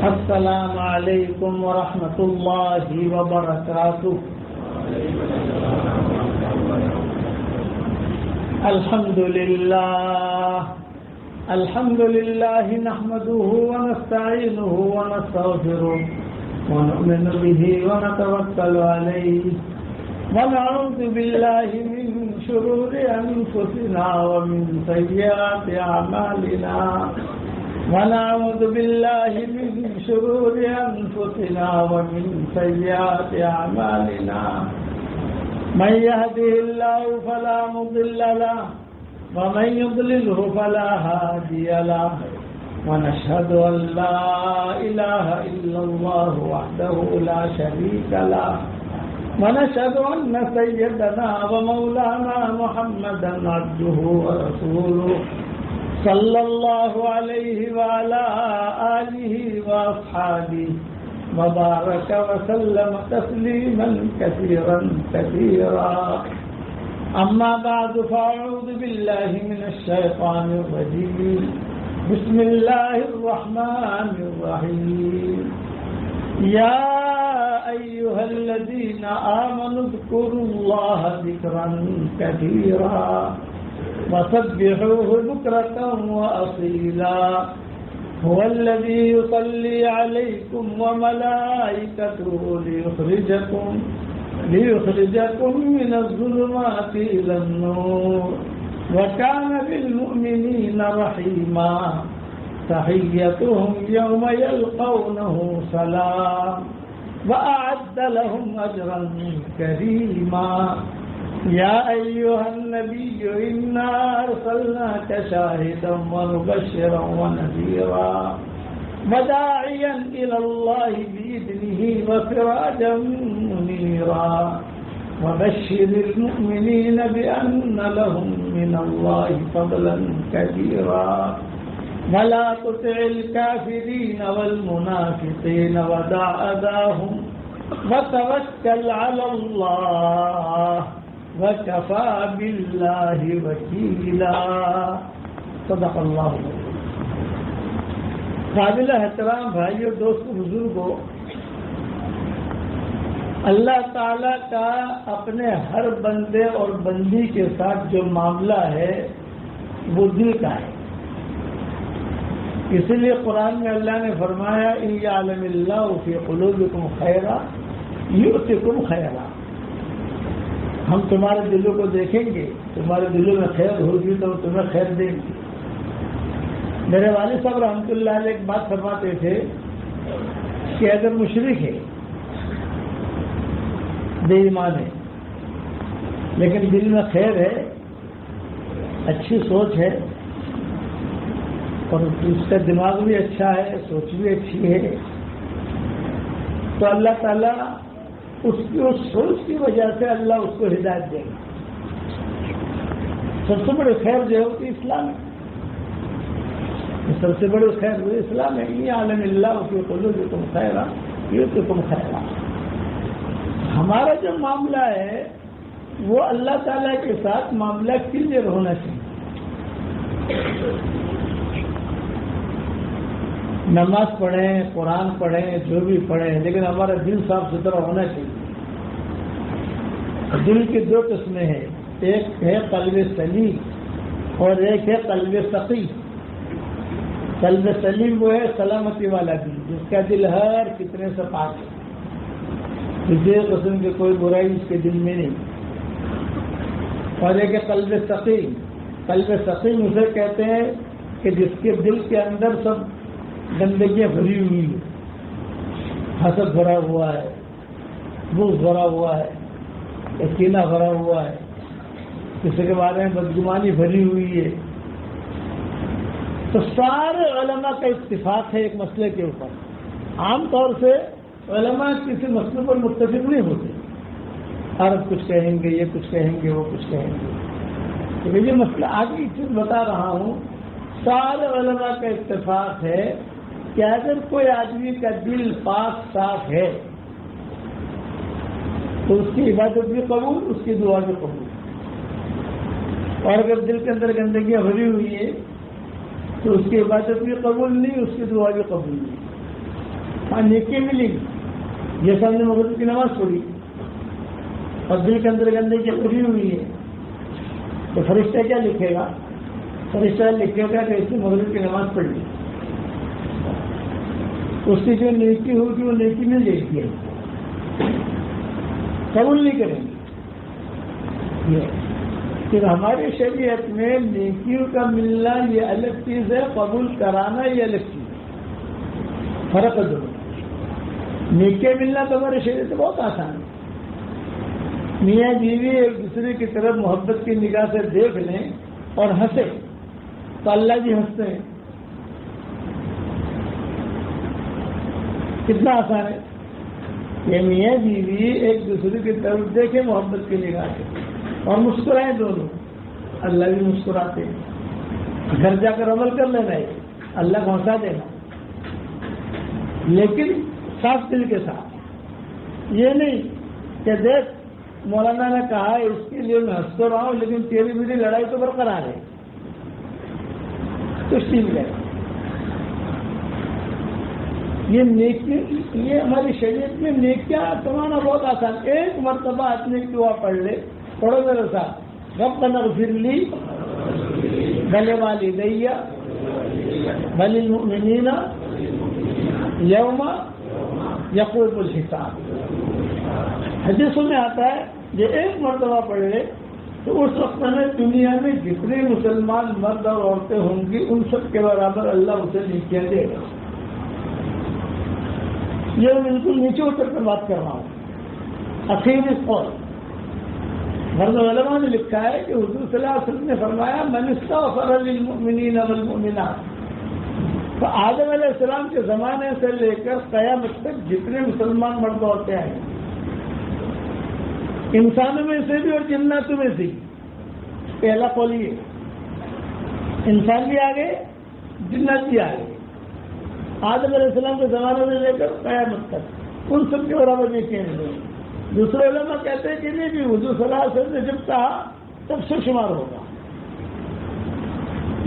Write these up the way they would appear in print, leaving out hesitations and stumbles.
السلام علیکم ورحمۃ اللہ وبرکاتہ. الحمد للہ نحمده ونستعینه ونستغفره ونؤمن به ونتوکل علیہ ونعوذ باللہ من شرور انفسنا ومن سیئات اعمالنا ونعوذ باللہ من شرور انفسنا ومن سیئات اعمالنا من يهده الله فلا مضل له ومن يضلله فلا هادي له ونشهد أن لا إله إلا الله وحده لا شريك له ونشهد أن سيدنا ومولانا محمدا عبده ورسوله صلى الله عليه وعلى آله وأصحابه وبارك وسلم تسليما كثيرا كثيرا. أما بعد فأعوذ بالله من الشيطان الرجيم. بسم الله الرحمن الرحيم. يا أيها الذين آمنوا اذكروا الله ذكرا كثيرا وسبحوه بكرة وأصيلا. هو الذي يصلي عليكم وملائكته ليخرجكم من الظلمات إلى النور وكان بالمؤمنين رحيما. تحيتهم يوم يلقونه سلام وأعد لهم أجرا كريما. يا أيها النبي إنا أرسلناك شاهدا ومبشرا ونذيرا وداعيا إلى الله بإذنه وسراجا منيرا. وبشر المؤمنين بأن لهم من الله فضلا كبيرا. ولا تطع الكافرين والمنافقين ودع أذاهم وتوكل على الله وكفى بالله وكيلا. صدق اللہ. قابل احترام بھائیو، دوستو، بزرگوں، اللہ تعالیٰ کا اپنے ہر بندے اور بندی کے ساتھ جو معاملہ ہے وہ دل کا ہے. اسی لیے قرآن میں اللہ نے فرمایا ان یعلم اللہ فی قلوبکم خیرا یؤتکم خیرا. ہم تمہارے دلوں کو دیکھیں گے، تمہارے دلوں میں خیر ہوگی تو تمہیں خیر دیں گے. میرے والد صاحب رحمۃ اللہ علیہ ایک بات فرماتے تھے کہ اگر مشرک ہے، بے ایمان ہے، لیکن دل میں خیر ہے، اچھی سوچ ہے اور اس کا دماغ بھی اچھا ہے، سوچ بھی اچھی ہے، تو اللہ تعالیٰ اس سوچ کی وجہ سے اللہ اس کو ہدایت دے گا. سب سے بڑی خیر جو ہوتی ہے اسلام ہے. سب سے بڑی خیر وہ اسلام ہے. یہ عالم اللہ فی قلوبکم خیرا یؤتکم خیرا. ہمارا جو معاملہ ہے وہ اللہ تعالیٰ کے ساتھ معاملہ کلیئر ہونا چاہیے. نماز پڑھیں، قرآن پڑھیں، جو بھی پڑھیں، لیکن ہمارا دل صاف ستھرا ہونا چاہیے. دل کی دو قسمیں ہیں، ایک ہے قلب سلیم اور ایک ہے قلب سقیم. قلب سلیم وہ ہے سلامتی والا دل، جس کا دل ہر کتنے سے پاک ہے، کسی قسم کی کوئی برائی اس کے دل میں نہیں. اور ایک ہے قلب سقیم. قلب سقیم اسے کہتے ہیں کہ جس کے دل کے اندر سب گندگیاں بھری ہوئی ہیں، حسد بھرا ہوا ہے، بغض بھرا ہوا ہے، کینہ بھرا ہوا ہے، کسی کے بارے میں بدگمانی بھری ہوئی ہے. تو سارے علماء کا اتفاق ہے ایک مسئلے کے اوپر. عام طور سے علماء کسی مسئلے پر متفق نہیں ہوتے. عرب کچھ کہیں گے، یہ کچھ کہیں گے، وہ کچھ کہیں گے. تو یہ مسئلہ آگے ایک چیز بتا رہا ہوں، سارے علماء کا اتفاق ہے کہ اگر کوئی آدمی کا دل پاک صاف ہے تو اس کی عبادت بھی قبول، اس کی دعا بھی قبول. اور اگر دل کے اندر گندگیاں بھری ہوئی ہے تو اس کی عبادت بھی قبول نہیں، اس کی دعا بھی قبول نہیں. ہاں نیکی ملی، جیسے ہم نے مغرب کی نماز پڑھی اور دل کے اندر گندے کی پوری ہوئی ہے، تو فرشتہ کیا لکھے گا؟ فرشتہ لکھے گا کہ اس نے مغرب کی نماز پڑھ لی، اس کی جو نیکی ہوگی وہ نیکی مل جائے گی، قبول نہیں کریں گے۔ پھر ہماری شریعت میں نیکیوں کا ملنا یہ الگ چیز ہے، قبول کرانا یہ الگ چیز ہے، فرق ہے دونوں۔ نیکیاں ملنا تو ہماری شریعت سے بہت آسان ہے، میاں بیوی ایک دوسرے کی طرف محبت کی نگاہ سے دیکھ لیں اور ہنسے تو اللہ بھی ہنستے ہیں، کتنا آسان ہے کہ میاں بیوی ایک دوسرے کی طرف دیکھیں محبت کی نگاہ سے اور مسکرائیں دونوں، اللہ بھی مسکراتے ہیں۔ گھر جا کر عمل کر لینا ہے، اللہ کو ہنسا دینا، لیکن صاف دل کے ساتھ، یہ نہیں کہ دیکھ مولانا نے کہا ہے اس کے لیے میں ہنس تو رہا ہوں لیکن تیری میری لڑائی تو برقرار ہے، تو ٹھیک ہے۔ یہ نیکی، یہ ہماری شریعت میں نیکیاں کمانا بہت آسان، ایک مرتبہ آدمی کی دعا پڑھ لے، پڑھو میرے ساتھ، ربنا اغفر لی ولوالدی وللمؤمنین یوم یقوم الحساب۔ حدیثوں میں آتا ہے یہ ایک مرتبہ پڑھ لے تو اس وقت میں دنیا میں جتنے مسلمان مرد اور عورتیں ہوں گی ان سب کے برابر اللہ اسے نیکیاں دے گا۔ یہ بالکل نیچے اتر کر بات کر رہا ہوں۔ اخیر اس قول مرد علماء نے لکھا ہے کہ حضور صلی اللہ علیہ وسلم نے فرمایا من استغفر للمؤمنین والمؤمنات، تو آدم علیہ السلام کے زمانے سے لے کر قیامت تک جتنے مسلمان مرد عورتیں آئے، انسانوں میں سے بھی اور جناتوں میں سے، پہلا قول یہ، انسان بھی آگے جنات بھی آگے، آدم علیہ السلام کے زمانے سے لے کر قیامت تک ان سب کے برابر یہ کہنے لگے۔ دوسرے علماء کہتے ہیں کہ نہیں بھی حضور صلی اللہ علیہ وسلم نے جب کہا تب سے شمار ہوگا،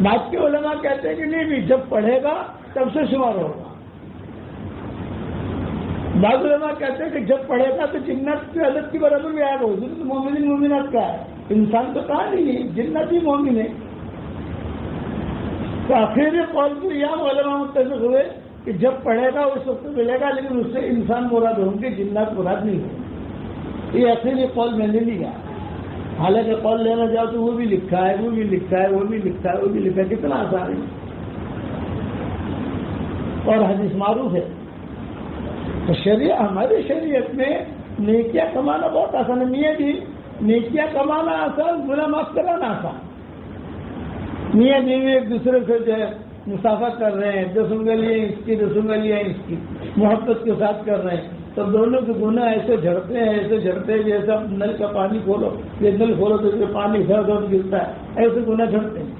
بعد کے علماء کہتے ہیں کہ نہیں بھی جب پڑھے گا تب سے شمار ہوگا، بعض علماء کہتے ہیں کہ جب پڑھے گا تو جنات کی حالت کی برابر بھی آئے گا۔ حضور تو مومنین مومنات کا ہے، انسان تو کہا نہیں ہے، جنات ہی مومن ہے۔ تو آخری قول پر یہ علماء متفق ہوئے کہ جب پڑھے گا اس وقت ملے گا، لیکن اس سے انسان مراد ہوں گے، جنات مراد نہیں ہوں۔ یہ آخری قول میں نے لیا، حالانکہ قول لینا جاؤ تو وہ بھی لکھا ہے، وہ بھی لکھا ہے، وہ بھی لکھا ہے، وہ بھی لکھا ہے، کتنا آسان ہے اور حدیث معروف ہے۔ تو ہماری شریعت میں نیکیاں کمانا بہت آسان ہے، میاں جی نیکیاں کمانا آسان، گناہ معاف کرانا آسان۔ میاں بیوی ایک دوسرے سے جو ہے مسافہ کر رہے ہیں، 10 انگلیاں اس کی 10 انگلیاں اس کی، محبت کے ساتھ کر رہے ہیں، تو دونوں کے گناہ ایسے جھڑتے ہیں جیسا نل کا پانی کھولو، یہ نل کھولو تو اس میں پانی گھر گرتا ہے، ایسے گناہ جھڑتے ہیں۔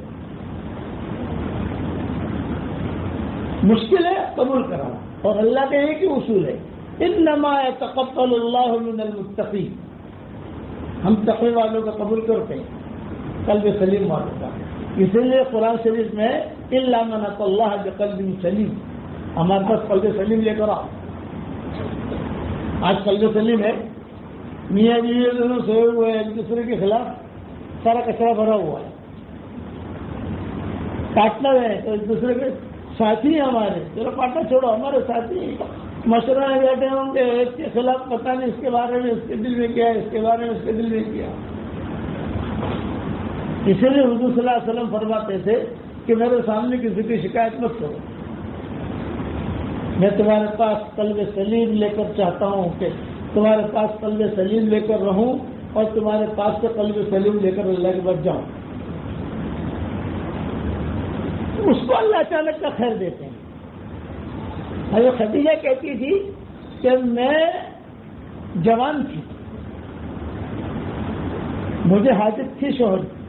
مشکل ہے قبول کرانا، اور اللہ کے ایک ہی اصول ہے، انما يتقبل اللہ من المتقین، ہم تقوی والوں کا قبول کرتے ہیں، قلب سلیم والوں کا۔ اسی لیے قرآن شریف میں الا من اتى اللہ بقلب سلیم، ہمارے پاس قلب سلیم لے کر آؤ۔ آج قلب سلیم ہے، میاں بیوی دونوں سوئے ہوئے ہیں، ایک دوسرے کے خلاف سارا کچرا بھرا ہوا ہے، پارٹنر ہے تو ایک دوسرے کے ساتھی ہیں ہمارے، چلو پارٹنر چھوڑو، ہمارے ساتھی مشورہ میں بیٹھے ہوں گے، ایک کے خلاف پتہ نہیں اس کے بارے میں اس کے دل میں کیا ہے، اس کے بارے میں اس کے دل میں کیا۔ اسی لیے حضور صلی اللہ علیہ وسلم فرماتے تھے کہ میرے سامنے کسی کی شکایت مت کرو، میں تمہارے پاس قلب سلیم لے کر چاہتا ہوں کہ تمہارے پاس قلب سلیم لے کر رہوں اور تمہارے پاس سے قلب سلیم لے کر اللہ کے بعد جاؤں۔ اس کو اللہ اچانک کا خیر دیتے ہیں۔ حضرت خدیجہ کہتی تھی کہ میں جوان تھی، مجھے حاجت تھی شوہر کی،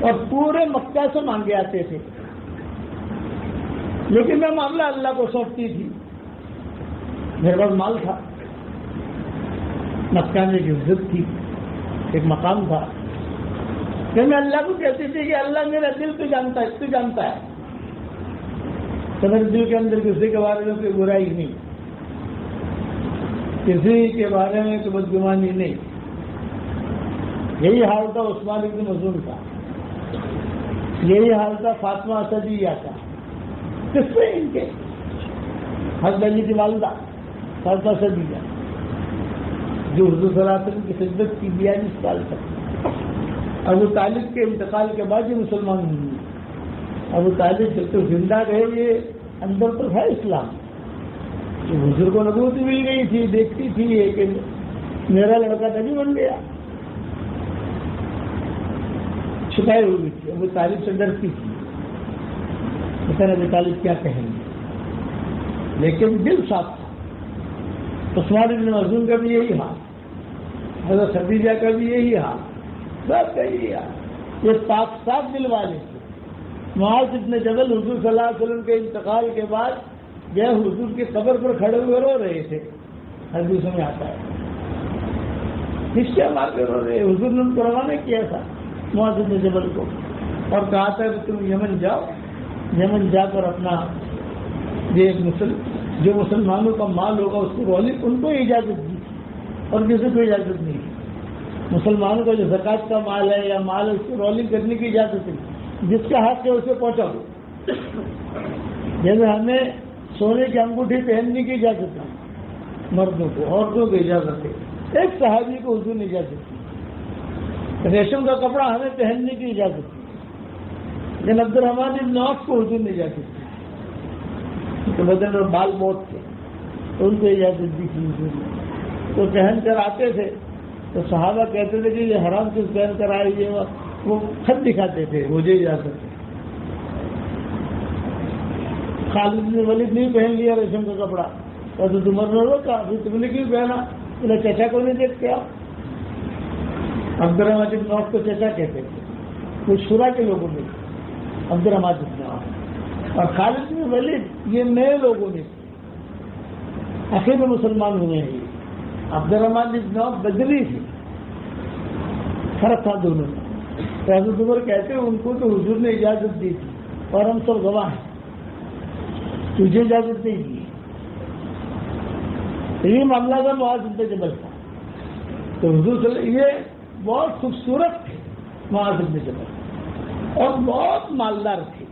اور پورے مکہ سے مانگے آتے تھے، لیکن میں معاملہ اللہ کو سونپتی تھی، میرے پاس مال تھا، مکہ میں ایک عزت تھی، ایک مقام تھا، کہ میں اللہ کو کہتی تھی کہ اللہ میرا دل تو جانتا ہے، میرے دل کے اندر کسی کے بارے میں کوئی برائی نہیں، کسی کے بارے میں کوئی بدگمانی نہیں. یہی حال تھا عثمان بن مظعون کا، یہی حال تھا فاطمہ اسدیہ کا. کس سے؟ ان کے حضرت علی کی والدہ فاطمہ اسدیہ، جو حضور صلی اللہ علیہ وسلم کی خدمت کی 42 سال تک. ابو طالب کے انتقال کے بعد یہ مسلمان ہوئی. ابو طالب جب تک زندہ رہے یہ اندر تو ہے اسلام. حضور کو نبوت مل گئی تھی، دیکھتی تھی کہ میرا لڑکا نبی بن گیا، چھپائے ہوئی تھی. ابو طالب سے ڈرتی تھی، لیکن ابو طالب کیا کہیں گے، لیکن دل صاف تھا. عثمان بن مظعون کا بھی یہی حال، حضرت خدیجہ کا بھی یہی حال، سب کا یہی حال. یہ پاک صاف دل والے تھے. معاذ بن جبل حضور صلی اللہ علیہ وسلم کے انتقال کے بعد گئے حضور کی قبر پر کھڑے ہوئے رو رہے تھے. حدیث میں آتا ہے ہچکیاں مار کے رو رہے. حضور نے ان کو روانہ کیا تھا معاذ بن جبل کو، اور کہا تھا کہ تم یمن جاؤ، یمن جا کر اپنا جو مسلمانوں کا مال ہوگا اس کو رولنگ، ان کو اجازت دی اور کسی کو اجازت نہیں. مسلمانوں کا جو زکوٰۃ کا مال ہے یا مال ہے اس کو رولنگ کرنے کی اجازت نہیں. جس کا حق ہے اسے پہنچاؤ. جیسے ہمیں سونے کی انگوٹھی پہننے کی اجازت ہے مردوں کو، عورتوں کو اجازت ہے. ایک صحابی کو حضور نے اجازت دی. ریشم کا کپڑا ہمیں پہننے کی اجازت دی، لیکن عبد الرحمن بن عوف کو حضور نے اجازت دی. تو بدن اور بال موت تھے تو ان کو اجازت دی تھی حضور نے. تو پہن کر آتے تھے تو صحابہ کہتے تھے کہ یہ حرام چیز پہن کر آئے، یہ وہ خط دکھاتے تھے مجھے اجازت ہے. خالد بن ولید نہیں پہن لیا ریشم کا کپڑا، اور تو تم نے روکا، پھر تم نے کیوں پہنا؟ بولے چچا کو نہیں دیکھتے آپ. عبد الرحمن بن عوف کو چچا کہتے تھے، کچھ شورا کے لوگوں میں عبد الرحمن بن عوف، اور خالد بن ولید یہ نئے لوگوں میں آخر میں مسلمان ہوئے ہیں. عبد الرحمن بن عوف بدری تھے، فرق تھا دونوں میں. حضرت عمر کہتے ہیں ان کو تو حضور نے اجازت دی تھی اور ہم سب گواہ ہیں، تجھے اجازت نہیں دی. یہ معاملہ تھا معاذ بن جبل کا. تو حضور صلی اللہ علیہ وسلم یہ بہت خوبصورت تھے معاذ بن جبل، اور بہت مالدار تھے.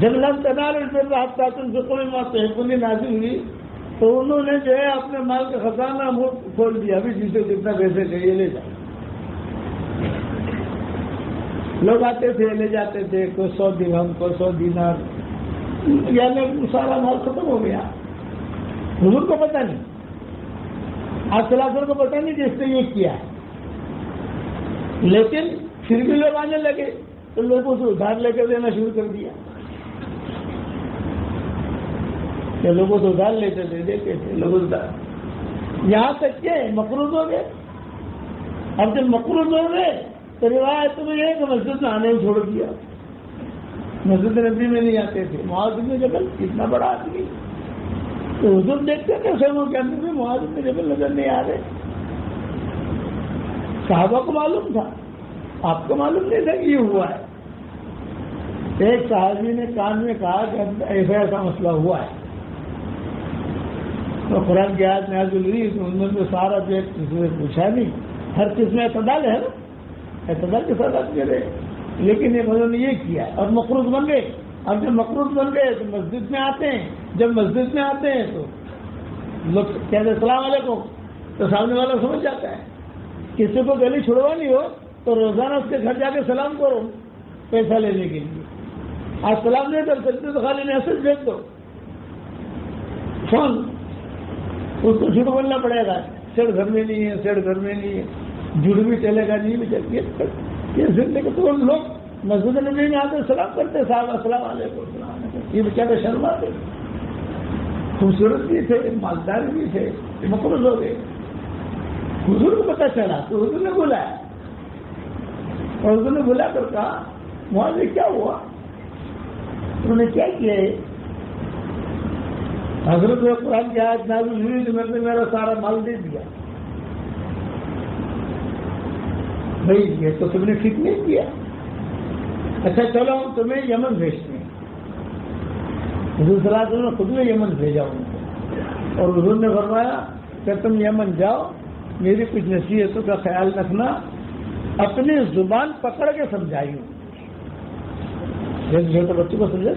جب لن تنالوا البر حتى تنفقوا مما تحبون نازل ہوئی تو انہوں نے جو ہے اپنے مال کا خزانہ منہ کھول دیا، ابھی جسے کتنا پیسے چاہیے لے جاؤ. لوگ آتے تھے لے جاتے تھے، کوئی 100 درہم، کوئی 100 دینار، یعنی سارا مال ختم ہو گیا. حضور کو پتہ نہیں، آپ صلی اللہ علیہ وسلم کو پتہ نہیں کہ اس نے یہ کیا ہے، لیکن پھر بھی لوگ آنے لگے تو لوگوں سے ادھار لے کر دینا شروع کر دیا. کہ لوگوں سے ادھار لیتے تھے، دیتے تھے لوگ ادھار، یہاں تک کہ مقروض ہو گئے. اب جب مقروض ہو گئے تو روایت میں یہ کہ مسجد میں آنے چھوڑ دیا، مسجد نبی میں نہیں آتے تھے. معاذ بن جبل اتنا بڑا آدمی، تو حضور دیکھتے تھے خیموں کے اندر میں معاذ بن جبل نظر نہیں آ رہے. صحابہ کو معلوم تھا، آپ کو معلوم نہیں تھا کہ یہ ہوا ہے. ایک صحابی نے کان میں کہا کہ ایسا ایسا مسئلہ ہوا ہے. تو قرآن کی آیت نازل ہوئی تو انہوں نے سارا جو کسی نے پوچھا نہیں. ہر چیز میں اعتدال ہے نا، اعتدال کے ساتھ آپ کرے، لیکن انہوں نے یہ کیا اور مقروض بن گئے. اب جب مقروض بن گئے تو مسجد میں آتے ہیں، جب مسجد میں آتے ہیں تو لوگ کہتے ہیں السلام علیکم، تو سامنے والا سمجھ جاتا ہے. کسی کو گلی چھڑوانی ہو تو روزانہ اس کے گھر جا کے سلام کرو پیسہ لینے کے لیے. آج سلام نہیں کر سکتے تو خالی میسج بھیج دو، فون، اس کو جھوٹ بولنا پڑے گا، سیڑ گھر میں نہیں ہے، سیڑ گھر میں نہیں ہے، جھوٹ بھی چلے گا، نہیں بھی چلے گا. یہ زندگی تو لوگ مسجد نبی میں آتے سلام کرتے، صاحب السلام علیکم، السلام علیکم. یہ بیچارے شرماتے، خوبصورت بھی تھے، مالدار بھی تھے، مقروض ہو گئے. حضور کو پتہ چلا تو حضور نے بلایا، اور حضور نے بلا کر کہا وہاں سے کیا ہوا، انہوں نے کیا کیا ہے. حضرت قرآن کی آیت نازل ہوئی تو میں نے میرا سارا مال دے دیا. بھائی یہ تو تم نے ٹھیک نہیں کیا. اچھا چلو ہم تمہیں یمن بھیجتے ہیں. حضور صلی اللہ علیہ وسلم نے خود میں یمن بھیجا ان کو، اور حضور نے فرمایا کہ تم یمن جاؤ، میری کچھ نصیحتوں کا خیال رکھنا، اپنی زبان پکڑ کے سمجھائی، چھوٹے بچوں کو سمجھا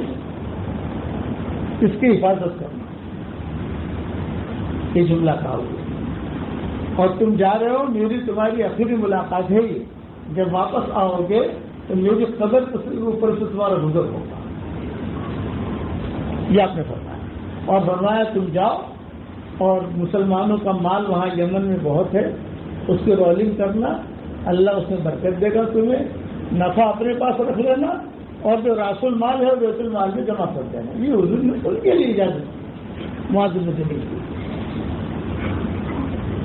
اس کی حفاظت کرنا، یہ جملہ کہا ہوا، اور تم جا رہے ہو، میری تمہاری آخری ملاقات ہے یہ، جب واپس آؤ گے تو میری قبر اوپر سے تمہارا گزر ہوگا، یہ آپ نے فرمایا، اور فرمایا تم جاؤ اور مسلمانوں کا مال وہاں یمن میں بہت ہے، اس کی رولنگ کرنا، اللہ اس میں برکت دے گا، تمہیں نفع اپنے پاس رکھ لینا، اور جو راس المال ہے بیت المال میں جمع کر دینا، یہ حضور نے ان کے لیے اجازت معاذ بن جبل کی۔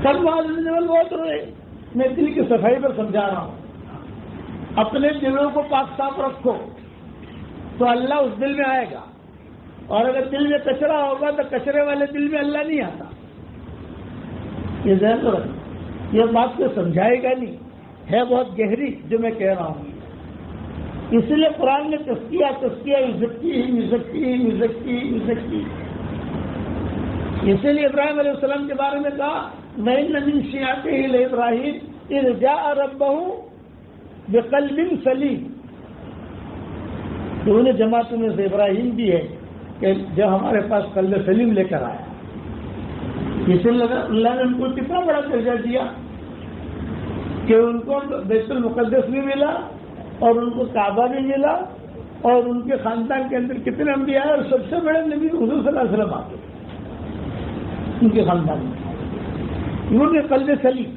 سب معاذ بن جبل بہت روئے، میں دل کی صفائی پر سمجھا رہا ہوں، اپنے دلوں کو پاک صاف رکھو تو اللہ اس دل میں آئے گا، اور اگر دل میں کچرا ہوگا تو کچرے والے دل میں اللہ نہیں آتا، یہ ذہن تو رکھنا، یہ بات کو سمجھائے گا نہیں، ہے بہت گہری جو میں کہہ رہا ہوں، اس لیے قرآن نے تزکیہ مزکی، اسی لیے ابراہیم علیہ السلام کے بارے میں کہا وَإِنَّ مِن شِيعَتِهِ لِإِبْرَاهِيمَ إِذْ جَاءَ رَبَّهُ بِقَلْبٍ سَلِيمٍ، تو انہیں جماعتوں میں سے ابراہیم بھی ہے کہ جو ہمارے پاس قلب سلیم لے کر آیا، اس لیے اللہ نے ان کو کتنا بڑا درجہ دیا کہ ان کو بیت المقدس بھی ملا، اور ان کو کعبہ بھی ملا، اور ان کے خاندان کے اندر کتنے انبیاء ہیں، اور سب سے بڑے نبی حضور صلی اللہ علیہ وسلم آتے ان کے خاندان میں، انہوں نے قلب سلیم۔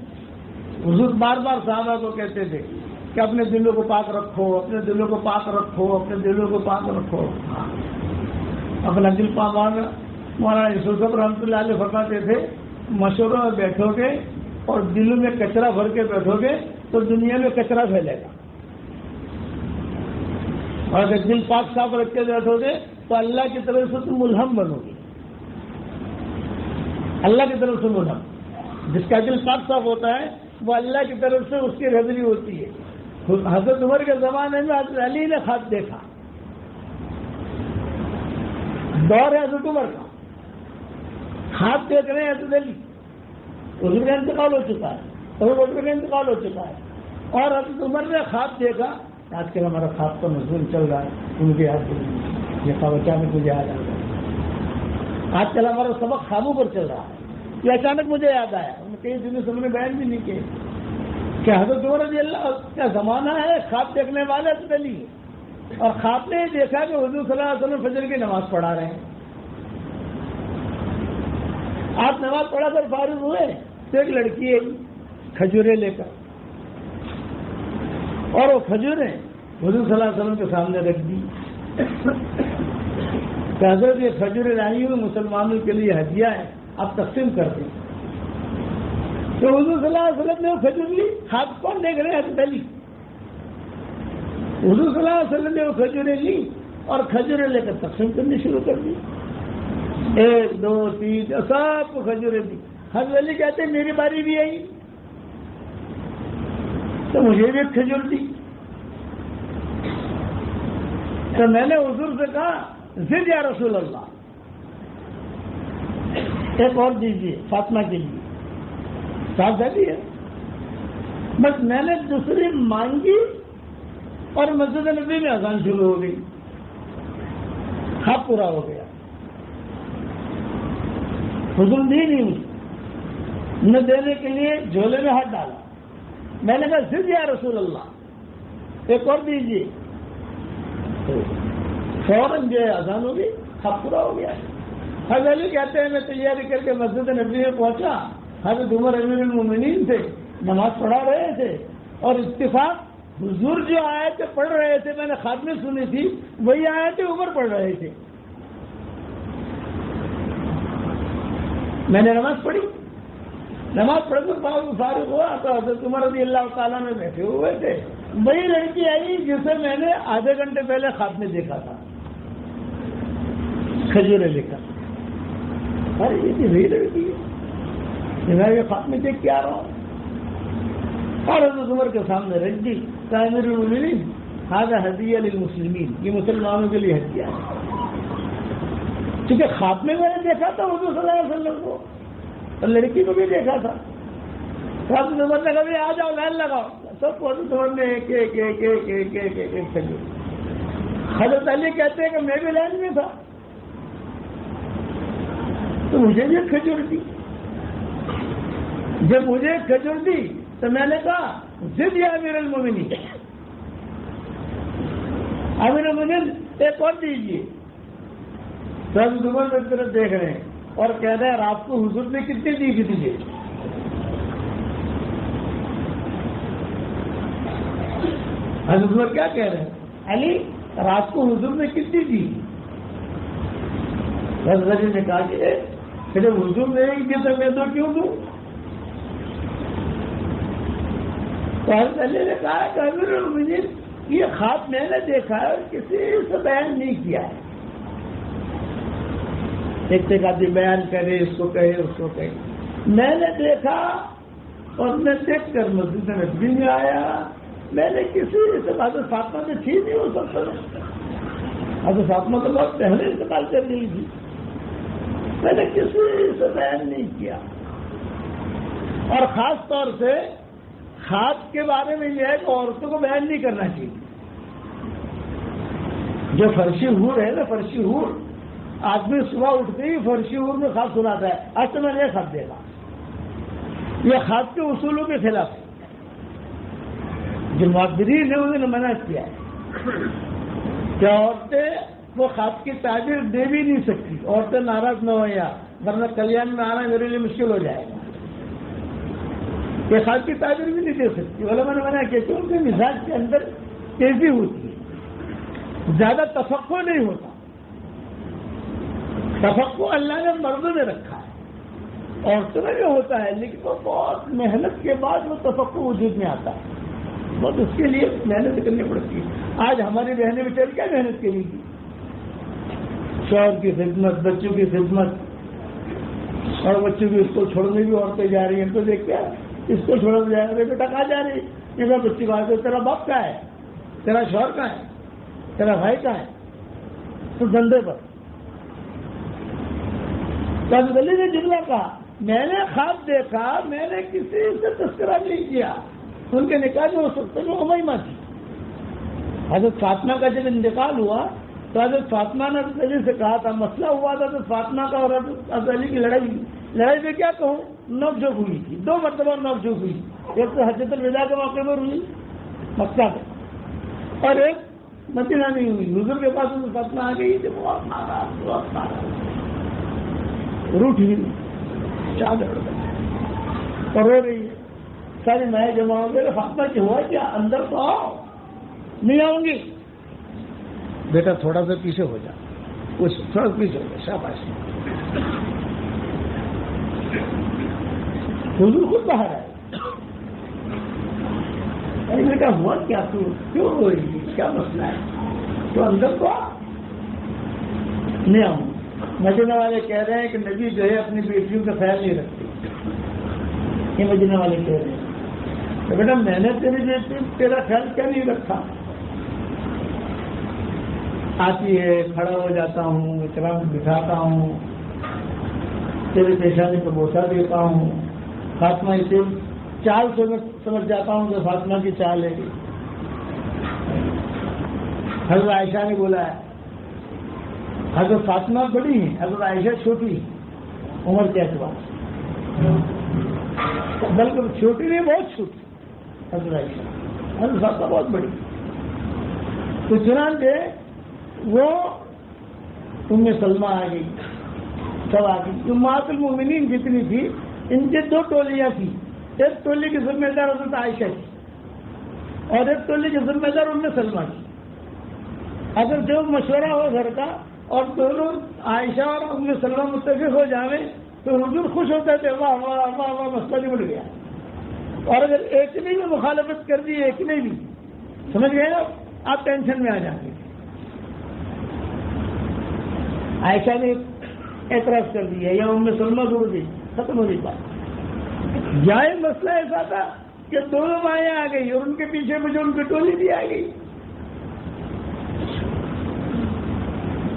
حضور بار بار صحابہ کو کہتے تھے کہ اپنے دلوں کو پاک رکھو، اپنے دلوں کو پاک رکھو، اپنے دلوں کو پاک رکھو، اپنا دل پاک۔ مولانا یوسف صاحب رحمۃ اللہ علیہ فرماتے تھے مشوروں میں بیٹھو گے اور دلوں میں کچرا بھر کے بیٹھو گے تو دنیا میں کچرا پھیلے گا، اور اگر دل پاک صاف رکھ کے بیٹھو گے تو اللہ کی طرف سے تم ملہم بنو گے، اللہ کی طرف سے ملہم۔ جس کا دل پاک صاف ہوتا ہے وہ اللہ کی طرف سے اس کی رہبری ہوتی ہے۔ حضرت عمر کے زمانے میں حضرت علی نے خواب دیکھا، دور ہے حضرت عمر کا، خواب دیکھ رہے ہیں حضرت علی، حضور کا انتقال ہو چکا ہے، حضرت بکر کا انتقال ہو چکا ہے، اور حضرت عمر نے خواب دیکھا۔ آج کل ہمارا خواب کا مضمون چل رہا ہے، ان کی یاد یہ خواب اچانک مجھے یاد آ گیا، آج کل ہمارا سبق خوابوں پر چل رہا ہے، یہ اچانک مجھے یاد آیا، کئی دنوں سے ہم نے بیان بھی نہیں کیے کہ حضرت عمر رضی اللہ کا زمانہ ہے، خواب دیکھنے والے حضرت علی، اور خواب نے دیکھا کہ حضور صلی اللہ علیہ وسلم فجر کی نماز پڑھا رہے ہیں۔ آپ نماز پڑھا کر فارغ ہوئے تو ایک لڑکی ہے کھجوریں لے کر، اور وہ کھجوریں حضور صلی اللہ علیہ وسلم کے سامنے رکھ دی کہ حضرت یہ کھجوریں لائی ہوئی مسلمانوں کے لیے ہدیہ ہے، آپ تقسیم کر دیں۔ تو حضور صلی اللہ علیہ وسلم نے وہ کھجور لی، خواب کون دیکھ رہے ہیں؟ حضرت علی۔ حضور صلی اللہ علیہ وسلم نے وہ کھجوریں لی اور کھجوریں لے کر تقسیم کرنی شروع کر دی، 1 2 3 سب کو کھجوریں دی۔ حضرت علی کہتے ہیں میری باری بھی آئی تو مجھے بھی ایک کھجور دی، تو میں نے حضور سے کہا زد یا رسول اللہ، ایک اور دیجیے فاطمہ کے لیے، صاف دادی ہے، بس میں نے دوسری مانگی اور مسجد نبی میں اذان شروع ہو گئی، خواب پورا ہو گیا، حضور دی نہیں مجھے، نہ دینے کے لیے جھولے میں ہاتھ ڈالا، میں نے کہا زد یا رسول اللہ ایک اور دیجیے، فوراً جو ہے اذان ہو گئی، خواب پورا ہو گیا۔ حضرت علی کہتے ہیں میں تیاری کر کے مسجد نبی میں پہنچا، حضرت عمر امیر المومنین تھے، نماز پڑھا رہے تھے، اور اتفاق حضور جو آیتیں پڑھ رہے تھے میں نے خواب میں سنی تھی وہی آیتیں عمر پڑھ رہے تھے۔ میں نے نماز پڑھ کر فارغ ہوا تو حضرت عمر رضی اللہ تعالیٰ میں بیٹھے ہوئے تھے، وہی لڑکی آئی جسے میں نے آدھے گھنٹے پہلے خواب میں دیکھا تھا، کھجوریں لے کر۔ ارے یہ وہی لڑکی ہے، میں یہ خواب میں دیکھ کے آ رہا ہوں، اور حضرت عمر کے سامنے رکھ دی، امیر المومنین ھذا ھدیہ للمسلمین، یہ مسلمانوں کے لیے ہدیہ ہے۔ کیونکہ خواب میں نے دیکھا تھا حضور صلی اللہ علیہ وسلم کو، اور لڑکی کو بھی دیکھا تھا. سب نے کہا بھائی آ جاؤ لائن لگاؤ، سب فوٹو توڑنے ایک ایک ایک ایک ایک ایک ایک ایک کھجور. حضرت علی کہتے ہیں کہ میں بھی لائن میں تھا تو مجھے بھی کھجور دی. جب مجھے کھجور دی تو میں نے کہا ضد یا امیر المومنین، امیر المومنین ایک اور دیجیے. سب زبر میں طرف دیکھ رہے ہیں اور کہہ رہے ہیں رات کو حضور نے کتنی دی دیجیے. حضرت عمر کیا کہہ رہے ہیں؟ علی رات کو حضور نے کتنی دی؟ حضرت علی نے کہا کہ جب حضور نے ایک دی تو میں تو کیوں دوں؟ تو حضرت علی نے کہا کہ امیر المومنین یہ خواب میں نے دیکھا ہے اور کسی سے بیان نہیں کیا ہے. ایک ایک آدمی بیان کرے، اس کو کہے اس کو کہے. میں نے دیکھا اور میں دیکھ کر مسجد نبوی میں آیا. میں نے کسی سے حضرت فاطمہ سے تھی نہیں ہو سکتا. حضرت فاطمہ تو بہت پہلے انتقال کر گئی تھی. میں نے کسی سے بیان نہیں کیا. اور خاص طور سے خواب کے بارے میں یہ ہے کہ عورتوں کو بیان نہیں کرنا چاہیے. جو فرشی حور ہے نا، فرشی حور، آدمی صبح اٹھتے ہی فرشی حور میں خواب سناتا ہے آج تو میں نے یہ خواب دیکھا. یہ خواب کے اصولوں کے خلاف ہے. جو معبرین نے انہوں نے منع کیا ہے کہ عورتیں وہ خواب کی تعبیر دے بھی نہیں سکتی. عورتیں ناراض نہ ہو یا ورنہ کلیان میں آنا میرے لیے مشکل ہو جائے گا. یہ خواب کی تعبیر بھی نہیں دے سکتی. علماء نے منع کیا کہ ان کے مزاج کے اندر تیزی ہوتی ہے، زیادہ تفقع نہیں ہوتا. تفقع اللہ نے مردوں میں رکھا ہے، عورتوں میں بھی ہوتا ہے لیکن وہ بہت محنت کے بعد وہ تفقع وجود میں آتا ہے. بہت اس کے لیے محنت کرنی پڑتی ہے. آج ہماری بہنیں بیچاری کیا محنت کریں گی؟ شوہر کی خدمت، بچوں کی خدمت، اور بچوں کی اسکول چھوڑنے بھی عورتیں جا رہی ہیں. تو دیکھتے ہیں اسکول چھوڑنے جا رہے بیٹا کہاں جا رہی ہے؟ میں بچی کو آتے تیرا باپ کہاں ہے، تیرا شوہر کہاں ہے، تیرا بھائی کہاں ہے؟ تو دندے پر. علی نے جملہ کہا میں نے خواب دیکھا، میں نے کسی سے تذکرہ نہیں کیا. ان کے نکاح میں ہو سکتا ہے وہ ہماری ماں تھی. حضرت فاطمہ کا جب انتقال ہوا تو حضرت فاطمہ نے حضرت علی سے کہا تھا، مسئلہ ہوا تھا حضرت فاطمہ کا اور حضرت علی کی لڑائی میں کیا کہوں، نوک جھوک ہوئی تھی. 2 مرتبہ نوک جھوک ہوئی. ایک تو حجۃ الوداع کے موقع پر ہوئی مکہ میں، اور ایک مدینہ میں ہوئی. حضور کے پاس حضرت فاطمہ آ گئی تھی، بہت ناراض روٹ ہوئی، چادر اور رو رہی ہے. ساری میں جمع ہوں گے. فاطمہ کی ہوا کیا؟ اندر تو آؤ. نہیں آؤں گی. بیٹا تھوڑا سا پیچھے ہو جا، کچھ تھوڑا پیچھے ہو جا. شاباش. حضور خود باہر آئے. ارے بیٹا ہوا کیا، تو کیوں ہو رہی ہے، کیا مسئلہ ہے؟ تو اندر تو آ. نہیں آؤں. مدینہ والے کہہ رہے ہیں کہ نبی جو ہے اپنی بیٹیوں کا خیال نہیں رکھتے. یہ مدینہ والے کہہ رہے ہیں تو بیٹا میں نے تیری بیٹی تیرا خیال کیا نہیں رکھا؟ آتی ہے، کھڑا ہو جاتا ہوں، احترام بٹھاتا ہوں، تیرے پیشانی کو بوسہ دیتا ہوں. فاطمہ اسے چال سمجھ جاتا ہوں کہ فاطمہ کی چال ہے. حضرت عائشہ نے بولا ہے حضرت فاطمہ بڑی ہیں، حضرت عائشہ چھوٹی ہیں عمر کے اعتبار سے، بلکہ چھوٹی نہیں بہت چھوٹی. حضرت عائشہ، حضرت فاطمہ بہت بڑی. تو چنانچہ وہ ام سلمہ آ گئی، سب آ گئی. امہات المومنین جتنی تھی ان کے 2 ٹولیاں تھیں. ایک ٹولی کی ذمہ دار حضرت عائشہ کی اور ایک ٹولی کی ذمہ دار ام سلمہ کی. اگر جو مشورہ ہو گھر کا اور دونوں عائشہ اور ام سلمہ متفق ہو جاویں تو حضور خوش ہوتے تھے، واہ واہ واہ واہ مسئلہ نمٹ گیا. اور اگر ایک نے بھی مخالفت کر دی، ایک نے بھی، سمجھ گئے نا، آپ ٹینشن میں آ جائیں گے. عائشہ نے اعتراض کر دیا یا ام سلمہ ضرور دی، ختم ہو گئی بات. یہ مسئلہ ایسا تھا کہ دونوں مائیں آ گئی اور ان کے پیچھے مجھے ان کی ٹولی بھی آ گئی.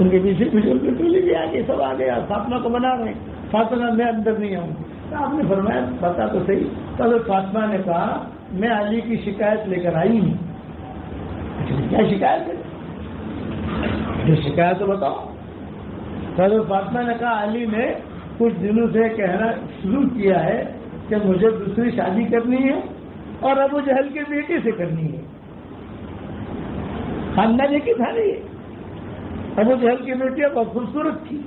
ان کے پیچھے بزرگ ٹولی بھی آ گئی، سب آ گیا، فاطمہ کو بنا رہے ہیں، فاطمہ میں اندر نہیں آؤں گی۔ تو آپ نے فرمایا بتا تو صحیح۔ تو حضرت فاطمہ نے کہا میں علی کی شکایت لے کر آئی ہوں۔ کیا شکایت ہے؟ جو شکایت تو بتاؤ۔ تو حضرت فاطمہ نے کہا علی نے کچھ دنوں سے کہنا شروع کیا ہے کہ مجھے دوسری شادی کرنی ہے اور ابو جہل کی بیٹی سے کرنی ہے۔ خاندان کی تھا نہیں، ابو جہل کی بیٹی بہت خوبصورت تھی،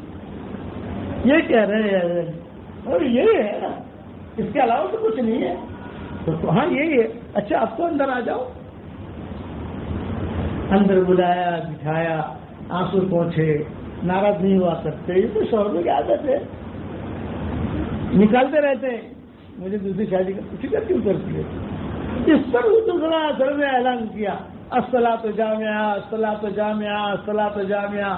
یہ کہہ رہے ہیں اور یہ ہے نا، اس کے علاوہ تو کچھ نہیں ہے۔ تو ہاں یہی ہے، اچھا اب تو اندر آ جاؤ۔ اندر بلایا، بٹھایا، آنسو پہنچے، ناراض نہیں ہوا کرتے، یہ تو شوہروں کی عادت ہے، نکالتے رہتے ہیں مجھے دوسری شادی کا فکر کیوں کرتی ہے۔ اس پر حضور صلی اللہ علیہ وسلم نے اعلان کیا الصلاۃ جامعہ، الصلاۃ جامعہ، الصلاۃ جامعہ،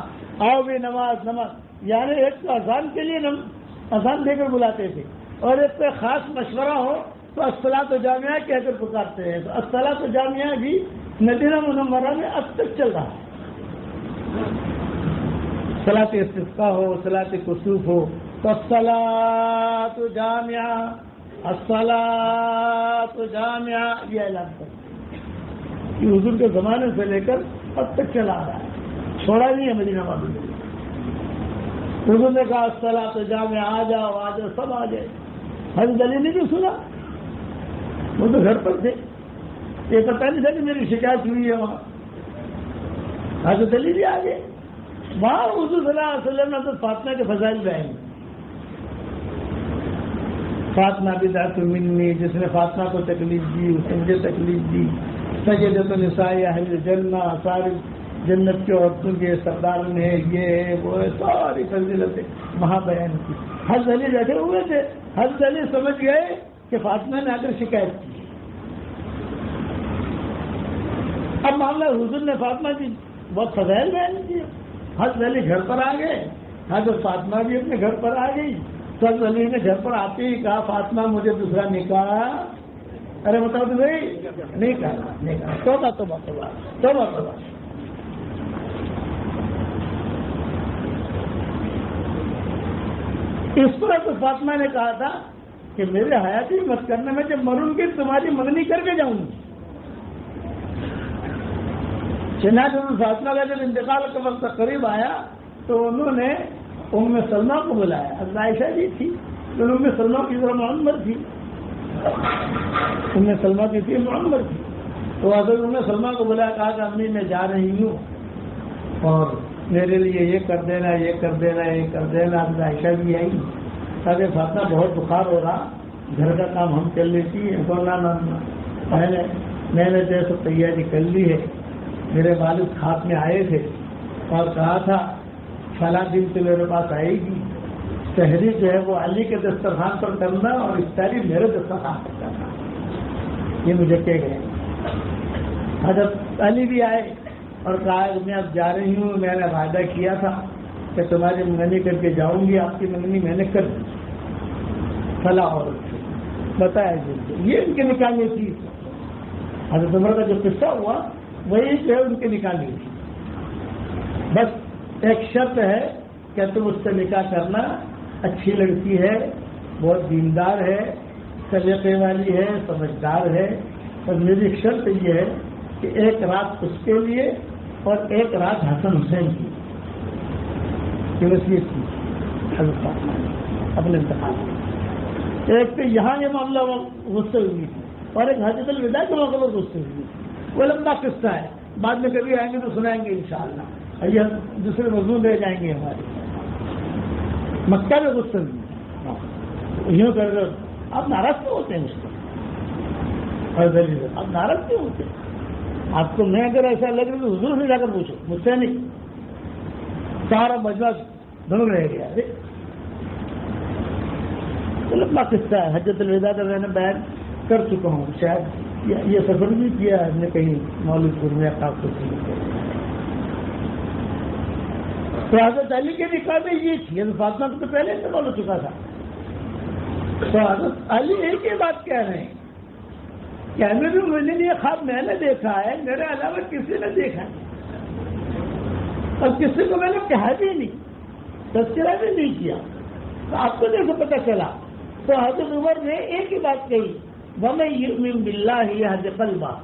آؤ بھی نماز نماز، یعنی ایک تو اذان کے لیے اذان دے کر بلاتے تھے اور ایک پہ خاص مشورہ ہو تو الصلاۃ جامعہ کہہ کر پکارتے ہیں۔ تو الصلاۃ جامعہ بھی مدینہ منورہ میں اب تک چل رہا ہے، صلاۃ استسقاء ہو، صلاۃ کسوف ہو، تو الصلاۃ جامعہ، الصلاۃ جامعہ یہ اعلان کرتے ہیں۔ یہ حضور کے زمانے سے لے کر اب تک چلا آ رہا ہے، چھوڑا نہیں ہے مدینہ والوں نے۔ حضور نے کہا الصلاۃ جامعہ، آ جاؤ آ جاؤ، سب آ گئے۔ حضرت علی نے بھی سنا، وہ تو گھر پر تھے، یہ پتہ نہیں تھا کہ میری شکایت ہوئی ہے وہاں۔ حضرت علی بھی آ گئے وہاں۔ حضور صلی اللہ علیہ وسلم نے تو فاطمہ کے فضائل بیان، فاطمہ بدعۃ منی، جس نے فاطمہ کو تکلیف دی اس نے مجھے تکلیف دی، سیدۃ النساء اہل الجنہ، ساری جنت کی عورتوں کے سردار نے یہ وہ ساری فضیلتیں وہاں بیان کی۔ حضرت علی بیٹھے ہوئے تھے، حضرت علی سمجھ گئے کہ فاطمہ نے آ کر شکایت کی۔ اب معاملہ حضور نے فاطمہ کی بہت فضائل بیان کی، حضرت علی گھر پر آ گئے، حضرت فاطمہ بھی اپنے گھر پر آ گئی۔ تو حضرت علی نے گھر پر آتے ہی کہا فاطمہ مجھے دوسرا نکاح، ارے بتاؤ تو بھائی نہیں کہا، توبہ توبہ توبہ توبہ توبہ۔ اس پر تو فاطمہ نے کہا تھا کہ میرے حیاتی مت کرنے میں جب مروں گی تمہاری منگنی کر کے جاؤں گی۔ چنانچہ فاطمہ کا جب انتقال کا وقت قریب آیا تو انہوں نے ام سلمہ کو بلایا، حضرت عائشہ جی تھی تو ام سلمہ کی ذرا معمر تھی، ام سلمہ کی تھی معمر تھی، تو حضرت ام سلمہ کو بلایا، کہا کہ امی میں جا رہی ہوں اور میرے لیے یہ کر دینا یہ کر دینا یہ کر دینا۔ حضرت عائشہ بھی آئی، کہ فاطمہ بہت بخار ہو رہا، گھر کا کام ہم کر لیتی ہیں، میں نے جیسے تیاری کر لی ہے، میرے والد ہاتھ میں آئے تھے اور کہا تھا فلاں دن تو میرے پاس آئے گی، شہری جو ہے وہ علی کے دسترخوان پر کرنا اور افطاری میرے دسترخوان پر کرنا، یہ مجھے کہہ گئے۔ حضرت علی بھی آئے اور کہا میں اب جا رہی ہوں، میں نے وعدہ کیا تھا کہ تمہاری منگنی کر کے جاؤں گی، آپ کی منگنی میں نے کر دی فلاں عورت بتایا جی، یہ ان کے نکاح میں تھی۔ حضرت عمر کا جو قصہ ہوا وہی جو ہے ان کے نکاح میں تھی۔ بس ایک شرط ہے کہ تم اس سے نکاح کرنا، اچھی لڑکی ہے، بہت دیندار ہے، سلیقے والی ہے، سمجھدار ہے، اور میری ایک شرط یہ ہے کہ ایک رات اس کے لیے اور ایک رات حسن حسین کی وصیت کی حضرت فاطمہ نے اپنے انتقال میں۔ ایک تو یہاں یہ معاملہ غصے ہوئی تھی اور ایک حجۃ الوداع کے موقع پر غصے ہوئی تھی، وہ لمبا قصہ ہے، بعد میں کبھی آئیں گے تو سنائیں گے انشاءاللہ، یہ دوسرے مضمون رہ جائیں گے ہمارے۔ مکہ میں غصہ ہوئی، یوں کر کر آپ ناراض کیوں ہوتے ہیں مجھ پر؟ آپ ناراض کیوں ہوتے ہیں؟ آپ کو میں اگر ایسا لگ رہا تو حضور سے جا کر پوچھو، مجھ سے نہیں۔ سارا مجمع دھنگ رہ گیا، لمبا قصہ ہے، حجۃ الوداع کا میں نے بیان کر چکا ہوں، شاید یہ سفر بھی کیا ہے ہم نے کہیں مولود پور میں آپ کو سن۔ تو حضرت علی کے نکاح میں یہ تھی، حضرت فاطمہ کو تو پہلے انتقال ہو چکا تھا، تو حضرت علی ایک ہی بات کہہ رہے ہیں کہ ہمیں بھی میرے لیے خواب میں نے دیکھا ہے، میرے علاوہ کسی نے دیکھا ہے، اور کسی کو میں نے کہا بھی نہیں، تذکرہ بھی نہیں کیا، تو آپ کو جیسے پتہ چلا؟ تو حضرت عمر نے ایک ہی بات کہی، وَمَن يُؤْمِن بِاللَّهِ يَهْدِ قَلْبَهُ،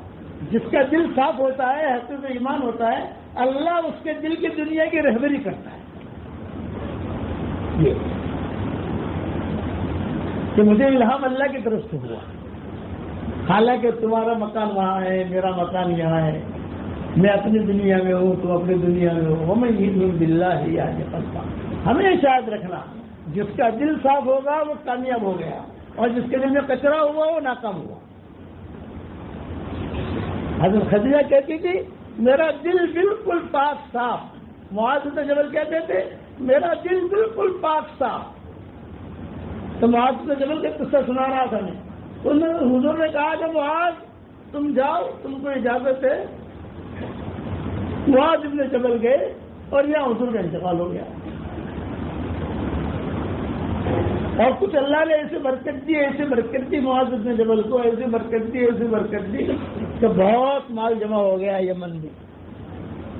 جس کا دل صاف ہوتا ہے، حقیقت ایمان ہوتا ہے، اللہ اس کے دل کی دنیا کی رہبری کرتا ہے۔ یہ کہ مجھے الہام اللہ کی طرف سے ہوا، حالانکہ تمہارا مکان وہاں ہے، میرا مکان یہاں ہے، میں اپنی دنیا میں ہوں، تم اپنی دنیا میں ہو، وَمَن يُؤْمِن بِاللَّهِ يَهْدِ قَلْبَهُ۔ ہمیشہ یاد رکھنا، جس کا دل صاف ہوگا وہ کامیاب ہو گیا، اور جس کے دل میں کچرا ہوا وہ ناکام ہوا۔ حضرت خدیجہ کہتی تھی میرا دل بالکل پاک صاف، معاذ بن جبل کہتے تھے میرا دل بالکل پاک صاف۔ تو معاذ بن جبل کا قصہ سنا رہا تھا میں، حضور نے کہا کہ معاذ تم جاؤ، تم کو اجازت ہے۔ معاذ بن جبل گئے اور یہاں حضور کا انتقال ہو گیا، اور کچھ اللہ نے ایسے برکت دی، ایسے برکت دی معاذ بن جبل کو، ایسے برکت دی، ایسے برکت دی کہ بہت مال جمع ہو گیا یمن میں۔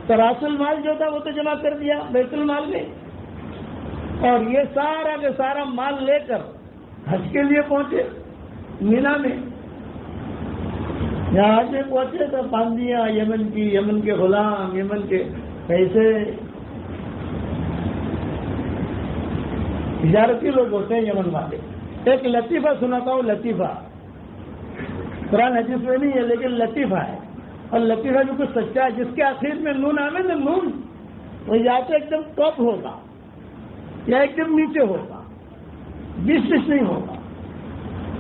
تو راس المال جو تھا وہ تو جمع کر دیا بیت المال میں، اور یہ سارا کے سارا مال لے کر حج کے لیے پہنچے مینا میں۔ یہاں حج میں پہنچے تو باندیاں یمن کی، یمن کے غلام، یمن کے پیسے، تجارتی لوگ ہوتے ہیں یمن والے۔ ایک لطیفہ سناتا ہوں، لطیفہ قرآن حدیث میں نہیں ہے لیکن لطیفہ ہے، اور لطیفہ بھی کچھ سچا ہے۔ جس کے آخر میں نون آئے نا، نون وہ یا تو ایک دم ٹاپ ہوگا یا ایک دم نیچے ہوگا، بیچ نہیں ہوگا۔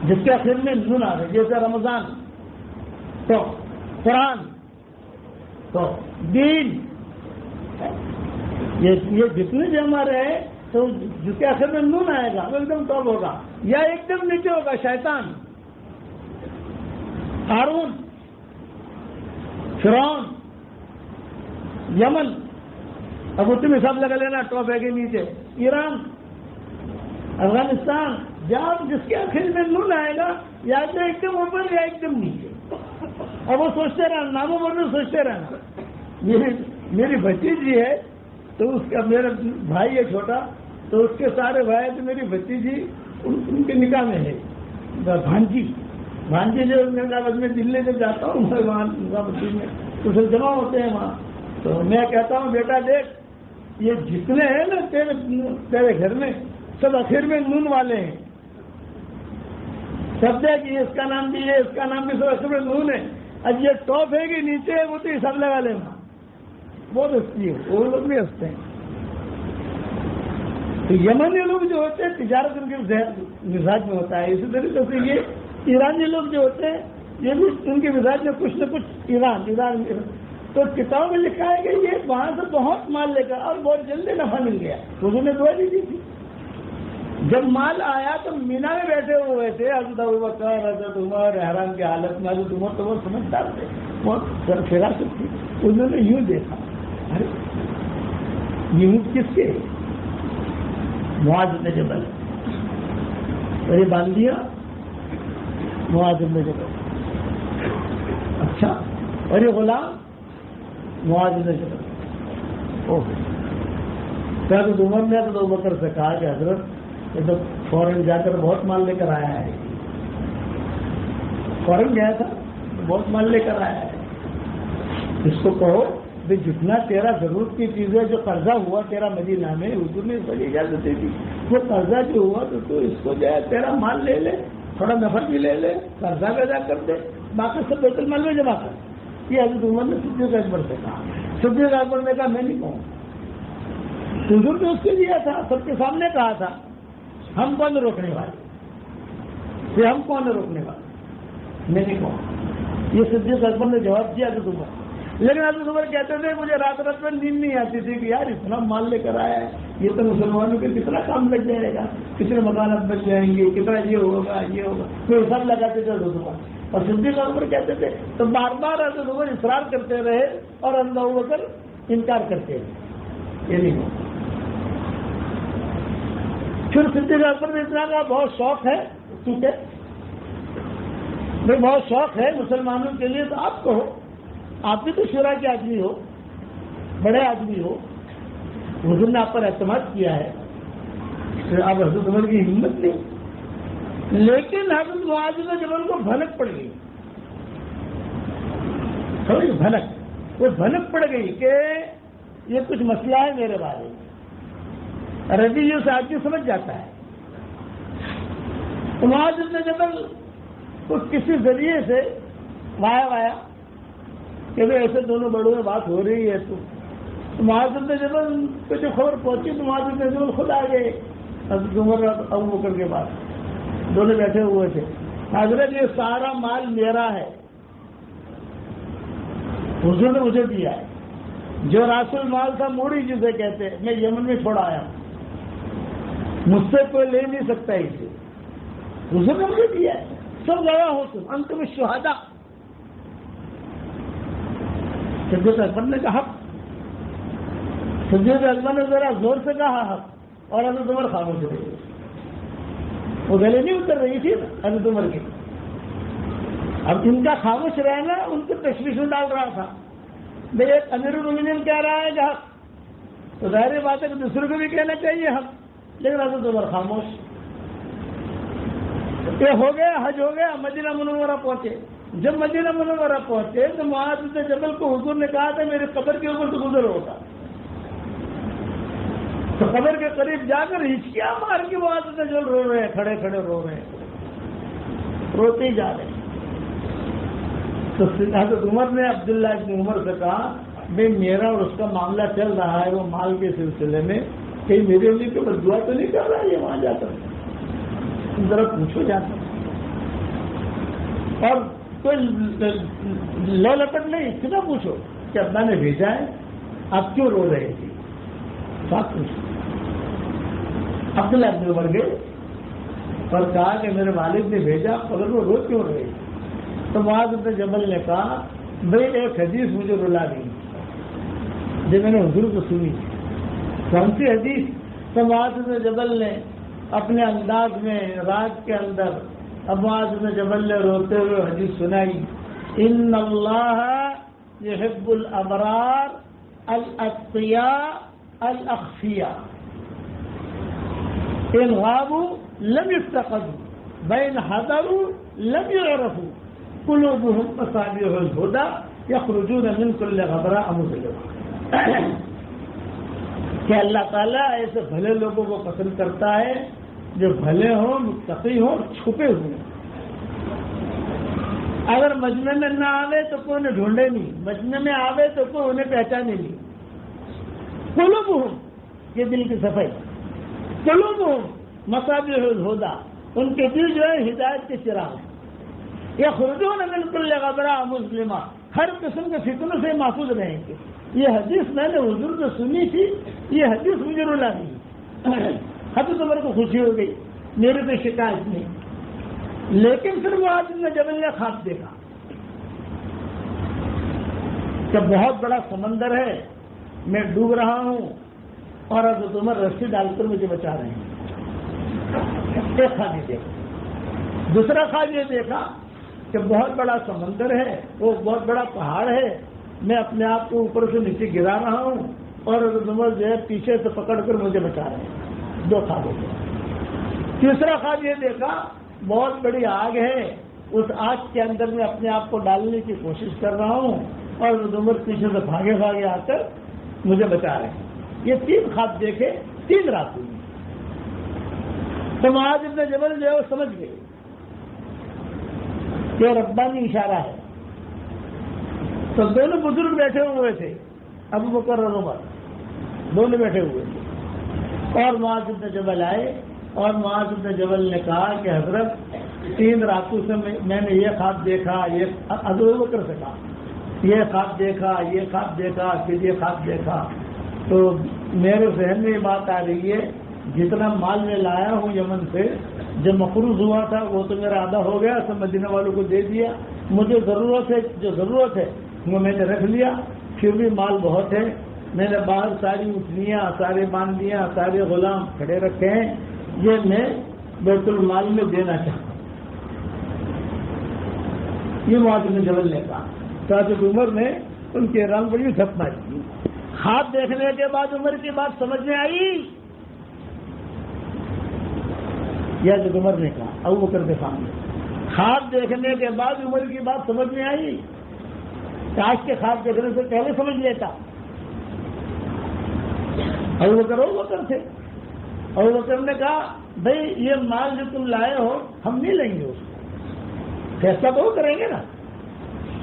جس کے آخر میں نون آ رہے، جیسے رمضان تو قرآن تو دین، یہ جتنے جو ہمارے ہیں تو جس کے آخر میں نون آئے گا وہ ایک دم ٹاپ ہوگا، یا ایک دم نیچے ہوگا شیطان، ہارون، فرعون، یمن۔ اب تم حساب لگا لینا ٹاپ ہے کہ نیچے، ایران، افغانستان، جہاں جس کے آخر میں نون آئے گا یا تو ایک دم اوپر یا ایک دم نیچے۔ اور وہ سوچتے رہنا، ناموں پر بھی سوچتے رہنا۔ میری بھتیجی ہے تو اس کا، میرا بھائی ہے چھوٹا تو اس کے سارے بھائی تو میری بھتیجی ان کے نکاح میں ہے، بھانجی جو میں دلی جب جاتا ہوں وہاں میں تو پھر جمع ہوتے ہیں وہاں، تو میں کہتا ہوں بیٹا دیکھ یہ جتنے ہیں نا تیرے گھر میں سب آخر میں نون والے ہیں، سب دیکھ یہ اس کا نام بھی ہے، اس کا نام بھی سب آخر میں نون ہے۔ اب یہ ٹاپ ہے کہ نیچے ہے وہ تو حساب لگا لینا، بہت ہستی ہے، وہ لوگ بھی ہنستے ہیں۔ تو یمنی لوگ جو ہوتے ہیں تجارت ان کے مزاج میں ہوتا ہے، اسی طریقے سے یہ ایرانی لوگ جو ہوتے ہیں یہ بھی ان کے مزاج میں کچھ نہ کچھ ایران تو کتابوں میں لکھا ہے کہ یہ وہاں سے بہت مال لے کر اور بہت جلدی نفع مل گیا، حضور نے دعا دی تھی۔ جب مال آیا تو مینا میں بیٹھے ہوئے تھے حضرت ابوبکر، حضرت عمر احرام کی حالت میں، حضرت عمر تو وہ سمجھدار تھے، وہ فراست تھی، انہوں نے یوں دیکھا، ارے یہ کس کے؟ معاذ بن جبل، اور یہ باندھ دیا معاذ بن جبل، اچھا، اور یہ غلام معاذ بن جبل۔ حضرت عمر نے حضرت ابوبکر سے کہا کہ حضرت یہ تو فوراً جا کر بہت مال لے کر آیا ہے، فوراً گیا تھا بہت مال لے کر آیا ہے، اس کو کہو بھائی جتنا تیرا ضرورت کی چیزیں جو قرضہ ہوا تیرا مدینہ میں، حضور نے بڑی اجازت دی تھی، وہ قرضہ جو ہوا تو اس کو جو ہے تیرا مال لے لے، تھوڑا نفر بھی لے لے، قرضہ بھی ادا کر دے، باقی سب بیت المال میں جمع کر۔ یہ حضرت عمر نے صدیق اکبر سے کہا، صدیق اکبر نے کہا میں نہیں کہوں، حضور نے اس کے دیا تھا، سب کے سامنے کہا تھا، ہم کون روکنے والے، یہ ہم کون روکنے والے، میں نہیں کہوں۔ یہ صدیق اکبر نے جواب دیا حضرت عمر، لیکن حضرت عمر کہتے تھے مجھے رات رات میں نیند نہیں آتی تھی کہ یار اتنا مال لے کر آیا ہے، یہ تو مسلمانوں کے کتنا کام لگ جائے گا، کتنے مکانات بچ جائیں گے، کتنا یہ ہوگا یہ ہوگا، تو سب لگاتے تھے حضرت عمر۔ اور صدیق اکبر کہتے تھے تو بار بار حضرت عمر اصرار کرتے رہے اور حضرت ابوبکر انکار کرتے رہے، یہ نہیں ہو۔ پھر صدیق اکبر نے اتنا کہا بہت شوق ہے، ٹھیک ہے میں بہت شوق ہے مسلمانوں کے لیے، تو آپ کہو، آپ بھی تو شورا کے آدمی ہو، بڑے آدمی ہو، حضور نے آپ پر اعتماد کیا ہے، پھر اب حضرت عمر کی ہمت نہیں. لیکن حضرت معاذ بن جبل کو بھنک پڑ گئی، تھوڑی بھنک، وہ بھنک پڑ گئی کہ یہ کچھ مسئلہ ہے میرے بارے میں. رویے سے آدمی سمجھ جاتا ہے. معاذ بن جبل کو کسی ذریعے سے وایا کہ بھائی ایسے دونوں بڑوں میں بات ہو رہی ہے. تو معاذ بن جبل کو جو خبر پہنچی تو معاذ بن جبل خود آ گئے حضرت عمر اور ابو بکر کے پاس. دونوں بیٹھے ہوئے تھے. حضرت یہ سارا مال میرا ہے، حضور نے مجھے دیا ہے. جو راس المال تھا موڑی جسے کہتے ہیں، میں یمن میں چھوڑ آیا ہوں، مجھ سے کوئی لے نہیں سکتا اسے. حضور نے مجھے دیا ہے. سب گواہ ہو تم، انتم الشہداء. صدیق اکبر نے کہا حق. صدیق اکبر نے ذرا زور سے کہا حق، اور حضرت عمر خاموش ہو گئے. وہ گلے نہیں اتر رہی تھی حضرت عمر کی. اب ان کا خاموش رہنا ان کو تشویش میں ڈال رہا تھا. بھائی ایک امیر المومنین کہہ رہا ہے کہ حق، تو ظاہر بات ہے کہ دوسرے کو بھی کہنا چاہیے حق. لیکن حضرت عمر خاموش. یہ ہو گیا، حج ہو گیا، مدینہ منورہ پہنچے. جب مدینہ منورہ پہنچے تو معاذ بن جبل کو حضور نے کہا تھا میرے قبر کے اوپر سے گزر ہوگا. تو قبر کے قریب جا کر ہچکیاں مار کے معاذ بن جبل رو رہے ہیں، کھڑے کھڑے رو رہے ہیں، روتے ہی جا رہے ہیں. تو حضرت عمر نے عبداللہ ابن عمر سے کہا بھائی میرا اور اس کا معاملہ چل رہا ہے وہ مال کے سلسلے میں، کہیں میرے لیے کوئی بددعا تو نہیں کر رہا ہے یہ وہاں جا کر؟ ذرا پوچھو جاتا. اور کوئی لو لپٹ نہیں، کتنا پوچھو کہ ابا نے بھیجا ہے، آپ کیوں رو رہے تھے؟ بات پوچھو. عبداللہ ابن عمر گئے اور کہا کہ میرے والد نے بھیجا، اگر وہ رو کیوں رہے؟ تو معاذ بن جبل نے کہا بھائی ایک حدیث مجھے رلا گئی جو میں نے حضور کو سنی. کون سی حدیث؟ تو معاذ بن جبل نے اپنے انداز میں رات کے اندر معاذ بن جبل نے روتے ہوئے حدیث سنائی. ان اللہ یحب الابرار الاتقیاء الاخفیاء ان غابوا لم يفتقدوا بین حضروا لم يعرفوا قلوبهم مصابيح الهدى يخرجون من كل غبراء مظلم. کہ اللہ تعالیٰ ایسے بھلے لوگوں کو پسند کرتا ہے جو بھلے ہوں، متقی ہوں، چھپے ہوئے. اگر مجمع میں نہ آوے تو کوئی انہیں ڈھونڈے نہیں، مجمع میں آوے تو کوئی انہیں پہچانے نہیں. قلوبهم، یہ دل کی صفائی. قلوبهم مصابیح الہدی، ان کے دل جو ہے ہدایت کے چراغ ہیں. یخرجون من کل غبراء مسلمہ، ہر قسم کے فتنوں سے محفوظ رہیں گے. یہ حدیث میں نے حضور سے سنی تھی، یہ حدیث مجھے رلا دی. حضرت عمر کو خوشی ہو گئی، میرے پہ شکایت نہیں. لیکن پھر معاذ بن جبل نے خواب دیکھا کہ بہت بڑا سمندر ہے، میں ڈوب رہا ہوں اور حضرت عمر رسی ڈال کر مجھے بچا رہے ہیں. ایک خواب یہ دیکھا. دوسرا خواب یہ دیکھا کہ بہت بڑا سمندر ہے، وہ بہت بڑا پہاڑ ہے، میں اپنے آپ کو اوپر سے نیچے گرا رہا ہوں اور حضرت عمر جو ہے پیچھے سے پکڑ کر مجھے بچا رہے ہیں. دو خواب ہوتے ہیں. تیسرا خواب یہ دیکھا بہت بڑی آگ ہے، اس آگ کے اندر میں اپنے آپ کو ڈالنے کی کوشش کر رہا ہوں اور حضرت عمر پیچھے سے بھاگے بھاگے آ کر مجھے بچا رہے ہیں. یہ تین خواب دیکھے 3 راتوں میں. تو معاذ بن جبل جو ہے وہ سمجھ گئے کہ ربانی اشارہ ہے. تو دونوں بزرگ بیٹھے ہوئے تھے، ابو بکر اور عمر دونوں بیٹھے ہوئے تھے. اور معاذ بن جبل آئے اور معاذ بن جبل نے کہا کہ حضرت 3 راتوں سے میں نے یہ خواب دیکھا، یہ ابو بکر سے کہا یہ خواب دیکھا، یہ خواب دیکھا، پھر یہ خواب دیکھا. تو میرے ذہن میں یہ بات آ رہی ہے جتنا مال میں لایا ہوں یمن سے، جب مقروض ہوا تھا وہ تو میرا آدھا ہو گیا، سب مدینہ والوں کو دے دیا. مجھے ضرورت ہے، جو ضرورت ہے وہ میں نے رکھ لیا. پھر بھی مال بہت ہے، میں نے باہر ساری اٹھنیاں، سارے باندیاں، سارے غلام کھڑے رکھے ہیں، یہ میں بیت المال میں دینا چاہتا ہوں. یہ معاذ بن جبل نے کہا. حضرت عمر نے ان کے رنگ بڑی جھپ ماری. خواب دیکھنے کے بعد عمر کی بات سمجھ میں آئی؟ یا جو عمر نے کہا ابو بکر کے سامنے، خواب دیکھنے کے بعد عمر کی بات سمجھ میں آئی؟ کاش کے خواب دیکھنے سے پہلے سمجھ لیتا۔ ابو بکر تھے۔ ابو بکر نے کہا بھائی یہ مال جو تم لائے ہو ہم نہیں لیں گے، اس کو فیصلہ تو وہ کریں گے نا،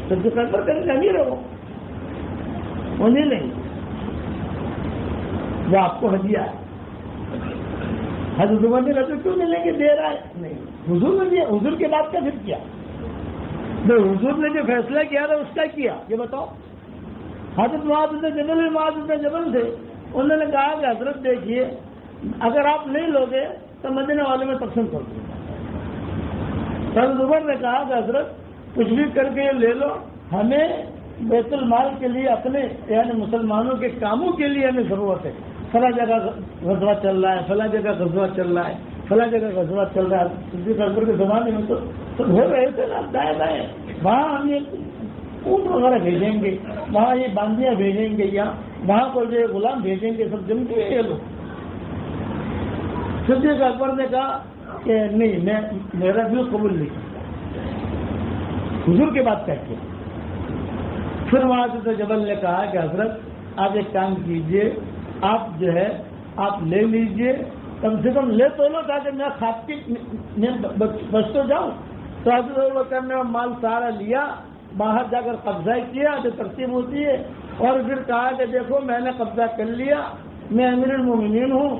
تو جو فیصلہ کریں گے امیر ہو وہ نہیں لیں گے، وہ آپ کو ہدیہ ہے۔ حضرت عمر نے کہا کیوں نہیں لیں گے، دے رہا ہے نہیں، حضور نے دیا، حضور کے بعد کا پھر کیا؟ تو حضور نے جو فیصلہ کیا تھا اس کا کیا، یہ بتاؤ۔ حضرت معاذ بن جبل تھے، انہوں نے کہا کہ حضرت دیکھیے اگر آپ نہیں لوگے تو مدینے والے میں تقسیم کر دوں گا۔ حضرت عمر نے کہا کہ حضرت کچھ بھی کر کے یہ لے لو، ہمیں بیت المال کے لیے اپنے یعنی مسلمانوں کے کاموں کے لیے ہمیں ضرورت ہے، فلاں جگہ غزوہ چل رہا ہے، فلاں جگہ غزوہ چل رہا ہے، فلاں جگہ غزوہ چل رہا ہے۔ صدیق اکبر کے زمانے میں تو ہو رہے تھے نا دائیں بائیں، وہاں ہم یہ اونٹ وغیرہ بھیجیں گے، وہاں یہ باندیاں بھیجیں گے، یا وہاں کو جو غلام بھیجیں گے، سب جم کے یہ لوگ۔ صدیق اکبر نے کہا کہ نہیں، میں میرا بھی قبول نہیں کرتا، حضور کے بات کہہ کے۔ پھر وہاں سے جبل نے کہا کہ حضرت آپ ایک کام کیجئے، آپ جو ہے آپ لے لیجئے، کم سے کم لے تو لو تاکہ میں خواب کی بچ تو جاؤں۔ تو حضرت ابوبکر نے مال سارا لیا، باہر جا کر قبضہ کیا جو ترتیب ہوتی ہے، اور پھر کہا کہ دیکھو میں نے قبضہ کر لیا، میں امیر المومنین ہوں،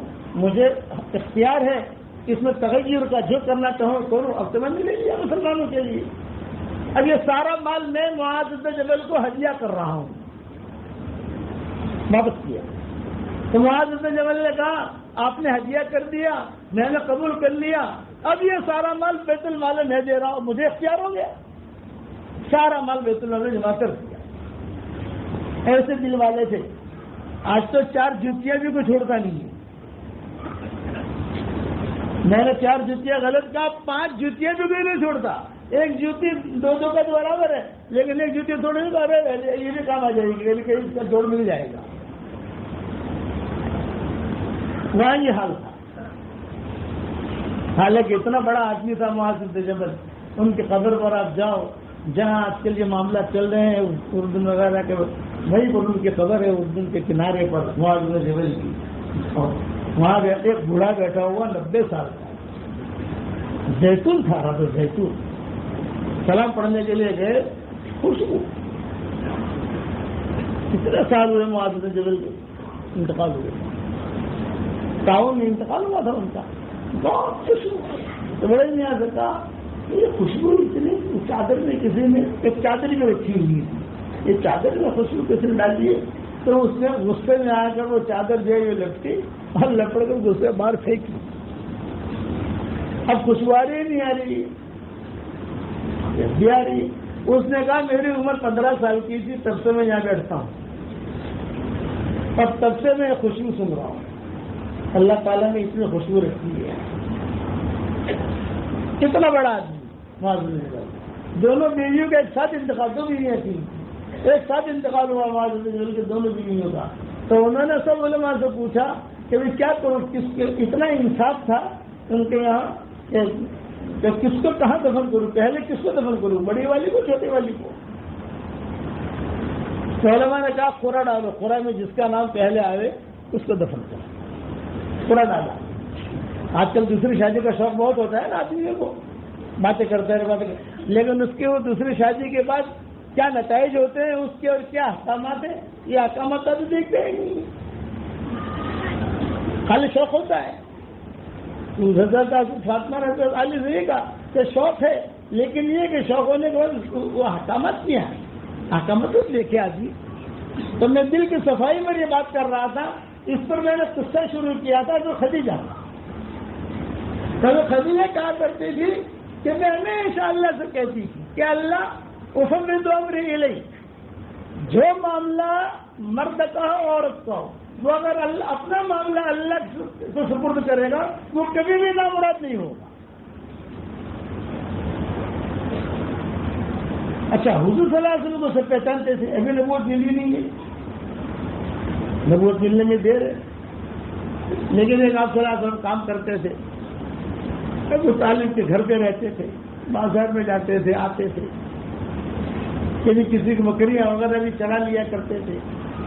مجھے اختیار ہے اس میں تغیر کا، جو کرنا چاہوں کروں۔ اب تو میں نے لے لیا مسلمانوں کے لیے، اب یہ سارا مال میں معاذ بن جبل کو ہدیہ کر رہا ہوں، واپس کیا۔ تو معاذ بن جبل نے کہا آپ نے ہدیہ کر دیا، میں نے قبول کر لیا، اب یہ سارا مال بیت المال میں دے رہا ہوں، مجھے اختیار ہو گیا، سارا مال بیت المال میں جمع کر دیا۔ ایسے دل والے تھے۔ آج تو 4 جوتیاں بھی کوئی چھوڑتا نہیں ہے۔ میں نے 4 جوتیاں غلط کہا، 5 جوتیاں بھی نہیں چھوڑتا۔ ایک جوتی 2 کا تو برابر ہے، لیکن ایک جوتی تھوڑی نہیں کر رہے، یہ بھی کام آ جائے گی، لیکن اس کا جوڑ مل جائے گا۔ وہاں یہ حال تھا۔ حالانکہ اتنا بڑا آدمی تھا معاذ بن جبل، ان کی قبر پر آپ جاؤ، جہاں آج کل یہ معاملہ چل رہے ہیں اردن وغیرہ کے، وہیں پر ان کی قبر ہے، اردن کے کنارے پر معاذ بن جبل کی۔ وہاں ایک بوڑھا بیٹھا ہوا 90 سال کا، زیتون تھا رہا تو زیتون، سلام پڑھنے کے لیے گئے، خوشبو۔ کتنے سال ہوئے معاذ بن جبل کے انتقال ہوئے، تعاون میں انتقال ہوا تھا ان کا، بہت خوشبو۔ تو بڑے نیاز سے کہا یہ خوشبو اتنی، چادر میں کسی نے ایک چادر میں رکھی ہوئی تھی، یہ چادر میں خوشبو کسی نے ڈالی ہے، تو اس نے غصے میں آ کر وہ چادر جو ہے یہ لپٹی اور لپڑ کر دوسرے باہر پھینکی۔ اب خوشبو آ رہی نہیں آ رہی بھی آ رہی۔ اس نے کہا میری عمر 15 سال کی تھی تب سے میں یہاں بیٹھتا ہوں، اور تب سے میں خوشبو سن رہا ہوں، اللہ تعالیٰ نے اتنی خوشبو رکھی ہے۔ کتنا بڑا آدمی معاذ بن جبل، دونوں بیویوں کا ایک ساتھ انتقال، 2 بیویاں تھیں، ایک ساتھ انتقال ہوا معاذ بن جبل کے دونوں بیویوں کا۔ تو انہوں نے سب علماء سے پوچھا کہ کیا کروں، اتنا انصاف تھا ان کے یہاں کہ کس کو کہاں دفن کروں، پہلے کس کو دفن کروں، بڑی والی کو چھوٹی والی کو؟ تو علماء نے کہا قرآن ڈالو، قرآن میں جس کا نام پہلے آئے اس کو دفن کرو، قرآن ڈالا۔ آج کل دوسری شادی کا شوق بہت ہوتا ہے نا آدمیوں کو، باتیں کرتے ہیں باتیں، لیکن اس کے وہ دوسری شادی کے بعد کیا نتائج ہوتے ہیں اس کے اور کیا احکامات ہیں، یہ احکامات تو دیکھتے ہیں نہیں، خالی شوق ہوتا ہے۔ حضرت فاطمہ رضی اللہ عنہا سے یہ کہا کہ شوق ہے، لیکن یہ کہ شوق ہونے کے بعد وہ احکامات کیا ہے، احکامات تو دیکھے آدمی۔ تو میں دل کی صفائی میں یہ بات کر رہا تھا، اس پر میں نے قصہ شروع کیا تھا جو خدیجہ تھا۔ خدیجہ کہا کرتی تھی کہ میں ہمیشہ اللہ سے کہتی تھی کہ اللہ افوض امری الیک، جو معاملہ مرد کا ہو عورت کا ہو، وہ اگر اللہ اپنا معاملہ اللہ کو سپرد کرے گا وہ کبھی بھی نامراد نہیں ہوگا۔ اچھا حضور صلی اللہ علیہ وسلم کو سب پہچانتے تھے، ابھی نبوت ملی نہیں ہے، نبوت ملنے میں دیر ہے، لیکن ایک آپ صلی اللہ علیہ وسلم کام کرتے تھے، ابو طالب کے گھر پہ رہتے تھے، بازار میں جاتے تھے، آتے تھے، کبھی کسی کی بکریاں وغیرہ بھی چلا لیا کرتے تھے،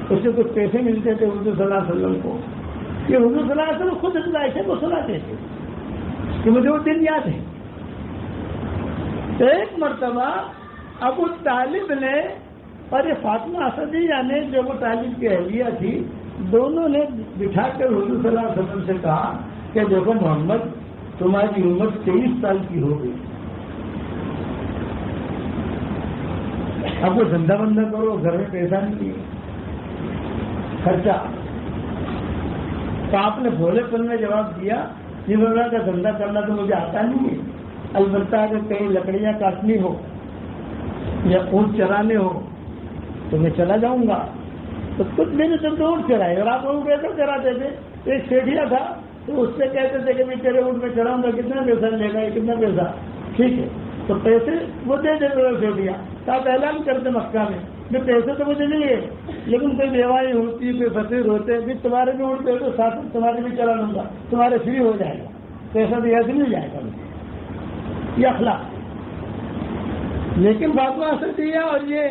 اس سے کچھ پیسے ملتے تھے حضور صلی اللہ علیہ وسلم کو. یہ حضور صلی اللہ علیہ وسلم خود اس عائشہ کو سناتے تھے کہ مجھے وہ دن یاد ہے. ایک مرتبہ ابو طالب نے اور یہ فاطمہ اسدیہ نے جو ابو طالب کی اہلیہ تھی، دونوں نے بٹھا کر حضور صلی اللہ علیہ وسلم سے کہا کہ دیکھو محمد، تمہاری عمر 23 سال کی ہو گئی، اب وہ دھندا بندہ کرو، گھر میں پیسہ نہیں ہے، خرچہ. تو آپ نے بھولے پن میں جواب دیا، جس طرح کا دھندا کرنا تو مجھے آتا نہیں ہے، البتہ اگر کہیں لکڑیاں کاٹنی ہو یا اونٹ چرانے ہو تو میں چلا جاؤں گا. تو کچھ میرے سب تو اونٹ چرائے، اور آپ اونٹ کیسے چراتے تھے؟ ایک سیٹھیا تھا تو اس سے کہتے تھے کہ میں تیرے اونٹ میں چڑھاؤں گا، کتنا پیسہ لے گا، کتنا پیسہ؟ ٹھیک ہے، تو پیسے وہ دے دیتے سیٹھیا. تو آپ اعلان کرتے مکہ میں پیسے تو مجھے نہیں ہے، لیکن کوئی بیوائی ہوتی، کوئی فقیر ہوتے، بھی تمہارے بھی اونٹ پہ تو ساتھ تمہارے بھی چلا لوں گا، تمہارے فری ہو جائے گا، پیسہ تو ایسے مل جائے گا. یہ اخلاق. لیکن فاطمہ اسدیہ اور یہ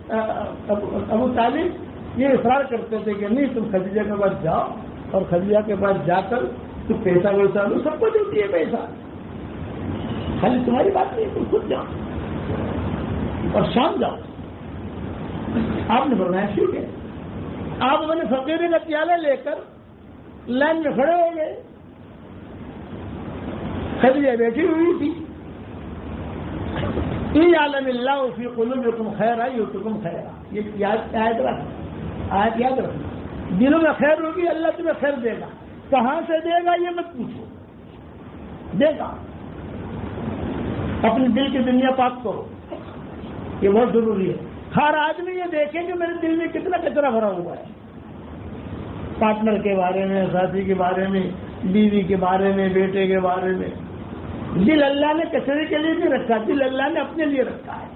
ابو طالب یہ اصرار کرتے تھے کہ نہیں، تم خدیجہ کے پاس جاؤ اور خدیجہ کے پاس جا کر تم پیسہ ویسا لو، سب کو دیتی ہے پیسہ، خالی تمہاری بات نہیں، تم خود جاؤ اور شام جاؤ. آپ نے فرمایا ٹھیک ہے. آپ اپنے فقیرے کا پیالہ لے کر لائن میں کھڑے ہو گئے. خدیجہ بیٹھی ہوئی تھی. یعلم اللہ فی قلوبکم خیرا یؤتکم خیرا، یہ آیت یاد رکھنا. دلوں میں خیر ہوگی، اللہ تمہیں خیر دے گا. کہاں سے دے گا یہ مت پوچھو، دے گا. اپنے دل کی دنیا پاک کرو، یہ بہت ضروری ہے. ہر آدمی یہ دیکھے کہ میرے دل میں کتنا کچرا بھرا ہوا ہے، پارٹنر کے بارے میں، ساتھی کے بارے میں، بیوی کے بارے میں، بیٹے کے بارے میں. دل اللہ نے کچرے کے لیے نہیں رکھا، دل اللہ نے اپنے لیے رکھا ہے.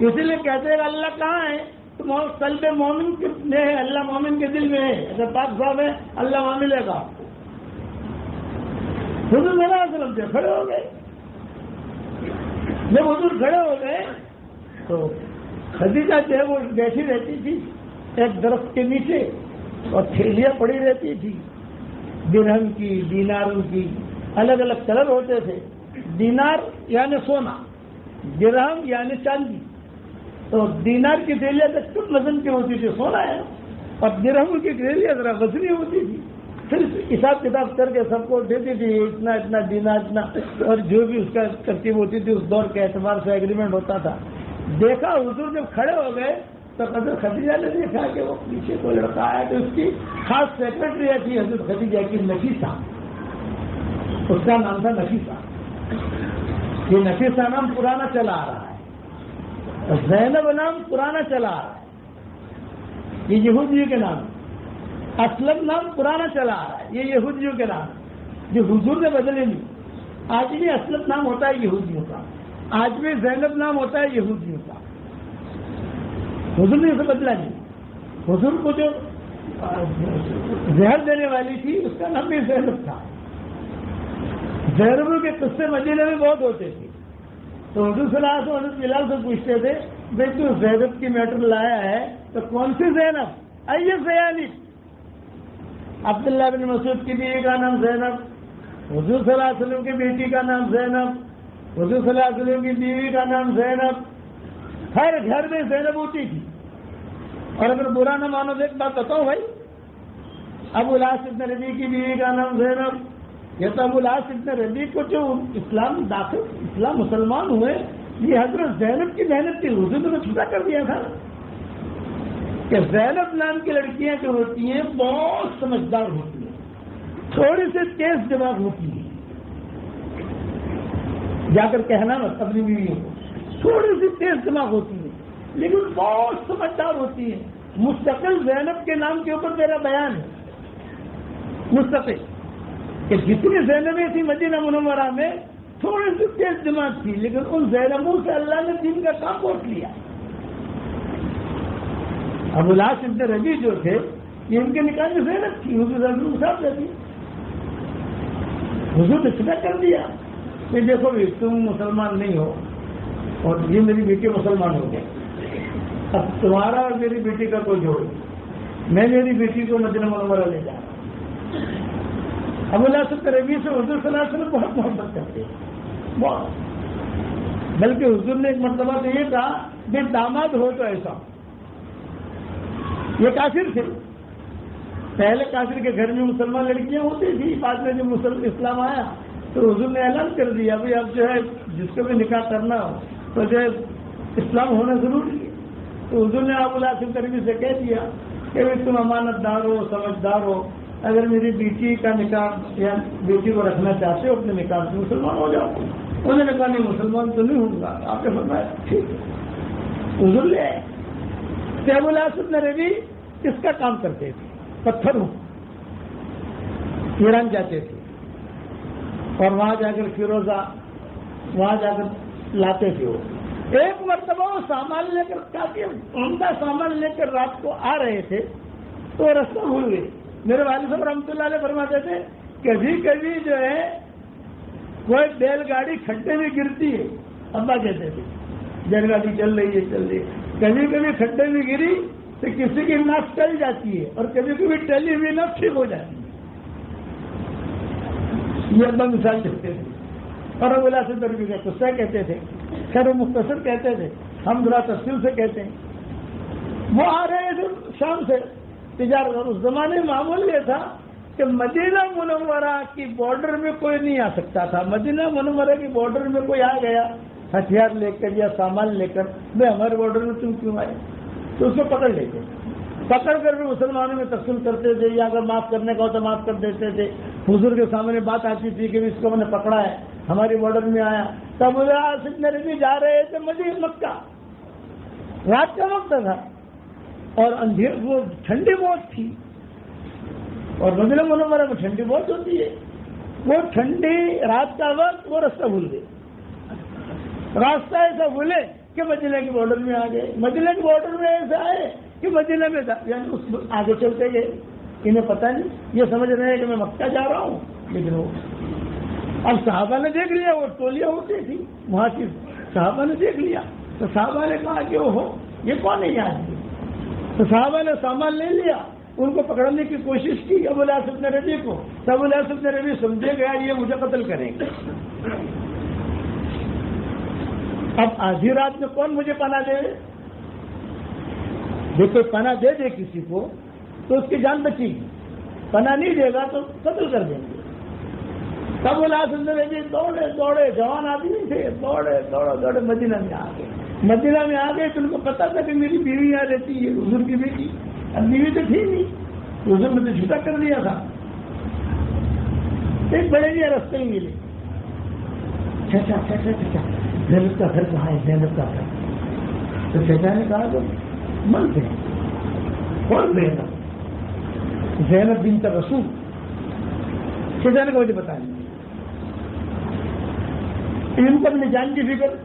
اسی لیے کہتے ہیں کہ اللہ کہاں ہے؟ تو قلب مومن میں ہے، اللہ مومن کے دل میں ہے. اگر پاک صاحب ہے اللہ وہاں ملے گا. حضور صلی اللہ علیہ وسلم سے کھڑے ہو گئے. جب حضور کھڑے ہو گئے تو خدیجہ جو ہے وہ بیٹھی رہتی تھی ایک درخت کے نیچے، اور تھیلیاں پڑی رہتی تھی درہم کی، دیناروں کی. الگ الگ کلر ہوتے تھے. دینار یعنی سونا، درہم یعنی چاندی. تو دینار کی تھیلیاں تو کم وزن کی ہوتی تھی، سونا ہے، اور درہم کی تھیلیاں ذرا وزنی ہوتی تھی. پھر حساب کتاب کر کے سب کو دیتی تھی، اتنا اتنا دینار اتنا، اور جو بھی اس کا ترتیب ہوتی تھی اس دور کے اعتبار سے ایگریمنٹ ہوتا تھا. دیکھا حضور جب کھڑے ہو گئے تو حضرت خدیجہ نے دیکھا کہ وہ پیچھے کو لڑکا آیا، تو اس کی خاص سیکرٹری تھی حضرت خدیجہ کی نفیسہ. اس کا نام تھا نفیسہ. یہ نفیسہ نام پرانا چلا آ رہا ہے، زینب نام پرانا چلا آ رہا ہے، یہ یہودیوں کے نام. اسلم نام پرانا چلا آ رہا ہے، یہ یہودیوں کے نام جو حضور نے بدلے نہیں. آج بھی اسلم نام ہوتا ہے یہودیوں کا، آج بھی زینب نام ہوتا ہے یہودیوں کا. حضور نے اسے بدلا نہیں. حضور کو جو زہر دینے والی تھی اس کا نام بھی زینب تھا. زہروں کے قصے مدینے میں بہت ہوتے تھے. تو حضور صلی اللہ علیہ وسلم بلال سے پوچھتے تھے بھائی تو زینب کی میٹر لایا ہے تو کون سی زینب؟ آئیے زینب. عبداللہ بن مسعود کی بیوی کا نام زینب، حضور صلی اللہ علیہ وسلم کی بیٹی کا نام زینب، حضور صلی اللہ علیہ وسلم کی بیوی کا نام زینب. ہر گھر میں زینب ہوتی تھی. اور اگر برا نہ مانو تو ایک بات بتاؤ بھائی، ابو العاص ابن ربیع کی بیوی کا نام زینب. یہ تو ابو العاص ابن ربیع کو جو اسلام مسلمان ہوئے، یہ حضرت زینب کی محنت تھی. حضور نے چھوٹا کر دیا تھا کہ زینب نام کی لڑکیاں جو ہوتی ہیں بہت سمجھدار ہوتی ہیں، تھوڑی سی تیز دماغ ہوتی ہے. جا کر کہنا مت اپنی بیویوں کو، تھوڑی سی تیز دماغ ہوتی ہے لیکن بہت سمجھدار ہوتی ہے. مستقل زینب کے نام کے اوپر میرا بیان ہے، مستقل، کہ جتنی زینبیں تھی مدینہ منورہ میں تھوڑی سی تیز دماغ تھی، لیکن ان زینبوں سے اللہ نے دین کا کام بوٹ لیا. ابو العاص ابن ربیع جو تھے یہ ان کے نکاح میں زینب تھی، حضور کے ساتھ رہتی. حضور نے سیدھا کر دیا کہ دیکھو بھی تم مسلمان نہیں ہو اور یہ میری بیٹی مسلمان ہو گئی، اب تمہارا اور میری بیٹی کا کوئی جوڑ نہیں، میں میری بیٹی کو مدینہ منورہ لے جا رہا ہوں. ابو الاسود ربیع سے حضور صلی اللہ علیہ وسلم بہت محبت کرتے ہیں، بہت. بلکہ حضور نے ایک مرتبہ تو یہ کہا کہ داماد ہو تو ایسا. یہ کافر تھے، پہلے کافر کے گھر میں مسلمان لڑکیاں ہوتی تھی، بعد میں جب اسلام آیا تو حضور نے اعلان کر دیا بھائی اب جو ہے جس کو بھی نکاح کرنا ہو تو جو ہے اسلام ہونا ضروری ہے. تو حضور نے ابو الاسود ربیع سے کہہ دیا کہ بھائی تم امانت دار ہو، سمجھدار ہو، اگر میری بیٹی کا نکاح یا بیٹی کو رکھنا چاہتے ہو اپنے نکاح سے مسلمان ہو جاؤ. انہوں نے کہا نہیں مسلمان تو نہیں ہوں گا. آپ نے فرمایا ٹھیک ہے، حضور لے آئے. ابو الاسود ربیع کس کا کام کرتے تھے؟ پتھروں. ایران جاتے تھے اور وہاں جا کر فیروزہ وہاں جا کر لاتے تھے. وہ ایک مرتبہ وہ سامان لے کر کافی عمدہ سامان لے کر رات کو آ رہے تھے تو وہ رستہ بھول گئے. میرے والد صاحب رحمۃ اللہ علیہ فرماتے تھے کبھی کبھی جو ہے کوئی بیل گاڑی کھڈے میں گرتی ہے، ابا کہتے تھے بیل گاڑی چل رہی ہے، کبھی کبھی کھڈے میں گری تو کسی کی نس ٹل جاتی ہے اور کبھی کبھی ٹلی ہوئی نس ٹھیک ہو جاتی ہے. یہ ابا مثال دیتے تھے. اور ابو الاسود ربیع کا قصہ کہتے تھے، خیر وہ مختصر کہتے تھے، ہم ذرا تفصیل سے کہتے ہیں. وہ آ رہے تھے شام سے تجارت، اور اس زمانے میں معمول یہ تھا کہ مدینہ منورہ کی بارڈر میں کوئی نہیں آ سکتا تھا. مدینہ منورہ کی بارڈر میں کوئی آ گیا ہتھیار لے کر یا سامان لے کر، میں ہمارے بارڈر میں تم کیوں آئے؟ تو اس کو پکڑ لیتے، پکڑ کر بھی مسلمانوں میں تقسیم کرتے تھے، یا اگر معاف کرنے کا ہوتا معاف کر دیتے تھے. حضور کے سامنے بات آتی تھی کہ اس کو میں نے پکڑا ہے، ہماری بارڈر میں آیا. تب ابو الاسود ربیع جا رہے تھے مدینہ مکہ، رات کا وقت تھا اور اندھیر، وہ ٹھنڈی بہت تھی اور مدینہ منورہ میں ٹھنڈی بہت ہوتی ہے. وہ ٹھنڈی رات کا وقت وہ راستہ بھول گئے. راستہ ایسا بھولے کہ مدینہ کی بارڈر میں آ گئے. مدینہ کی بارڈر میں ایسے آئے کہ مدینہ میں یعنی اس آگے چلتے گئے. انہیں پتہ نہیں، یہ سمجھ رہے ہیں کہ میں مکہ جا رہا ہوں. لیکن وہ اب صحابہ نے دیکھ لیا، وہ ٹولیاں ہوتی تھی وہاں کی، صحابہ نے دیکھ لیا تو صحابہ نے کہا کہ وہ یہ کون ہے یہاں. تو صحابہ نے سامان لے لیا، ان کو پکڑنے کی کوشش کی ابو الاسود ربیع کو. تو ابو الاسود ربیع سمجھے گیا یہ مجھے قتل کریں گے. اب آدھی رات میں کون مجھے پناہ دے؟ دیکھو پناہ دے دے کسی کو تو اس کی جان بچے گی، پناہ نہیں دے گا تو قتل کر دیں گے. تب ابو الاسود ربیع دوڑے دوڑے، جوان آدمی تھے، دوڑے دوڑے دوڑے مدینہ میں آ گئے. مدینہ میں آ گئے تو ان کو پتا تھا کہ میری بیوی یہاں رہتی ہے، حضور کی بیٹی. اب بیوی تو تھی نہیں، حضور نے تو جھوٹا کر دیا تھا. ایک بڑے گیا رستے ہی ملے، چچا زینب کا گھر کہاں ہے؟ زینب کا گھر. تو چچا نے کہا تو من تھے کون زینب؟ زینب بنت رسول. چچا نے کہا مجھے بتائیں، ان کو اپنی جان کی فکر.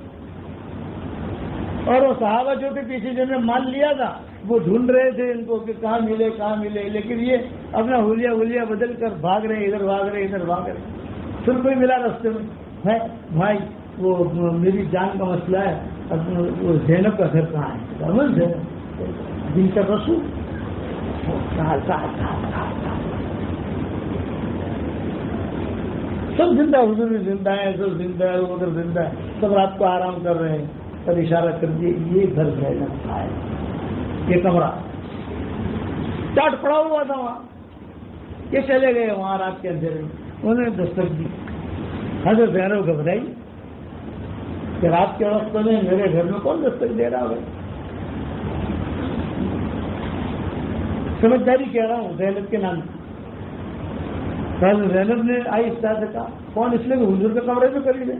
اور وہ صحابہ جو کہ پیچھے جن نے مان لیا تھا وہ ڈھونڈ رہے تھے ان کو کہ کہاں ملے کہاں ملے، لیکن یہ اپنا حلیہ بدل کر بھاگ رہے، ادھر بھاگ رہے ادھر بھاگ رہے. پھر کوئی ملا راستے میں، ہے بھائی وہ میری جان کا مسئلہ ہے، وہ زینب کا گھر کہاں ہے؟ زینب بنت رسول. سب زندہ، حضور بھی زندہ ہے، سب زندہ ہے، ادھر زندہ ہے، سب رات کو آرام کر رہے ہیں. پر اشارہ کر دیے یہ گھر زینب کا ہے، یہ کمرہ ٹاٹ پڑا ہوا تھا وہاں. یہ چلے گئے وہاں رات کے اندھیرے میں، انہوں نے دستک دی. حضرت زینب گھبرائی کہ رات کے وقت میں میرے گھر میں کون دستک دے رہا ہے. سمجھداری کہہ رہا ہوں زینب کے نام. زینب نے آئی اس طرح سے کہا کون؟ اس لیے کہ حضور کے کمرے میں قریب ہے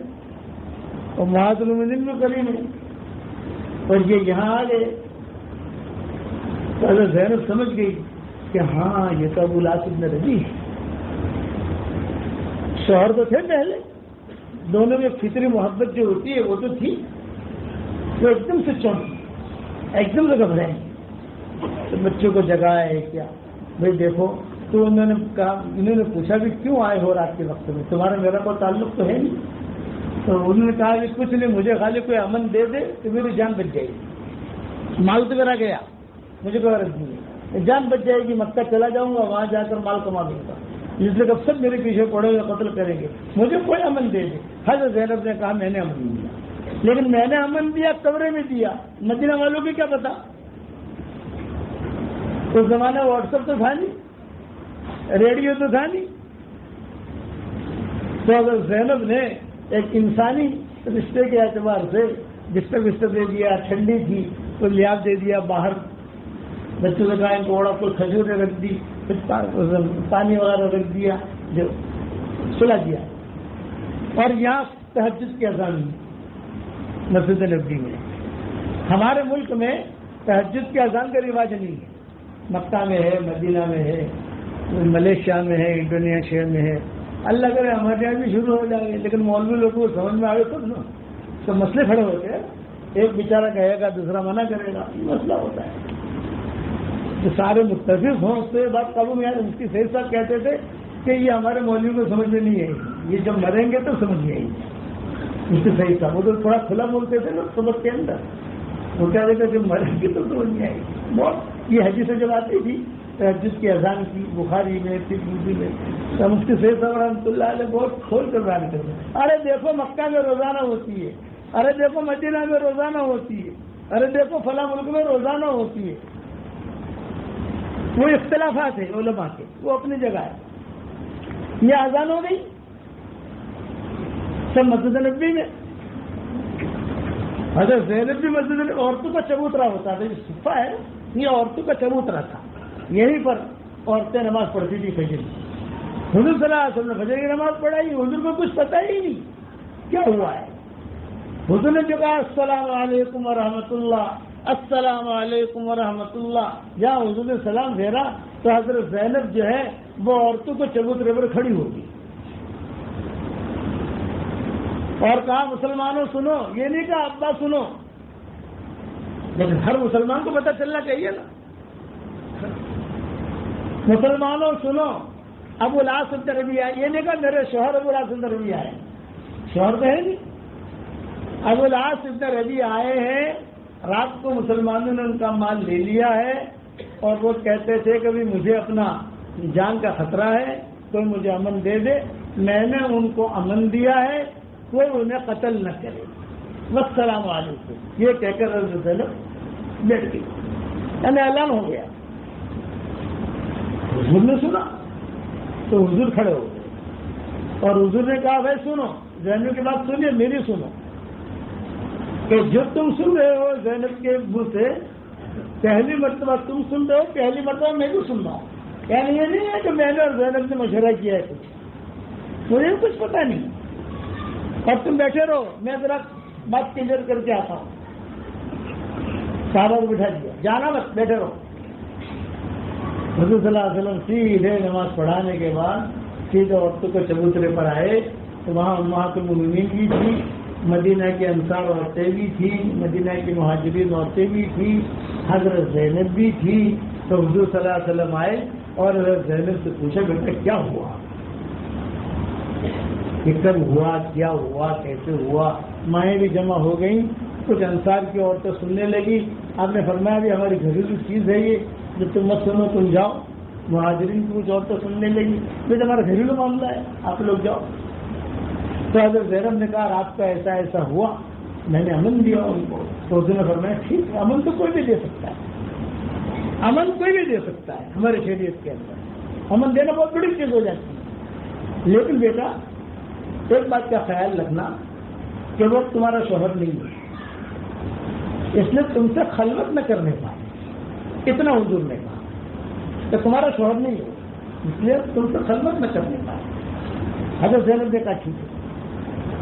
اور امہات المومنین میں قریب ہے اور یہ یہاں آ گئے. تو حضرت زینب سمجھ گئی کہ ہاں یہ تو ابو الاسود ربیع ہے. شوہر تو تھے پہلے، دونوں میں فطری محبت جو ہوتی ہے وہ تو تھی. تو ایک دم سے چونکی، ایک دم سے گھبرائیں، تو بچوں کو جگائے کیا بھائی دیکھو، تو انہوں نے کہا، انہوں نے پوچھا کہ کیوں آئے ہو رات کے وقت میں، تمہارا میرا کوئی تعلق تو ہے نہیں؟ تو انہوں نے کہا کہ کچھ نہیں، مجھے خالی کوئی امن دے دے تو میری جان بچ جائے گی، مال تو میرا گیا، مجھے کوئی غرض نہیں ہے، جان بچ جائے گی، مکہ چلا جاؤں گا، وہاں جا کر مال کما دوں گا، جس لوگ اب سب میرے پیچھے پڑے ہوئے قتل کریں گے، مجھے کوئی امن دے دے۔ حضرت زینب نے کہا میں نے امن نہیں دیا، لیکن میں نے امن دیا کمرے میں دیا، مدینہ والوں کی کیا پتا؟ اس زمانے واٹس ایپ تو تھا نہیں، ریڈیو تو تھا نہیں، تو اگر زینب نے ایک انسانی رشتے کے اعتبار سے بستر دے دیا، ٹھنڈی تھی تو لیاب دے دیا، باہر بچوں نے کہا ان کو اوڑا، کوئی کھجوریں رکھ دی، پانی وغیرہ رکھ دیا، جو سلا دیا۔ اور یہاں تہجد کی اذان مسجد نبوی میں، ہمارے ملک میں تہجد کی اذان کا رواج نہیں ہے، مکہ میں ہے، مدینہ میں ہے، ملیشیا میں ہے، انڈونیشیا میں ہے، اللہ کرے ہمارے یہاں بھی شروع ہو جائیں گے، لیکن مولوی لوگوں کو سمجھ میں آئے تب نا، تو مسئلے کھڑے ہوتے ہیں، ایک بیچارہ کہے گا دوسرا منع کرے گا، یہ مسئلہ ہوتا ہے، جو سارے متفق ہوں اس سے بات قابو میں آئے۔ اس کی صحیح صاحب کہتے تھے کہ یہ ہمارے مولوی کو سمجھ میں نہیں آئے گی، یہ جب مریں گے تو سمجھ میں آئے گی، اس کی صحیح صاحب وہ تو تھوڑا کھلا بولتے تھے نا سبق کے اندر، وہ کہہ رہے تھے جب مریں گے تو سمجھ میں آئے گی۔ بہت یہ حدیث سے جب آتی تھی جس کی اذان کی بخاری میں، ترمذی میں، تو اس کی صحیح صاحب رحمۃ اللہ علیہ بہت کھول کر بیان کرتے ہیں، ارے دیکھو مکہ میں روزانہ ہوتی ہے، ارے دیکھو مدینہ میں روزانہ ہوتی ہے، ارے دیکھو فلاں ملک میں روزانہ ہوتی ہے۔ وہ اختلافات ہیں علماء کے، وہ اپنی جگہ ہے، یہ اذان ہو گئی سب مسجد نبوی میں، حضرت زینب بھی مسجد نبوی، عورتوں کا چبوترا ہوتا تھا، یہ صفہ ہے، یہ عورتوں کا چبوترا تھا، یہیں پر عورتیں نماز پڑھتی تھی فجر کی۔ حضور صلی اللہ علیہ وسلم نے فجر کی نماز پڑھائی، حضور کو کچھ پتہ ہی نہیں کیا ہوا ہے، حضور نے جو کہا السلام علیکم ورحمۃ اللہ، السلام علیکم ورحمۃ اللہ، جہاں حضور نے سلام پھیرا تو حضرت زینب جو ہے وہ عورتوں کو چبوترے پر کھڑی ہوگی اور کہا مسلمانوں سنو، یہ نہیں کہا ابا سنو، لیکن ہر مسلمان کو پتہ چلنا چاہیے نا، مسلمانوں سنو، ابو العاص بن ربیعہ، یہ نہیں کہا میرے شوہر ابو العاص بن ربیعہ ہے، شوہر تو ہے نہیں، ابو العاص بن ربیعہ آئے ہیں، رات کو مسلمانوں نے ان کا مال لے لیا ہے اور وہ کہتے تھے کہ مجھے اپنا جان کا خطرہ ہے، کوئی مجھے امن دے دے، میں نے ان کو امن دیا ہے، کوئی انہیں قتل نہ کرے، والسلام علیکم، یہ کہہ کر حضرت زینب بیٹھ گئی، یعنی اعلان ہو گیا۔ حضور نے سنا تو حضور کھڑے ہو گئے اور حضور نے کہا بھائی سنو، زینب کی بات سنیے، میری سنو، کہ جو تم سن رہے ہو زینب کے منہ سے پہلی مرتبہ تم سن رہے ہو، پہلی مرتبہ میں بھی سن رہا ہوں، یعنی یہ نہیں ہے کہ میں نے اور زینب نے مشورہ کیا ہے کچھ، مجھے کچھ پتہ نہیں، اور تم بیٹھے رہو، میں ذرا بات کلیئر کر کے آتا ہوں۔ صحابہ کو بٹھا دیا، جانا بس، بیٹھے رہو۔ حضور صلی اللہ علیہ وسلم سیدھے نماز پڑھانے کے بعد سیدھے عورتوں کو چبوترے پر آئے تو وہاں امہات المومنین بھی تھی، مدینہ کے انصار عورتیں بھی تھیں، مدینہ کی مہاجرین عورتیں بھی تھیں، حضرت زینب بھی تھی، تو حضور صلی اللہ علیہ وسلم آئے اور حضرت زینب سے پوچھا بیٹا کیا ہوا، کہ کب ہوا، کیا ہوا، کیسے ہوا؟ مائیں بھی جمع ہو گئیں، کچھ انصار کی عورتیں سننے لگی، آپ نے فرمایا بھی ہماری گھریلو چیز ہے یہ، جب تم مت سنو تم جاؤ۔ مہاجرین کی کچھ عورتیں سننے لگی، یہ ہمارا گھریلو معاملہ ہے، آپ لوگ جاؤ۔ تو حضرت زینب نے کہا رات کا ایسا ایسا ہوا، میں نے امن دیا ان کو، تو حضور نے فرمایا ٹھیک ہے، امن تو کوئی بھی دے سکتا ہے، امن کوئی بھی دے سکتا ہے ہمارے شریعت کے اندر، امن دینا بہت بڑی چیز ہو جاتی ہے، لیکن بیٹا ایک بات کا خیال رکھنا کہ وہ تمہارا شوہر نہیں ہے، اس لیے تم سے خلوت نہ کرنے پائے، اتنا حضور نے کہا کہ تمہارا شوہر نہیں ہو، اس لیے تم سے خلوت نہ کرنے پائے۔ حضرت زینب نے کہا ٹھیک ہے۔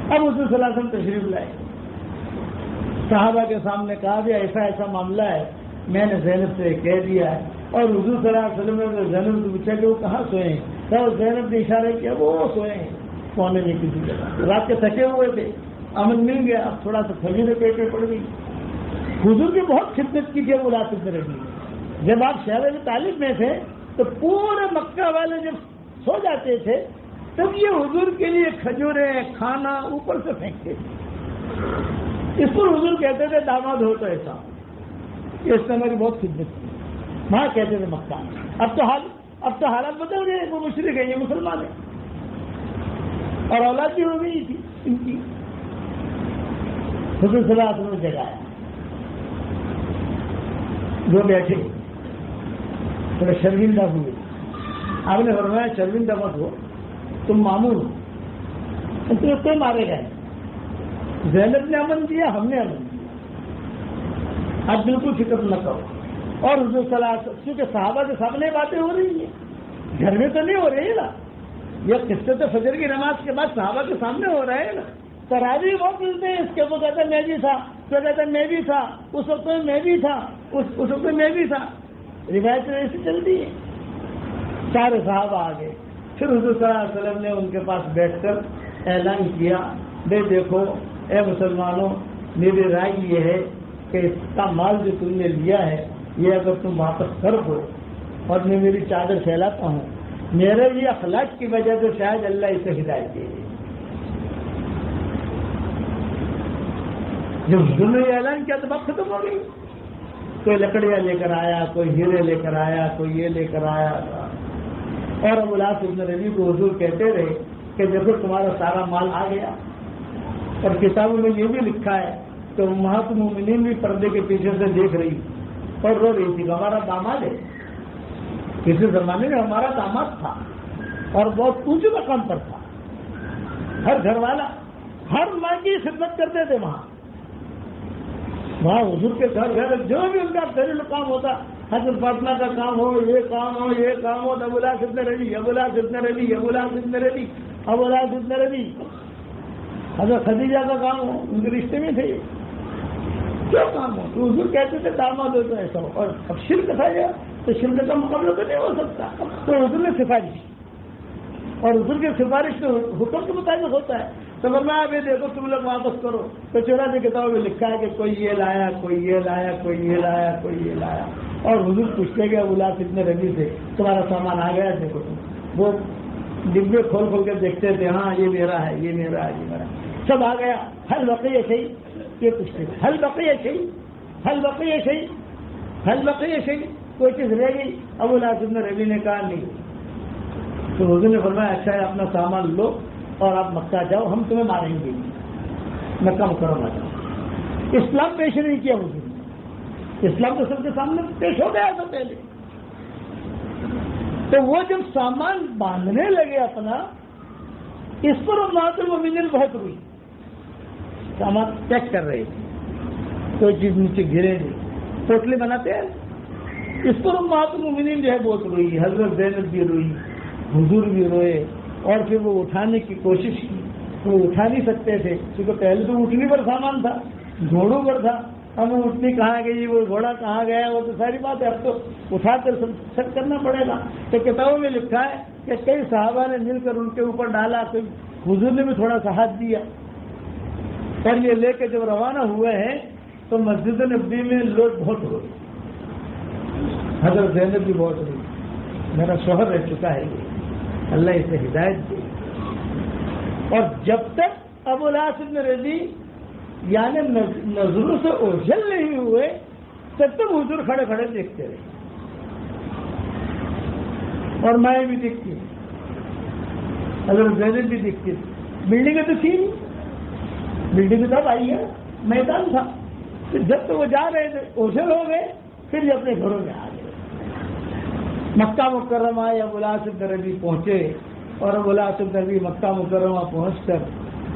اب حضور صلی اللہ علیہ وسلم تشریف لائے، صحابہ کے سامنے کہا بھی ایسا ایسا معاملہ ہے، میں نے زینب سے کہہ دیا ہے، اور حضور صلی اللہ علیہ وسلم نے زینب سے پوچھا کہ وہ کہاں سوئے ہیں، تو زینب نے اشارہ کیا وہ سوئے ہیں کونے میں کسی جگہ، رات کے تھکے ہوئے تھے، امن مل گیا، اب تھوڑا سا فجر پیٹ پہ پڑ گئی۔ حضور کی بہت خدمت کی تھی ابو العاص بن ربیعہ، جب آپ شہر ابی طالب میں تھے تو پورے مکہ والے جب سو جاتے تھے تب یہ حضور کے لیے کھجوریں کھانا اوپر سے پھینکتے تھے. اس پر حضور کہتے تھے داماد ہو تو ایسا. اس سے ہماری بہت خدمت کی. وہاں کہتے تھے مکہ. اب تو حالات بدل گئے. وہ مشرک ہیں، یہ مسلمان ہیں اور اولاد بھی ہو گئی تھی ان کی. حضور صلی اللہ علیہ وسلم نے جگایا. جو بیٹھے تھوڑے شرمندہ ہوئے. آپ نے فرمایا شرمندہ مت ہو، تم مامون ہو، تمہیں کوئی مارے گئے. زینب نے امن دیا، ہم نے امن دیا. اب بالکل فکر نہ کرو. اور حضور صلی اللہ علیہ وسلم کیونکہ صحابہ کے سامنے باتیں ہو رہی ہیں، گھر میں تو نہیں ہو رہی ہے نا. یہ قصے تو فجر کی نماز کے بعد صحابہ کے سامنے ہو رہے ہیں نا. تراویح بہت ملتے ہیں. اس کے وہ کہتا میں بھی تھا، تو کہتا میں بھی تھا، اس وقت میں بھی تھا، اس وقت میں بھی تھا. روایت ایسی چلتی ہے. سارے صحابہ آ گئے. پھر حضور صلی اللہ علیہ وسلم نے ان کے پاس بیٹھ کر اعلان کیا، دیکھو اے مسلمانوں، میری رائے یہ ہے کہ اس کا مال جو تم نے لیا ہے یہ اگر تم واپس کر دو اور میں میری چادر پھیلاتا ہوں، میرے یہ اخلاق کی وجہ سے شاید اللہ اسے ہدایت دے. جب حضور نے یہ اعلان کیا تو بات ختم ہو گئی. کوئی لکڑیاں لے کر آیا، کوئی ہیرے لے کر آیا، کوئی یہ لے کر آیا. اور ابو العاص ابن ربیع کو حضور کہتے رہے کہ دیکھو تمہارا سارا مال آ گیا. اور کتابوں میں یہ بھی لکھا ہے کہ امہات المومنین بھی پردے کے پیچھے سے دیکھ رہی اور رو رہی تھی کہ ہمارا داماد ہے. کسی زمانے میں ہمارا داماد تھا اور بہت اونچے مقام پر تھا. ہر گھر والا ہر ماں کی خدمت کرتے تھے. وہاں حضور کے گھر جو بھی ان کا گھریلو کام ہوتا، حضرت فاطمہ کا کام ہو، یہ کام ہو، یہ کام ہو، ابو العاص ابن ربیع، ابو العاص ابن ربیع، ابو العاص ابن ربیع، ابو العاص ابن ربیع. حضرت خدیجہ کا کام ہو، ان کے رشتے میں تھے. کیا کام ہو تو حضور کہتے تھے داماد ہو تو ایسا ہو. اور اب شرک تھا گیا تو شرک کا مقابلہ تو نہیں ہو سکتا. تو حضور نے سفارش کی اور حضور کی سفارش تو حکم کے مطابق ہوتا ہے. تو میں ابھی دیکھو تم لوگ واپس کرو. تو 84 کتابوں میں لکھا ہے کہ کوئی یہ لایا، کوئی یہ لایا، کوئی یہ لایا، کوئی یہ لایا. اور حضور پوچھتے گئے ابو العاص ابن ربیع سے تمہارا سامان آ گیا؟ دیکھو تم. وہ ڈبے کھول کھول کے دیکھتے تھے، ہاں یہ میرا ہے، یہ میرا ہے، یہ میرا ہے، سب آ گیا. حل بقیہ شیء، یہ پوچھتے تھے حل بقیہ شیء، حل بقیہ شیء، حل بقیہ شیء، کوئی چیز رہ گئی؟ ابو العاص ابن ربیع نے کہا نہیں. تو حضور نے فرمایا اچھا ہے اپنا سامان لو اور آپ مکہ جاؤ، ہم تمہیں ماریں گے. مکہ مکرمہ جاؤ. اسلام پیش نہیں کیا حضور نے. اسلام تو سب کے سامنے پیش ہو گیا تھا پہلے. تو وہ جب سامان باندھنے لگے اپنا، اس پر امہات المومنین بہت روئی. سامان پیک کر رہے تھے، کوئی چیز نیچے گرے نہیں، پوٹلی بناتے ہیں. اس پر امہات المومنین جو ہے بہت روئی. حضرت زینب بھی روئی، حضور بھی روئے. اور پھر وہ اٹھانے کی کوشش کی، وہ اٹھا نہیں سکتے تھے کیونکہ پہلے تو اٹھنی پر سامان تھا، گھوڑوں پر تھا. اب وہ اٹھنی کہاں گئی، وہ گھوڑا کہاں گیا، وہ تو ساری بات ہے. اب تو اٹھا کر سب کرنا پڑے گا. تو کتابوں میں لکھا ہے کہ کئی صحابہ نے مل کر ان کے اوپر ڈالا، تو حضور نے بھی تھوڑا سا ہاتھ دیا. اور یہ لے کے جب روانہ ہوئے ہیں تو مسجد نبوی میں لوگ بہت ہوئے. حضرت زینب بھی بہت ہوئی. میرا شوہر رہ چکا ہے یہ، اللہ اسے ہدایت دے. اور جب تک ابو العاص ابن ربیع یعنی نظروں سے اوجھل نہیں ہوئے تب تک حضور کھڑے کھڑے دیکھتے رہے. اور میں بھی دیکھتی ہوں، حضرت زینب بھی دیکھتی تھی. بلڈنگیں تو تھی، بلڈنگ تب آئی ہے، میدان تھا. جب تو وہ جا رہے تھے اوجھل ہو گئے، پھر یہ اپنے گھروں میں آ گئے. مکہ مکرمہ ابو العاص ابن ربیع پہنچے. اور ابو العاص ابن ربیع مکہ مکرمہ پہنچ کر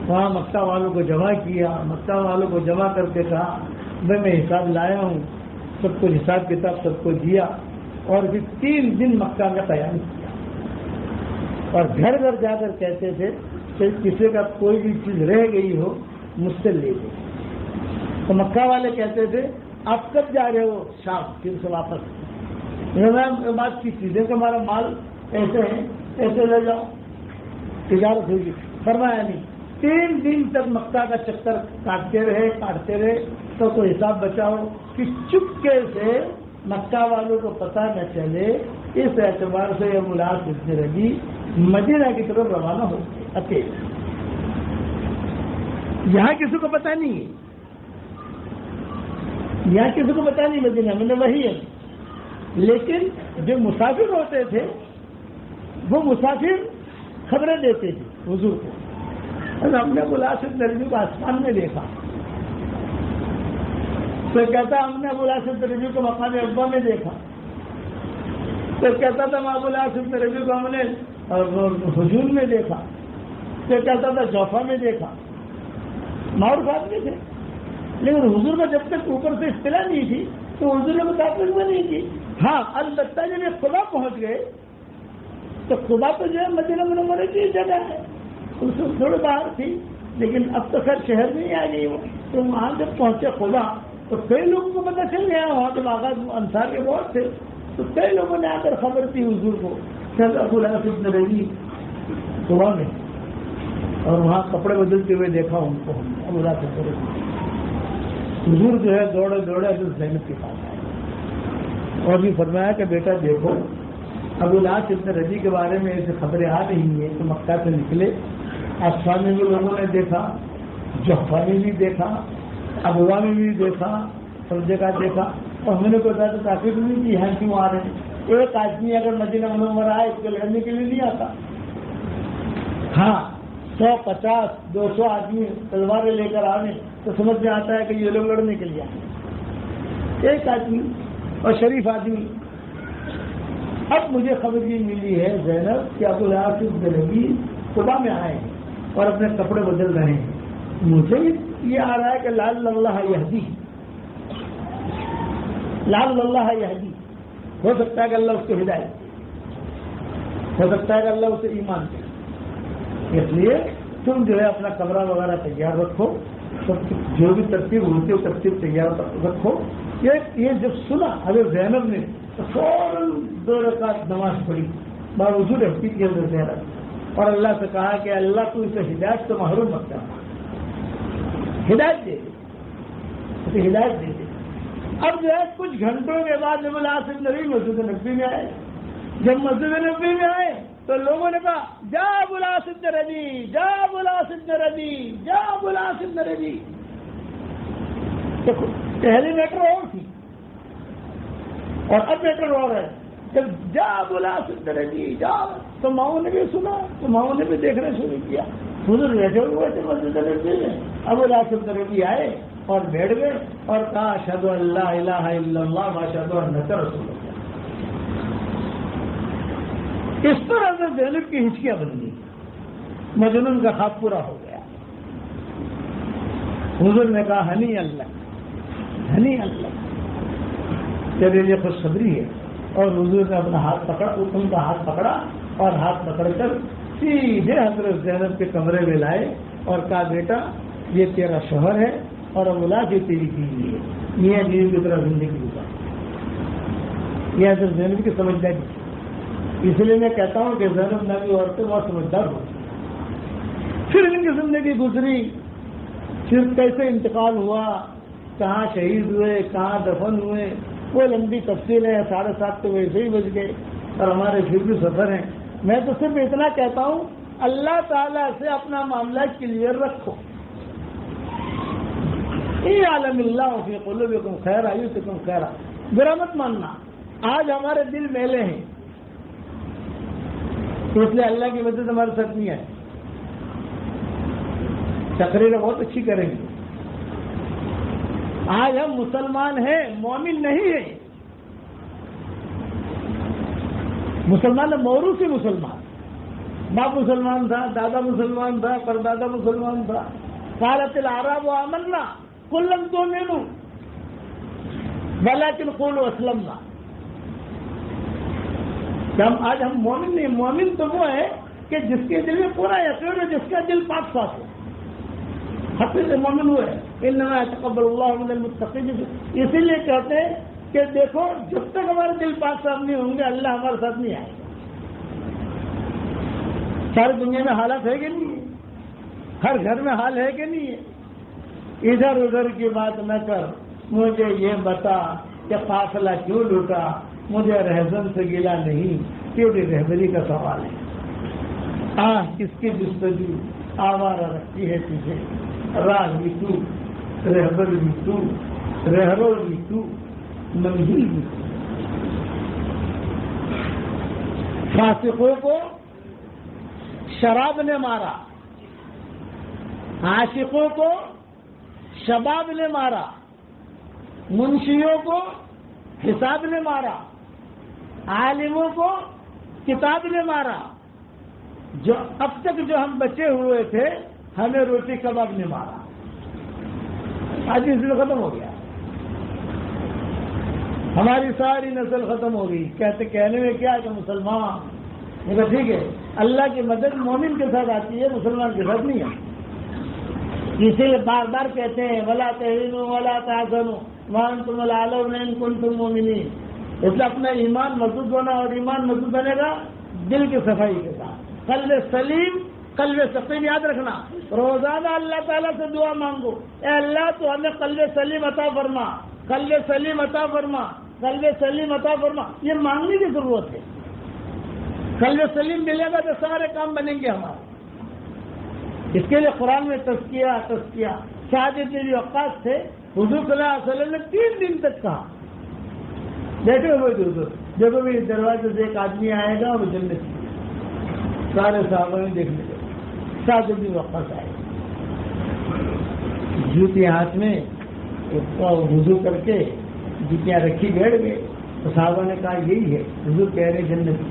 وہاں مکہ والوں کو جمع کیا. مکہ والوں کو جمع کر کے کہا میں حساب لایا ہوں. سب کو حساب کتاب سب کو دیا. اور پھر 3 دن مکہ میں قیام کیا. اور گھر گھر جا کر کہتے تھے کہ کسی کا کوئی بھی چیز رہ گئی ہو مجھ سے لے لو. تو مکہ والے کہتے تھے آپ کب جا رہے ہو؟ شام. پھر سے واپس بات کی چیزیں کہ ہمارا مال ایسے ہیں، ایسے لے جاؤ، تجارت ہوگی. فرمایا نہیں. 3 دن تک مکہ کا چکر کاٹتے رہے تو کوئی حساب بچاؤ کہ چپکے سے مکہ والوں کو پتہ نہ چلے اس اعتبار سے یہ ملاس ابن ربی مدینہ کی طرف روانہ ہو گئے اکیلے. یہاں کسی کو پتہ نہیں ہے، یہاں کسی کو پتہ نہیں مدینہ میں نے وہی ہے. لیکن جو مسافر ہوتے تھے وہ مسافر خبریں دیتے تھے حضور کو. اور ہم نے ملاس ابن ربی کو آسمان میں دیکھا تو کہتا ہم نے ملاس ابن ربی کو مقام ابا میں دیکھا. تو کہتا تھا ملاس ابن ربی کو ہم نے حجون میں دیکھا. تو کہتا تھا جوفا میں دیکھا. معروف آدمی تھے، لیکن حضور کو جب تک اوپر سے اطلاع نہیں تھی تو حضور نے مطابق میں نہیں کی. ہاں البتہ جب یہ خدا پہنچ گئے تو خدا تو جو ہے مدینہ منورہ کی جگہ ہے، اس سے تھوڑی باہر تھی، لیکن اب تو خیر شہر میں ہی آ گئی وہ. تو وہاں جب پہنچے خدا تو کئی لوگوں کو پتہ چل گیا. وہاں تو آغاز انصار کے بہت تھے، تو کئی لوگوں نے آ کر خبر دی حضور کو کہ ابو العاص ابن ربی صبح میں، اور وہاں کپڑے بدلتے ہوئے دیکھا ان کو. ہم ابو العاص ابن ربی حضور جو ہے دوڑے دوڑے حضرت زینب کے پاس آئے اور بھی فرمایا کہ بیٹا دیکھو ابو العاص ابن ربی کے بارے میں ایسی خبریں آ رہی ہیں کہ مکہ سے نکلے. آسمان میں بھی لوگوں نے دیکھا، جوفا میں بھی دیکھا، ابوا میں بھی دیکھا، سب جگہ دیکھا، اور ہم نے کوئی زیادہ تاکید نہیں کی یہاں کیوں آ رہے ہیں. ایک آدمی اگر مدینہ منورہ آئے اس کو لڑنے کے لیے نہیں آتا. ہاں 150 200 آدمی تلواریں لے کر آنے تو سمجھ میں آتا ہے کہ یہ لوگ لڑنے کے لیے آئے. ایک آدمی اور شریف آدمی. اب مجھے خبر یہ ملی ہے زینب کہ ابو العاص ابن ربی صبح میں آئے ہیں اور اپنے کپڑے بدل رہے ہیں. مجھے یہ آ رہا ہے کہ لعل اللہ یہدی، لعل اللہ یہدی، ہو سکتا ہے کہ اللہ اس کو ہدایت دے، ہو سکتا ہے کہ اللہ اسے ایمان دے. اس لیے تم جو ہے اپنا کمرہ وغیرہ تیار رکھو، سب جو بھی ترتیب ہوتی ہے ترتیب تیار رکھو. یہ جب سنا حضرت زینب نے تو فوراً 2 رکعت نماز پڑھی باوجود ہستی کی حضرت زینب، اور اللہ سے کہا کہ اللہ تو اسے ہدایت سے محروم مت کرنا، ہدایت دے دے، اسے ہدایت دے دے. اب جو ہے کچھ گھنٹوں کے بعد ابو العاص ابن ربی مسجد نبوی میں آئے. جب مسجد نبوی میں آئے تو لوگوں نے کہا جا ابو العاص ابن ربی، جا ابو العاص ابن ربی، جا ابو العاص ابن ربی. دیکھو پہلی میٹر اور تھی اور اب میٹر اور ہے. جب جا ابو العاص ابن ربی جا تو ماؤں نے بھی سنا، تو ماؤں نے بھی دیکھنا شروع کیا. حضور بیٹھے ہوئے تھے مسجد نبوی میں، ابو العاص ابن ربی آئے اور بیٹھ گئے اور کہا اشہد ان لا الہ الا اللہ و اشہد انک رسول اللہ. اس پر حضرت زینب کی ہچکیاں بن گئی، مجنون کا خواب پورا ہو گیا. حضور نے کہا ہنی اللہ، ہنی اللہ، تیرے لیے خوشخبری ہے. اور حضور نے اپنا ہاتھ پکڑا، ان کا ہاتھ پکڑا اور ہاتھ پکڑ کر سیدھے حضرت زینب کے کمرے میں لائے اور کہا بیٹا یہ تیرا شوہر ہے اور ابو العاص یہ تیری بیوی ہے، میاں بیوی کی طرح زندگی گزار. یہ حضرت زینب کی سمجھداری. اس لیے میں کہتا ہوں کہ زینب نبی عورتیں بہت سمجھدار ہو. پھر ان کی زندگی گزری، پھر کیسے انتقال ہوا، کہاں شہید ہوئے، کہاں دفن ہوئے، وہ لمبی تفصیل ہے. 7:30 تو ویسے ہی بج گئے اور ہمارے پھر بھی سفر ہیں. میں تو صرف اتنا کہتا ہوں اللہ تعالیٰ سے اپنا معاملہ کلیئر رکھو. عالم اللہ فی قلوبکم خیرا یؤتکم خیرا. برا مت ماننا. آج ہمارے دل میلے ہیں اس لیے اللہ کی مدد ہمارے ساتھ نہیں ہے. تقریر بہت اچھی کریں گے. آج ہم مسلمان ہیں، مومن نہیں ہیں. مسلمان موروثی مسلمان، باپ مسلمان تھا، دادا مسلمان تھا، پردادا مسلمان تھا. قالت الاعراب آمنا قل لم تؤمنوا ولكن قولوا اسلمنا. آج ہم مومن نہیں. مومن تو وہ ہے کہ جس کے دل میں پورا یقین ہے، جس کا دل پاک صاف ہو. حقیقی مومن وہ ہے. انما يتقبل الله من المتقين. اسی لیے کہتے ہیں کہ دیکھو جب تک ہمارے دل پاک صاف نہیں ہوں گے اللہ ہمارے ساتھ نہیں آئے. ساری دنیا میں حالات ہے کہ نہیں ہے؟ ہر گھر میں حال ہے کہ نہیں ہے؟ ادھر ادھر کی بات نہ کر، مجھے یہ بتا کہ قافلہ کیوں لوٹا، مجھے رہزن سے گلا نہیں، کیونکہ رہبری کا سوال ہے۔ کس کی جستجو آوارہ رکھتی ہے تجھے، راہ بھی تو، رہبر بھی تو، رہرو بھی تو، منزل بھی تو۔ فاسقوں کو شراب نے مارا، عاشقوں کو شباب نے مارا، منشیوں کو حساب نے مارا، عالموں کو کتاب نے مارا، جو اب تک جو ہم بچے ہوئے تھے ہمیں روٹی کباب نے مارا۔ آج اس میں ختم ہو گیا، ہماری ساری نسل ختم ہو گئی۔ کہنے میں کیا کہ مسلمان، یہ ٹھیک ہے، اللہ کی مدد مومن کے ساتھ آتی ہے، مسلمان کے ساتھ نہیں آتی۔ اسی لیے بار بار کہتے ہیں ولا تہینوا ولا تحزنوا وانتم الاعلون ان کنتم مؤمنین۔ اس لیے اپنا ایمان مضبوط ہونا، اور ایمان مضبوط بنے گا دل کی صفائی کے ساتھ، قلب سلیم، قلب سقیم۔ یاد رکھنا، روزانہ اللہ تعالیٰ سے دعا مانگو، اے اللہ تو ہمیں قلب سلیم عطا فرما، قلب سلیم عطا فرما، قلب سلیم عطا فرما۔ یہ مانگنے کی ضرورت ہے۔ قلب سلیم ملے گا تو سارے کام بنیں گے ہمارے۔ اس کے لیے قرآن میں تزکیہ سعد بن ابی وقاص تھے، حضور صلی اللہ علیہ وسلم نے 3 دن تک کہا، دیکھے ہوئے حضور دیکھو بھی دروازے سے ایک آدمی آئے گا اور جنت کی، سارے صحابہ نے دیکھنے لگے۔ سعد بن وقاص آئے، جوتی ہاتھ میں وضو کر کے جوتیاں رکھی بیٹھ گئے، تو صحابہ نے کہا یہی ہے حضور کہہ رہے جنت کی۔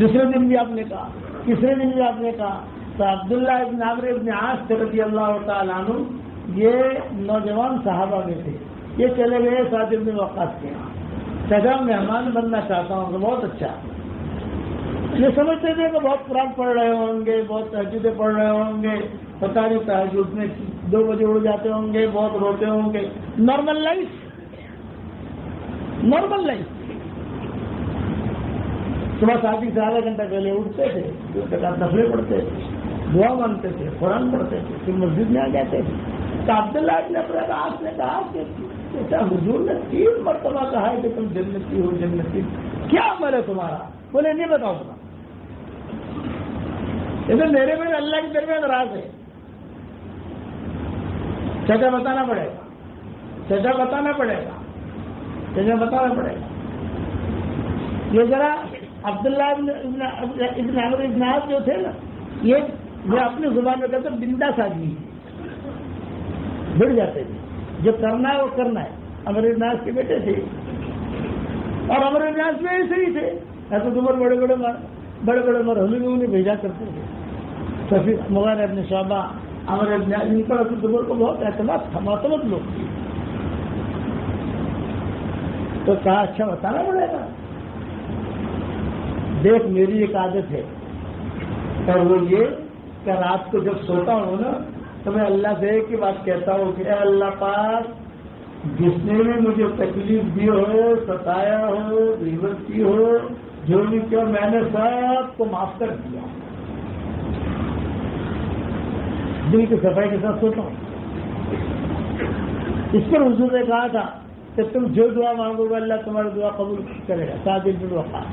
دوسرے دن بھی آپ نے کہا، تیسرے دن بھی آپ نے کہا، تو عبداللہ ابن عمرو ابن عاص رضی اللہ تعالیٰ عنہ یہ نوجوان صحابہ میں تھے، یہ چلے گئے سعد بن وقاص کے یہاں، کہا مہمان بننا چاہتا ہوں، تو بہت اچھا۔ یہ سمجھتے تھے کہ بہت قرآن پڑھ رہے ہوں گے، بہت تہجدیں پڑھ رہے ہوں گے، پتہ نہیں تہجد میں 2 بجے اڑ جاتے ہوں گے، بہت روتے ہوں گے، نارمل لائف۔ صبح شادی سے آدھا گھنٹہ پہلے اٹھتے تھے، 2 رکعت نفلیں پڑھتے تھے، دعا مانگتے تھے، قرآن پڑھتے تھے، پھر مسجد میں آ جاتے تھے۔ تو عبداللہ ابن عباس نے کہا کہ حضور نے 3 مرتبہ کہا ہے کہ تم جنتی ہو، جنتی، کیا عمل ہے تمہارا؟ بولے نہیں بتاؤ گا، لیکن میرے میں اللہ کی درمیان راز ہے، سجا بتانا پڑے گا، سجا بتانا پڑے گا، سجا بتانا پڑے گا۔ یہ ذرا عبداللہ ابن عمرو ابن عاص جو تھے نا، یہ میں اپنی زبان میں کہتا ہوں بنداس آدمی، بڑھ جاتے تھے، جو کرنا ہے وہ کرنا ہے۔ عمرو ابن عاص کے بیٹے تھے، اور عمرو ابن عاص میں ایسے ہی تھے، ایسے تو بڑے بڑے مرحلے میں انہیں بھیجا کرتے تھے۔ سفیر مغیرہ ابن شعبہ، عمرو ابن عاص، ان پر حضرت عمر کو بہت اعتماد تھا، معتمد لوگ تھے۔ تو کہا اچھا بتانا پڑے گا، دیکھ میری ایک عادت ہے، اور وہ یہ کہ رات کو جب سوتا ہوں نا تو میں اللہ سے ایک ہی بات کہتا ہوں کہ اے اللہ پاک، جس نے بھی مجھے تکلیف دی ہو، ستایا ہو، غیبت کی ہو، جو بھی کیا، میں نے سب کو معاف کر دیا۔ دل کی صفائی کے ساتھ سوتا ہوں۔ اس پر حضور نے کہا تھا کہ تم جو دعا مانگو گے اللہ تمہاری دعا قبول کرے گا۔ سعد بن وقاص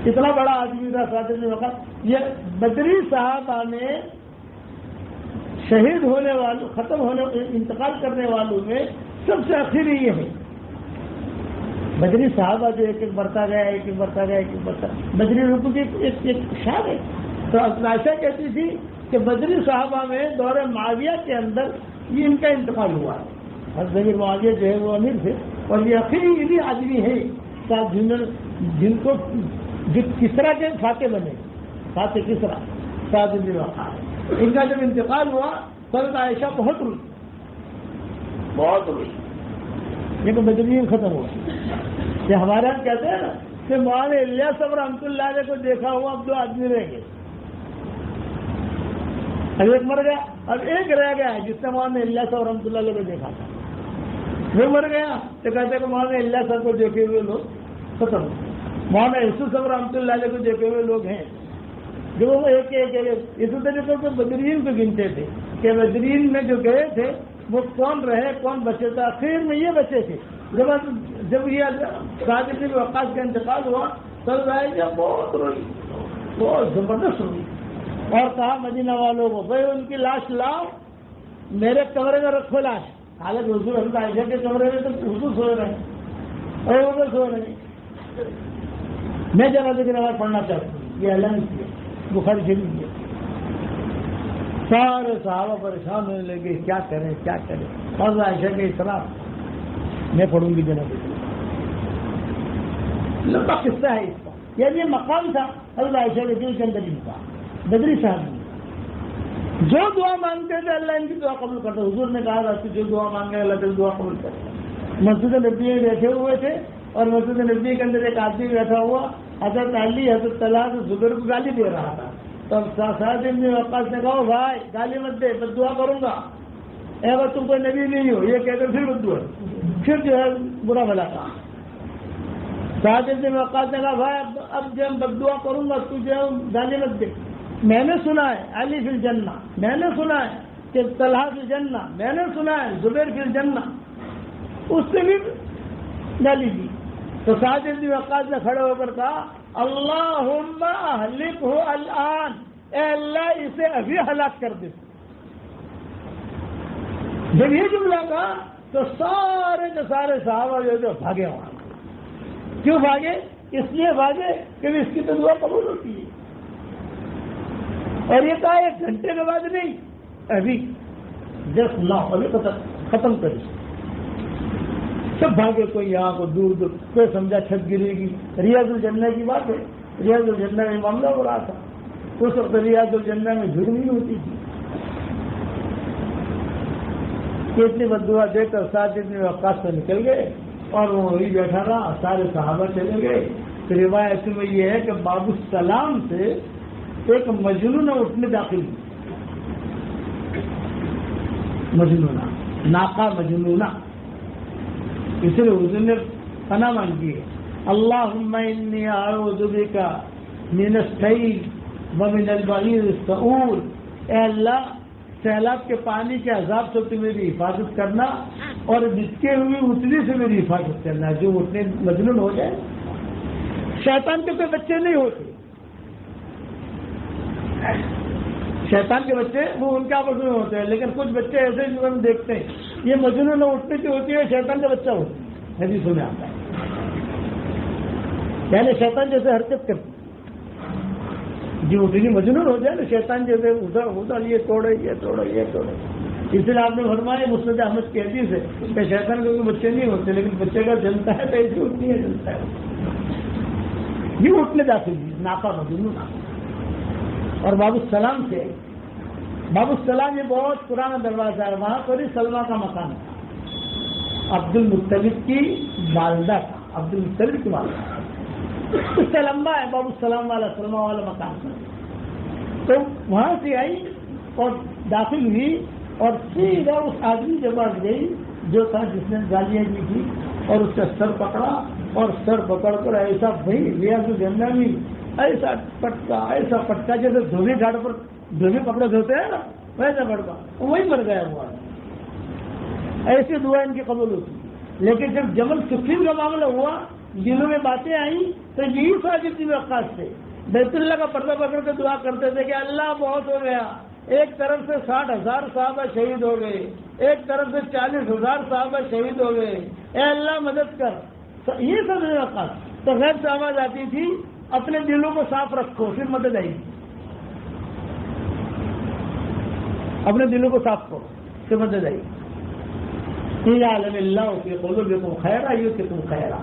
اتنا بڑا آدمی تھا، سعد بن وقاص۔ یہ بدری صحابہ میں شہید ہونے والوں، ختم ہونے، انتقال کرنے والوں میں سب سے آخری یہ ہے۔ بدری صحابہ جو ایک بڑھتا گیا، بدری رکو کی ایک شان ہے۔ تو عائشہ کہتی تھی کہ بدری صحابہ میں دور معاویہ کے اندر یہ ان کا انتقال ہوا ہے۔ حضرت معاویہ جو ہے وہ امیر تھے، اور یہ آخری آدمی ہے جن کو کسرا کے فاتح بنے، فاتح کسرا، سعد بن وقاص۔ ان کا جب انتقال ہوا تو عائشہ بہت روئی، لیکن بدرین ختم ہوا۔ یہ ہمارے یہاں کہتے ہیں نا کہ مولانا الیاس صاحب رحمۃ اللہ علیہ کو دیکھا ہوا، اب 2 آدمی رہ گئے، اب ایک مر گیا، اب ایک رہ گیا ہے جس نے مولانا الیاس صاحب رحمۃ اللہ علیہ کو دیکھا تھا۔ وہ مر گیا تو کہتے کہ مولانا الیاس صاحب کو دیکھے ہوئے لوگ ختم، مولانا یوسف صاحب رحمۃ اللہ علیہ کو دیکھے ہوئے لوگ ہیں جو وہ ایک اسی طریقے سے بدرین کو گنتے تھے کہ بدرین میں جو گئے تھے وہ کون رہے، کون بچے تھے، آخر میں یہ بچے تھے۔ جب جب یہ سعد بن وقاص کا انتقال ہوا تب عائشہ بہت روئی، بہت زبردست روئی، اور کہا مدینہ والوں کو بھائی ان کی لاش لاؤ، میرے کمرے میں رکھو لاش۔ حالانکہ حضور حضرت عائشہ کے کمرے میں تو حضور سو رہے ہیں اور ادھر سو رہے ہیں۔ میں جنازے کی نماز پڑھنا چاہتا ہوں، یہ اعلان کیا، بخاری شریف کیا۔ سارے صحابہ پریشان ہونے لگے، کیا کریں کیا کریں۔ حضرت عائشہ کے اطلاع میں پڑھوں گی جنازے کی، لمبا قصہ ہے اس کا۔ یعنی یہ مقام تھا حضرت عائشہ کے دل کے اندر ہی تھا۔ بدری صاحب جو دعا مانگتے تھے اللہ ان کی دعا قبول کرتا۔ حضور نے کہا تھا جو دعا مانگے اللہ تعالی دعا قبول کرتا۔ مسجد نبی میں بیٹھے ہوئے تھے اور مسجد نبی کے اندر ایک آدمی بیٹھا ہوا حضرت علی حضرت طلحہ زبیر کو گالی دے رہا تھا، تو سعد بن وقاص نے کہا بھائی گالی مت دے، بد دعا کروں گا، اگر تم کوئی نبی نہیں ہو، یہ کہہ کر پھر بد دعا، پھر جو ہے برا بھلا کہا۔ سعد بن وقاص نے کہا بھائی اب جب بد دعا کروں گا تو جو گالی مت دے، میں نے سنا ہے علی فی الجنہ، میں نے سنا ہے کہ طلحہ فی الجنہ، میں نے سنا ہے زبیر فی الجنہ، اس سے بھی گالی دی۔ تو سعد بن وقاص نے کھڑے ہو کر کہا اللہم اہلکہ الآن، اے اللہ اسے ابھی ہلاک کر دے۔ جب یہ جملہ کہا تو سارے کے سارے صحابہ جو بھاگے وہاں۔ کیوں بھاگے؟ اس لیے بھاگے کہ اس کی تو دعا قبول ہوتی ہے، اور یہ کہا 1 گھنٹے کے بعد نہیں، ابھی جس لاؤ ابھی ختم کری۔ سب بھاگے، کوئی یہاں کو دور دور، کوئی سمجھا چھت گرے گی۔ ریاض الجنہ کی بات ہے، ریاض الجنہ میں معاملہ ہو رہا تھا، اس وقت ریاض الجنہ میں بھیڑ نہیں ہوتی تھی۔ اتنی بد دعا دے کر سعد بن وقاص سے نکل گئے اور وہ وہی بیٹھا رہا، سارے صحابہ چلے گئے۔ تو روایت میں یہ ہے کہ باب السلام سے ایک مجنون اٹھنے داخل ہوئی، مجنونہ، ناقہ مجنونہ، اس لیے حضور نے پناہ مانگی ہے اللہم انی اعوذ بک من السیل ومن البعیر السعور، اے اللہ سیلاب کے پانی کے عذاب سے تو میری حفاظت کرنا اور بچکے ہوئی اٹھنے سے میری حفاظت کرنا۔ جو اٹھنے مجنون ہو جائے، شیطان کے کوئی بچے نہیں ہوتے، شیطان کے بچے وہ ان کے آپس میں ہوتے ہیں، لیکن کچھ بچے ایسے جو ہم دیکھتے ہیں یہ مجنون اٹھنے کی ہوتی ہے، شیطان کا بچہ ہوتا ہے، حدیثوں میں آتا ہے، یعنی شیطان جیسے حرکت کرتے جو اٹھنی مجنون ہو جائے نا، شیطان جیسے ادھر ادھر یہ توڑے یہ توڑے یہ توڑے۔ اس لیے آپ نے فرمایا مسند احمد کی حدیث ہے کہ شیطان کے کوئی بچے نہیں ہوتے، لیکن بچے کا جلتا ہے تو ایسے اٹھنی ہے، جلتا ہے یہ اٹھنے جاتے ناپا مجنون۔ اور باب السلام سے، باب السلام یہ بہت پرانا دروازہ ہے، وہاں پر ہی سلمہ کا مکان تھا، عبد المطلب کی والدہ کا، عبد المطلب کی والدہ، اس سے لمبا ہے باب السلام والا سلمہ والا مکان تھا۔ تو وہاں سے آئی اور داخل ہوئی اور سیدھا اس آدمی کے پاس گئی جو تھا جس نے گالیاں دی تھی، اور اس کا سر پکڑا اور سر پکڑ کر ایسا بھائی ریاض الجنہ میں ایسا پٹکا جیسے دھوبی گھاٹ پر دھوبی کپڑے دھوتے ہیں نا ویسا پٹکا، وہی مر گیا وہ آدمی۔ ایسی دعا ان کی قبول ہوتی، لیکن جب جمل سفین کا معاملہ ہوا، دلوں میں باتیں آئیں، تو یہی سعد بن وقاص سے بیت اللہ کا پردہ پکڑ کے دعا کرتے تھے کہ اللہ بہت ہو گیا، ایک طرف سے 60,000 صحابہ شہید ہو گئے، ایک طرف سے 40,000 صحابہ شہید ہو گئے، اے اللہ مدد کر۔ یہ سب وقاص تو غیب سے آواز آتی تھی اپنے دلوں کو صاف رکھو پھر مدد آئی، اپنے دلوں کو صاف کرو پھر مدد آئی۔ یعلم اللہ فی قلوبکم خیرا یؤتکم خیرا،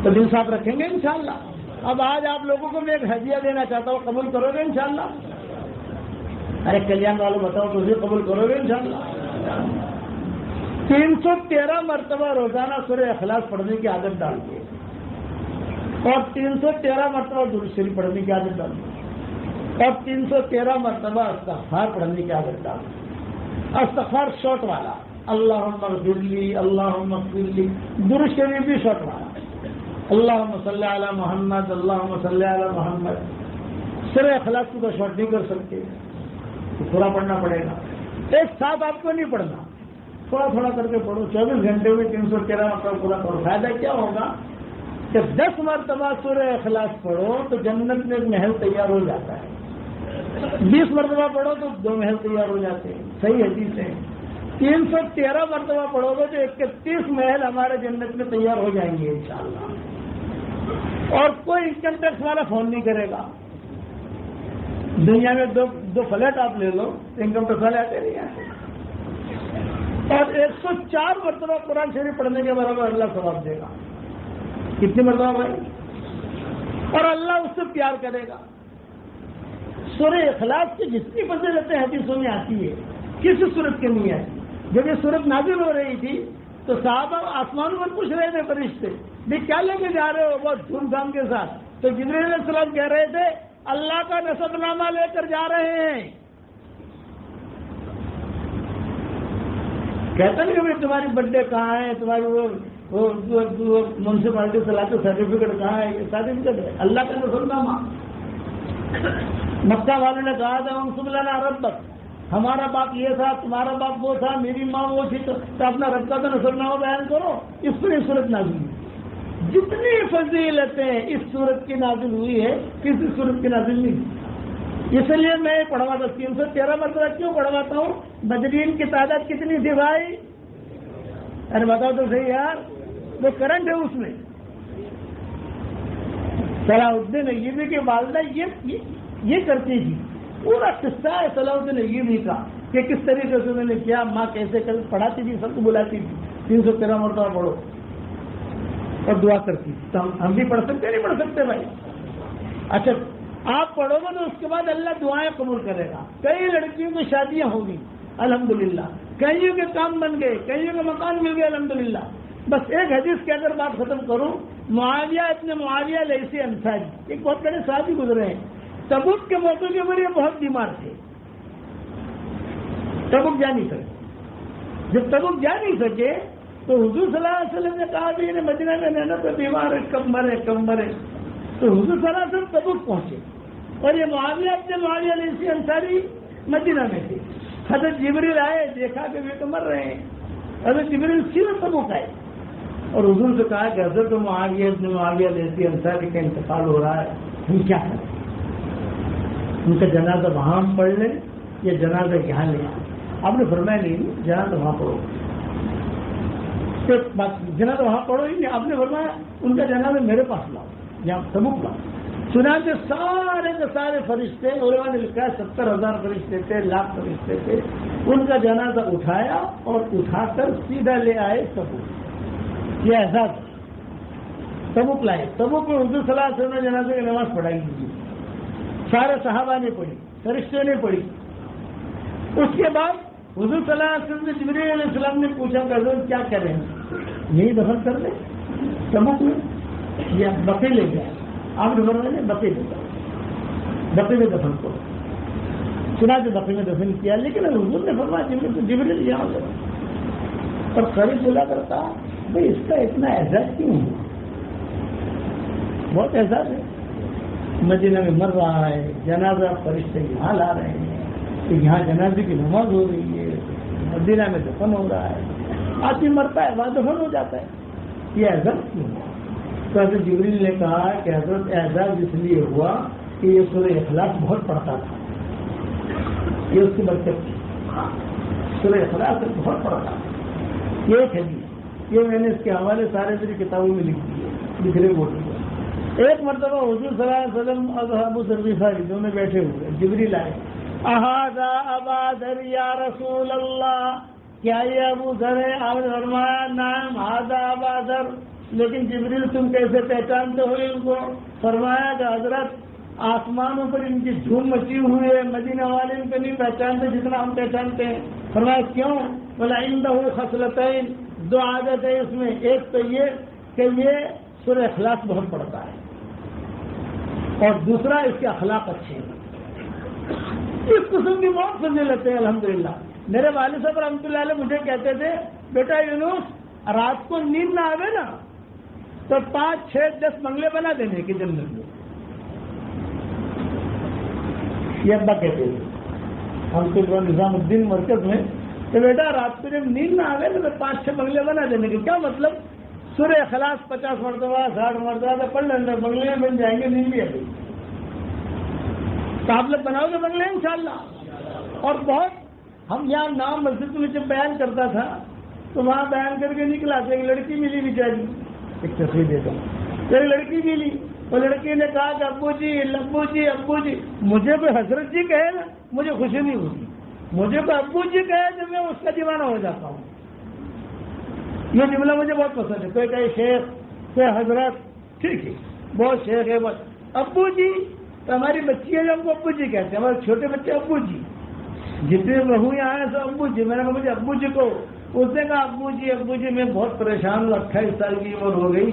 تو دل صاف رکھیں گے انشاءاللہ۔ اب آج آپ لوگوں کو میں ایک ہدیہ دینا چاہتا ہوں، قبول کرو گے انشاءاللہ؟ ارے کلیان والوں بتاؤ تو اسے قبول کرو گے انشاءاللہ؟ 313 مرتبہ روزانہ سورہ اخلاص پڑھنے کی عادت ڈال دیں اور 313 مرتبہ درود شریف پڑھنے کی عادت ڈال دیں اور 313 مرتبہ استغفار پڑھنے کی عادت ڈال دیں۔ استغفار شارٹ والا، اللہم اغفر لی، اللہم اغفر لی، درود شریف بھی شارٹ والا، اللہم صلی علی محمد، اللہم صلی علی محمد۔ سورہ اخلاص کو شارٹ نہیں کر سکتے تو پورا پڑھنا پڑے گا، ایک ساتھ آپ کو نہیں پڑھنا، تھوڑا تھوڑا کر کے پڑھو، 24 گھنٹے میں 313 مرتبہ پورا کرو. فائدہ کیا ہوگا کہ 10 مرتبہ سورہ اخلاص پڑھو تو جنت میں ایک محل تیار ہو جاتا ہے. 20 مرتبہ پڑھو تو 2 محل تیار ہو جاتے ہیں. صحیح حدیث ہے. 313 مرتبہ پڑھو گے تو 31 محل ہمارے جنت میں تیار ہو جائیں گے انشاءاللہ. اور کوئی انکم ٹیکس والا فون نہیں کرے گا. دنیا میں دو فلیٹ آپ لے لو، انکم ٹیکس والے آتے نہیں آتے. اور 104 مرتبہ قرآن شریف پڑھنے کے برابر اللہ ثواب دے گا. کتنی مرتبہ بھائی؟ اور اللہ اس سے پیار کرے گا. سورہ اخلاص کی جتنی فضیلتیں حدیثوں میں آتی ہے کسی صورت کے نہیں آتی. جب یہ صورت نازل ہو رہی تھی تو صحابہ آسمان پر پوچھ رہے تھے فرشتے، بھی کیا لے کے جا رہے ہو بہت دھوم دھام کے ساتھ؟ تو جبرائیل علیہ السلام کہہ رہے تھے اللہ کا نسب نامہ لے کر جا رہے ہیں. کہتا نہیں کہ تمہاری برتھ ڈے کہاں ہے، تمہاری وہ میونسپلٹی سے لاتے سرٹیفکیٹ کہاں ہے؟ یہ سرٹیفکیٹ ہے اللہ کا نسب نامہ. مکہ والوں نے کہا تھا انصب لنا ربک، ہمارا باپ یہ تھا، تمہارا باپ وہ تھا، میری ماں وہ تھی، تو اپنا رب کا تو نسب نامہ بیان کرو. اس پر یہ صورت نازل ہوئی. جتنی فضیلتیں اس صورت کی نازل ہوئی ہے کسی صورت کی نازل نہیں. اس لیے میں پڑھواتا 313 مرتبہ کیوں پڑھواتا ہوں؟ بدرین کی تعداد کتنی تھی بھائی؟ ارے بتاؤ تو صحیح یار، وہ کرنٹ ہے اس میں. صلاح الدین ایوبی کی والدہ یہ کرتی تھی. پورا قصہ ہے صلاح الدین ایوبی کا کہ کس طریقے سے انہوں نے کیا، ماں کیسے پڑھاتی تھی، سب کو بلاتی تھی 313 مرتبہ پڑھو اور دعا کرتی تھی. تو ہم بھی پڑھ سکتے نہیں پڑھ سکتے بھائی؟ اچھا آپ پڑھو گے تو اس کے بعد اللہ دعائیں قبول کرے گا. کئی لڑکیوں کی شادیاں ہوگی الحمدللہ، کئیوں کے کام بن گئے، کئیوں کے مکان مل گئے الحمدللہ. بس ایک حدیث کے اگر بات ختم کروں، معاویہ ابن معاویہ لیثی انصاری ایک بہت بڑے صحابی گزرے ہیں. تبوک کے موقع کے اوپر یہ بہت بیمار تھے، تبوک جا نہیں سکے. جب تبوک جا نہیں سکے تو حضور صلی اللہ علیہ وسلم نے کہا کہ انہیں مدینہ میں رہنا تو بیمار ہے، کب مرے کب مرے. تو حضور صلی اللہ علیہ وسلم تبوک پہنچے اور یہ معاویہ ابن معاویہ لیثی انصاری مدینہ میں تھے. حضرت جبریل آئے، دیکھا کہ وہ تو مر رہے ہیں. حضرت جبریل سیدھے تبوک آئے اور حضور سے کہا کہ حضرت معاویہ ابن معاویہ لیثی انصاری کا انتقال ہو رہا ہے، ہم کیا کریں؟ ان کا جنازہ وہاں ہم پڑھ لیں یا جنازہ یہاں لے آئیں؟ آپ نے فرمایا نہیں، جنازہ وہاں پڑھو. جنازہ وہاں پڑھو ہی نہیں، آپ نے فرمایا ان کا جنازہ میرے پاس لاؤ، یہاں تبوک لاؤ. چنانچہ سارے کے سارے فرشتے، علماء نے لکھا ہے 70,000 فرشتے تھے، لاکھ فرشتے تھے، ان کا جنازہ اٹھایا اور اٹھا کر سیدھا لے آئے تبوک. یہ احساس تبوک لائے. تبوک میں حضور صلی اللہ علیہ وسلم نے جنازے کی نماز پڑھائی تھی. سارے صحابہ نے پڑھی، فرشتے نے پڑھی. اس کے بعد حضور صلی اللہ علیہ وسلم سے جبرائیل علیہ السلام نے پوچھا کہ حضرت کیا کریں؟ یہی دفن کر لیں تبوک میں یا بقیع لے جائیں؟ آپ نے فرمایا بقیع لے جائیں، بقیع میں دفن کرو. چنانچہ بقیع میں دفن کیا. لیکن حضور نے فرمایا جبرائیل یہاں لے اور قریب بلا کرتا بھائی اس کا اتنا اعزاز کیوں ہوا؟ بہت اعزاز ہے. مدینہ میں مر رہا ہے، جنازہ فرشتے یہاں لا رہے ہیں، کہ یہاں جنازے کی نماز ہو رہی ہے، مدینہ میں دفن ہو رہا ہے. آدمی مرتا ہے وہاں دفن ہو جاتا ہے. یہ اعزاز کیوں ہوا؟ تو حضرت جبریل نے کہا کہ حضرت اعزاز اس لیے ہوا کہ یہ سورہ اخلاص بہت پڑھتا تھا، یہ اس کی برکت تھی. سورہ اخلاص بہت پڑھتا تھا. یہ ایک حدیث، یہ میں نے اس کے حوالے سارے میری کتابوں میں لکھ دیے، لکھنے بول دیا. ایک مرتبہ حضور صلی اللہ علیہ وسلم ابو ذر غفاری دونوں بیٹھے ہوئے، جبریل آئے. اہذا ابا ذر یا رسول اللہ، کیا یہ ابو ذر ہے؟ آپ نے فرمایا نعم ھذا ابا ذر. لیکن جبریل تم کیسے پہچانتے ہو ان کو؟ فرمایا کہ حضرت آسمانوں پر ان کی دھوم مچی ہوئی ہے، مدینہ والے ان کو نہیں پہچانتے جتنا ہم پہچانتے ہیں. فرمایا کیوں؟ بولا عندہ خصلتین، 2 عادت ہے اس میں. ایک تو یہ کہ یہ سورہ اخلاص بہت پڑھتا ہے، اور دوسرا اس کے اخلاق اچھے ہیں. اس قسم کی بہت فضیلت ہے الحمدللہ. میرے والد صاحب رحمۃ اللہ علیہ مجھے کہتے تھے بیٹا یونس رات کو نیند نہ آوے نا تو 5, 6, 10 بنگلے بنا دینے کی جنت میں. یہ ابا کہتے تھے. ہم تو نظام الدین مرکز میں کہ بیٹا رات کو جب نیند نہ آئے تو 5-6 بنگلے بنا دینے کے. کیا مطلب؟ سورہ اخلاص 50 مرتبہ 60 مرتبہ تو پڑھ لینا, بنگلے بن جائیں گے, نیند بھی آئے. تو آپ لوگ بناؤ گے بنگلے انشاءاللہ. اور بہت ہم یہاں نام مسجد میں جب بیان کرتا تھا تو وہاں بیان کر کے نکلا تھا, ایک لڑکی ملی بیچاری, ایک تصویر دیتا ہوں, ایک لڑکی ملی, وہ لڑکی نے کہا کہ ابو جی لبو جی ابو جی. مجھے کوئی حضرت جی کہے نا مجھے خوشی نہیں ہوتی, مجھے کوئی ابو جی کہے تو میں اس کا دیوانہ ہو جاتا ہوں. یہ جملہ مجھے بہت پسند ہے. کوئی کہے شیخ, کوئی حضرت, ٹھیک ہے بہت شیخ ہے, بس ابو جی تو ہماری بچی ہے جو ہم کو ابو جی کہتے ہیں, ہمارے چھوٹے بچے ابو جی, جتنے بہو یہاں ہیں سب ابو جی. میں نے کہا مجھے ابو جی کو, اس نے کہا ابو جی میں بہت پریشان ہوں, 28 سال کی عمر ہو گئی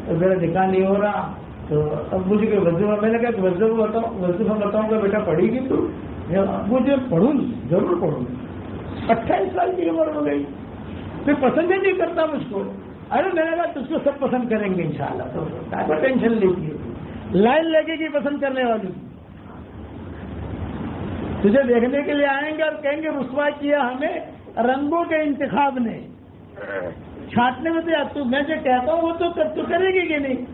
تو میرا نکاح نہیں ہو رہا, تو ابو جی کے وظیفہ. میں نے کہا کہ وظیفہ بتاؤں گا بیٹا پڑھی گی تو؟ ابو جی پڑھوں گی, ضرور پڑھوں گی. 28 سال کی عمر ہو گئی, پھر پسند ہی نہیں کرتا مجھ کو. ارے میں نے کہا تجھ کو سب پسند کریں گے انشاءاللہ, تو کیا ٹینشن لیجیے, لائن لگے گی پسند کرنے والی. تجھے دیکھنے کے لیے آئیں گے اور کہیں گے رسوا کیا ہمیں رنگوں کے انتخاب نے, چھانٹنے میں تو میں جو کہتا ہوں وہ تو کرے گی کہ نہیں؟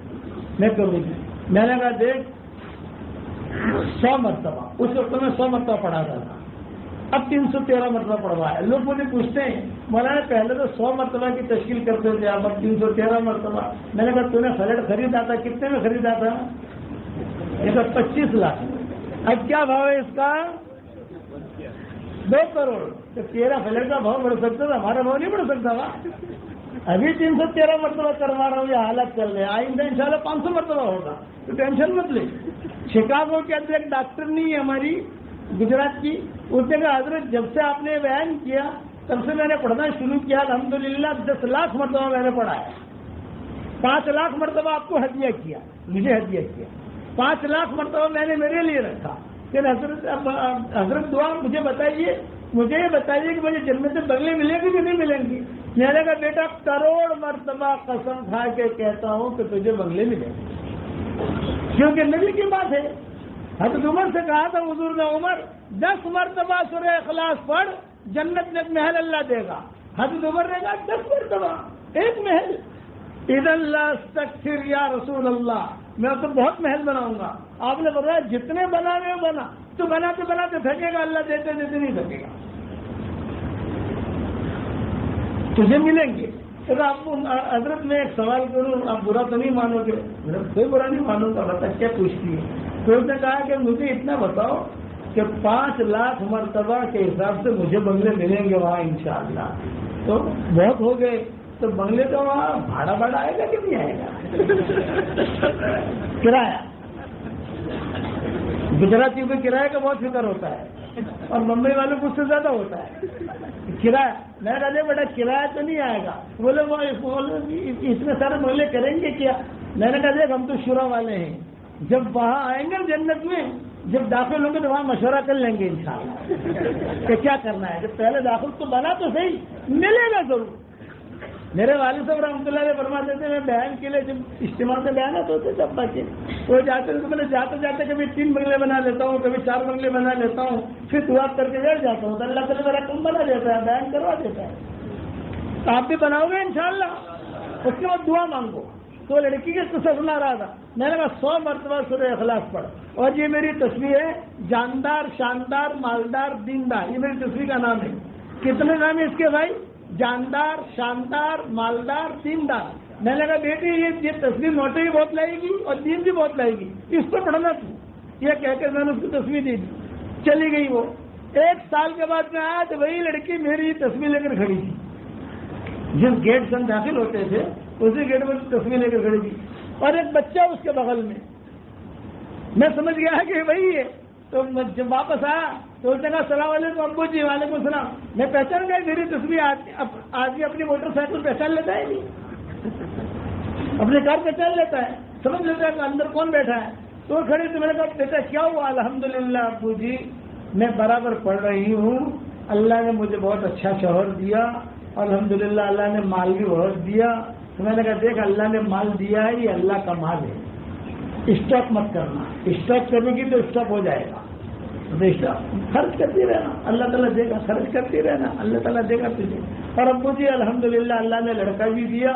میں کروں گی. میں نے کہا دیکھ 100 مرتبہ, اس وقت میں 100 مرتبہ پڑھا رہا تھا, اب 313 مرتبہ پڑھوایا. لوگ مجھے پوچھتے ہیں مولانا پہلے تو 100 مرتبہ کی تشکیل کرتے تھے, اب 313 مرتبہ. میں نے کہا تو نے فلیٹ خریدا تھا, کتنے میں خریدا تھا؟ یہ تو 25 لاکھ. اب کیا بھاؤ ہے اس کا؟ 2 کروڑ. تو تیرا فلیٹ کا بھاؤ بڑھ سکتا تھا, ہمارا بھاؤ نہیں بڑھ سکتا تھا. ابھی 313 مرتبہ کروا رہا ہوں, یہ حالت چل رہے ہیں. آئندہ انشاءاللہ 500 مرتبہ ہوگا, تو ٹینشن مت لے. شکاگو کے اندر ایک ڈاکٹر نہیں ہے ہماری گجرات کی, اس نے کہا حضرت جب سے آپ نے بیان کیا تب سے میں نے پڑھنا شروع کیا, الحمدللہ 10 لاکھ مرتبہ میں نے پڑھا ہے. 5 لاکھ مرتبہ آپ کو ہدیہ کیا, مجھے ہدیہ کیا. 5 لاکھ مرتبہ میں نے میرے لیے رکھا کہ حضرت دعا مجھے بتائیے, مجھے یہ بتائیے کہ مجھے جنت سے بنگلے ملیں گے کہ نہیں ملیں گے؟ میں نے کہا بیٹا کروڑ مرتبہ قسم کھا کے کہتا ہوں کہ تجھے بنگلے ملیں گے, کیونکہ نبی کی بات ہے. حضرت عمر سے کہا تھا حضور نے, عمر 10 مرتبہ سورہ اخلاص پڑھ, جنت میں ایک محل اللہ دے گا. حضرت عمر نے کہا 10 مرتبہ ایک محل, اذن لا استکثر یا رسول اللہ, میں تو بہت محل بناؤں گا. آپ نے بتایا جتنے بنانے بنا, تو بناتے بناتے تھکے گا, اللہ دیتے دیتے نہیں تھکے گا. تجھے ملیں گے. تو آپ حضرت میں ایک سوال کروں, آپ برا تو نہیں مانو گے؟ کوئی برا نہیں مانوں گا, بتا کیا پوچھتی ہے. تو اس نے کہا کہ مجھے اتنا بتاؤ کہ 5 لاکھ مرتبہ کے حساب سے مجھے بنگلے ملیں گے وہاں انشاءاللہ. تو بہت ہو گئے, تو بنگلے تو وہاں بھاڑا آئے گا کہ نہیں آئے گا؟ کرایہ, گجراتی کو کرایہ کا بہت فکر ہوتا ہے, اور ممبئی والوں کو اس سے زیادہ ہوتا ہے کرایہ. میں کہا بیٹا کرایہ تو نہیں آئے گا. بولے وہ اتنے سارے بنگلے کریں گے کیا؟ میں نے کہا دیکھ ہم تو شورا والے ہیں, جب وہاں آئیں گے جنت میں, جب داخل ہوں گے تو وہاں مشورہ کر لیں گے انشاءاللہ کہ کیا کرنا ہے. جب پہلے داخل تو بنا تو صحیح, ملے گا ضرور. میرے والد صاحب رحمۃ اللہ علیہ فرماتے تھے, میں بیان کے لیے جب اجتماع سے بیانات ہوتے تھے ابا کے, وہ جاتے تھے تو میں جاتے جاتے کبھی 3 بنگلے بنا لیتا ہوں, کبھی 4 بنگلے بنا لیتا ہوں, پھر دعا کر کے بیٹھ جاتا ہوں, تو اللہ تعالیٰ میرا کم بنا دیتا ہے, بیان کروا دیتا ہے. تو آپ بھی بناؤ گے انشاءاللہ. اس کے بعد دعا مانگو. تو لڑکی کے قصہ سنا رہا تھا, میں نے کہا 100 مرتبہ سورہ اخلاص پڑھ. اور یہ میری تصویر ہے, جاندار شاندار مالدار دیندار, یہ میری تصویر کا نام ہے. کتنے نام ہے اس کے بھائی؟ جاندار شاندار مالدار دیندار. میں نے کہا بیٹی یہ تصویر نوٹیں بھی بہت لائے گی اور دین بھی بہت لائے گی, اس کو پڑھنا تھی. یہ کہہ کے میں نے اس کو تصویر دے دی, چلی گئی. وہ 1 سال کے بعد میں آیا تو وہی لڑکی میری تصویر لے کر کھڑی تھی. جس گیٹ سے ہم داخل ہوتے تھے اسی گیٹ میں تصویر لے کر کھڑی تھی, اور ایک بچہ اس کے بغل میں. میں سمجھ گیا کہ وہی ہے. تو جب واپس آیا تو اس نے کہا السلام علیکم ابو جی. وعلیکم السلام. میں پہچان گیا میری تصویر. آدمی اپنی موٹر سائیکل پہچان لیتا ہے نہیں, اپنی کار پہچان لیتا ہے, سمجھ لیتا ہے کہ اندر کون بیٹھا ہے. تو کھڑی تو میں نے کہا بیٹا کیا ہوا؟ الحمدللہ ابو جی میں برابر پڑھ رہی ہوں, اللہ نے مجھے بہت اچھا شوہر دیا, الحمدللہ اللہ نے مال بھی بہت دیا. تو میں نے کہا دیکھ اللہ نے مال دیا ہے, یہ اللہ کا مال ہے, اسٹاک مت کرنا. اسٹاک کرنے کی تو اسٹاک ہو جائے گا. بیٹا خرچ کرتی رہنا، اللہ تعالیٰ دے گا، خرچ کرتی رہنا، اللہ تعالیٰ دے گا تجھے۔ اور ابو جی الحمدللہ اللہ نے لڑکا بھی دیا،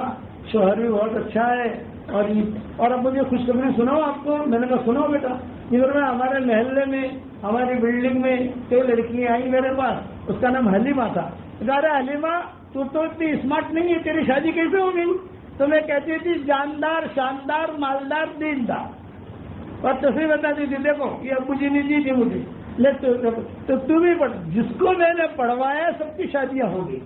شوہر بھی بہت اچھا ہے۔ اور اب مجھے خوشخبری سناؤ آپ کو، میں نے کہا سناؤ بیٹا، ادھر میں ہمارے محلے میں ہماری بلڈنگ میں کئی لڑکیاں آئی میرے پاس، اس کا نام حلیمہ تھا۔ ارے حلیمہ تو اتنی اسمارٹ نہیں ہے، تیری شادی کیسے ہو گئی؟ تو میں کہتی تھی جاندار، شاندار، مالدار، دیندار، اور تصویر بتاتی تھی دیکھو یہ ابو جی نے دی تھی مجھے، تو تو بھی پڑھ، جس کو میں نے پڑھوایا سب کی شادیاں ہو گئی۔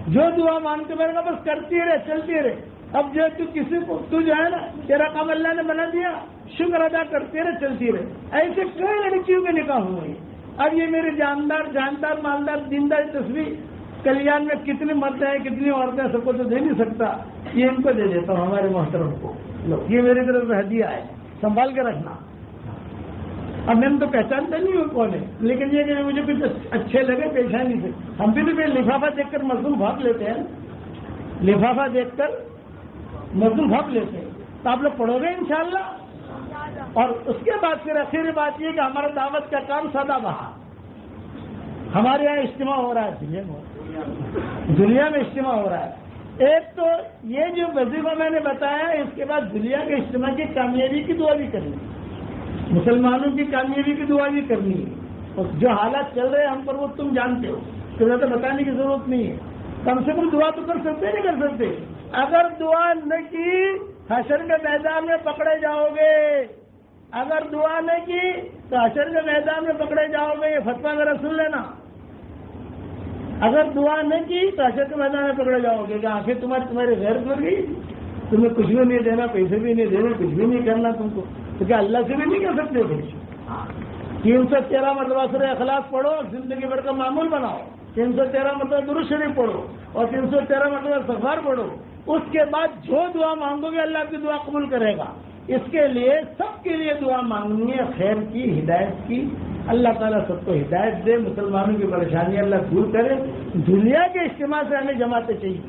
جو دعا مانگتے میں نے کہا بس کرتی رہے، چلتی رہے۔ اب جو تو کسی کو تو جو ہے نا تیرا کام اللہ نے بنا دیا، شکر ادا کرتے رہے، چلتی رہے۔ ایسے کئی لڑکیوں کے نکاح ہوئے ہیں۔ اب یہ میرے جاندار مالدار دیندار تصویر کلیان میں کتنے مرد ہیں کتنی عورتیں، سب کو تو دے نہیں سکتا، یہ ان کو دے دیتا ہوں ہمارے محترم کو، یہ میری طرف سے ہدیہ ہے، سنبھال کے رکھنا۔ اب میں تو پہچانتا نہیں ہوں کون ہے، لیکن یہ کہ مجھے کچھ اچھے لگے پیشانی سے۔ ہم بھی تو لفافہ دیکھ کر مزدور بھاپ لیتے ہیں، لفافہ دیکھ کر مزدور بھاپ لیتے ہیں۔ تو آپ لوگ پڑھو گے انشاءاللہ۔ اور اس کے بعد پھر آخری بات یہ کہ ہمارا دعوت کا کام سدا بہا، ہمارے یہاں اجتماع ہو رہا ہے، دنیا میں اجتماع ہو رہا ہے۔ ایک تو یہ جو وظیفہ میں نے بتایا، اس کے بعد دنیا کے اجتماع کی کامیابی کی دعا بھی کرنی ہے، مسلمانوں کی کامیابی کی دعا بھی کرنی ہے۔ اور جو حالات چل رہے ہیں ہم پر وہ تم جانتے ہو، تو زیادہ بتانے کی ضرورت نہیں ہے، کم سے کم دعا تو کر سکتے نہیں کر سکتے؟ اگر دعا نہ کی حشر کے میدان میں پکڑے جاؤ گے، اگر دعا نہ کی تو حشر کے میدان میں پکڑے جاؤ گے، یہ فتویٰ میرا سن لینا۔ اگر دعا نہ کی تو حشر کے میدان میں پکڑے جاؤ گے کہ آخر تمہاری غیرت مر گئی، تمہیں کچھ بھی نہیں دینا، پیسے بھی نہیں دینے، کچھ بھی نہیں کرنا تم کو، تو کیا اللہ سے بھی نہیں کر سکتے کچھ؟ 313 مرتبہ سورہ اخلاص پڑھو، زندگی بھر کا معمول بناؤ، 313 مرتبہ درود شریف پڑھو اور 313 مرتبہ استغفار پڑھو۔ اس کے بعد جو دعا مانگو گے اللہ کی دعا قبول کرے گا۔ اس کے لیے سب کے لیے دعا مانگنی ہے، خیر کی، ہدایت کی۔ اللہ تعالیٰ سب کو ہدایت دے، مسلمانوں کی پریشانی اللہ دور کرے۔ دنیا کے اجتماع سے ہمیں جماعتیں چاہیے،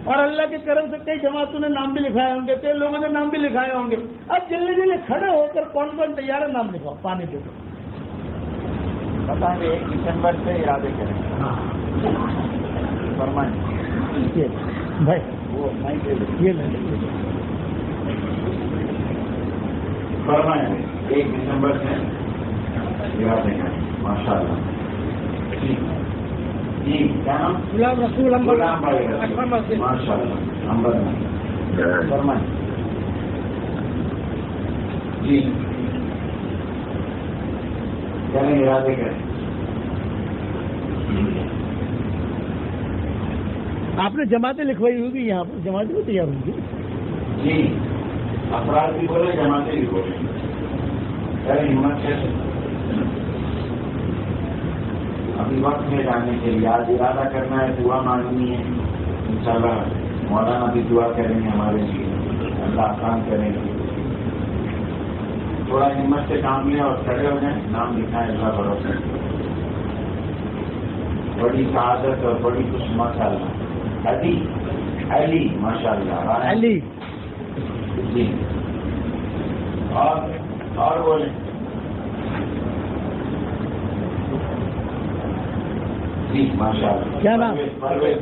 اور اللہ کی کرم سے کئی جماعتوں نے نام بھی لکھائے ہوں گے، کئی لوگوں نے نام بھی لکھائے ہوں گے۔ اب جلدی کھڑے ہو کر کون کون تیار ہے نام لکھاؤ، پانی دے دو، بتائیں گے 1 دسمبر سے ارادے کریں۔ فرمائیں بھائی وہ یہ فرمائیں 1 دسمبر سے ارادے کریں۔ ماشاء اللہ۔ جی کیا نام؟ غلام رسول غلام بھائی ماشاء اللہ، امبر میں فرمائیں۔ جی کریں، ارادے کریں۔ آپ نے جماعتیں لکھوائی ہوگی، یہاں پر جماعتیں بھی تیار ہوں گی۔ جی افراد بھی بولے، جماعتیں بھی بولے، کریں ہمت سے۔ ابھی وقت میں جانے کے لیے آج ارادہ کرنا ہے، دعا مانگنی ہے، انشاءاللہ مولانا بھی دعا کریں گے ہمارے لیے، اللہ آسان کریں گے۔ تھوڑا ہمت سے کام لیں اور کھڑے ہو جائیں، نام لکھائیں، اللہ بھروسہ۔ بڑی سعادت اور بڑی خوش ماشاء اللہ۔ علی ماشاء اللہ، علی جی اور بولیں۔ جی ماشاء اللہ۔ کیا نام؟ پرویز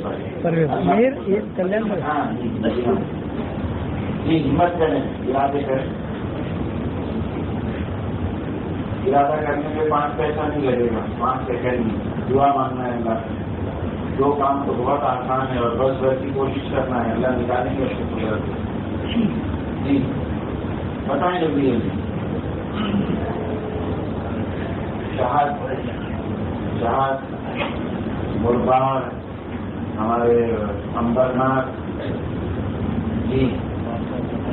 میر کلیان۔ ہاں جی ہمت کریں، ارادے کریں۔ ارادہ کرنے میں 5 پیسہ نہیں لگے گا، 5 سیکنڈ دعا مانگنا ہے اللہ سے۔ دو کام تو بہت آسان ہے، اور بس بس کی کوشش کرنا ہے، اللہ نکالیں گے اس کو۔ جی بتائیں جلدی جلدی۔ شہاد مربار، ہمارے امبرناتھ، جی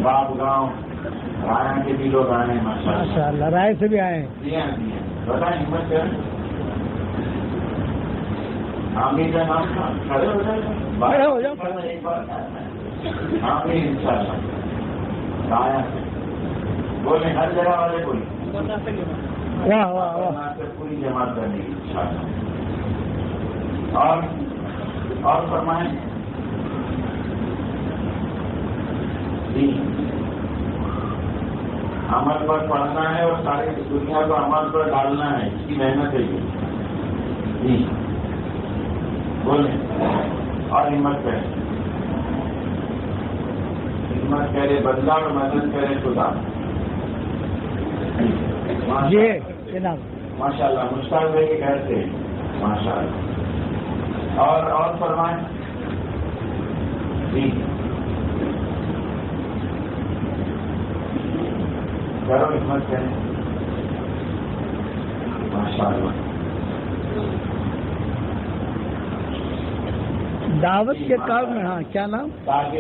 باب گاؤں، رائے کے بھی لوگ آئے ہیں ماشاء اللہ، رائے سے بھی آئے ہیں۔ جی ہاں جی ہاں، بتائیں ہمت کریں۔ آمین کا نام تھا، کھڑے ہو جاؤ، ایک بار آمین انشاءاللہ۔ آیا بولیں، ہر جگہ والے بولیں، واہ واہ واہ، پوری جماعت کرنے کی انشاءاللہ۔ اور فرمائیں۔ جی عمل پر پڑھنا ہے اور ساری دنیا کو عمل پر ڈالنا ہے، اس کی محنت ہے یہ. جی بولیں اور ہمت کریں، ہمت کرے بندہ اور مدد کرے خدا. جی جناب ماشاء اللہ مشتاق بھائی کے گھر سے ماشاء اللہ. اور فرمائیں. جی کرو ہمت کریں ماشاء اللہ. دعوت کے کام میں. ہاں کیا نام؟ تاکہ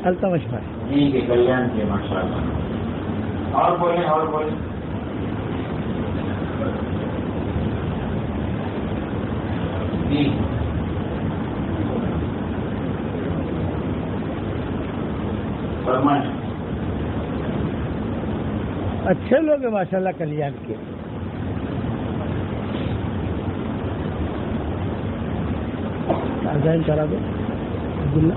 التمش بھائی جی کے کلیان کے ماشاء اللہ. اور بولیں جی فرمائیں. اچھے لوگ ہیں ماشاء اللہ کلیان کے. آزائن کرا دو عبداللہ.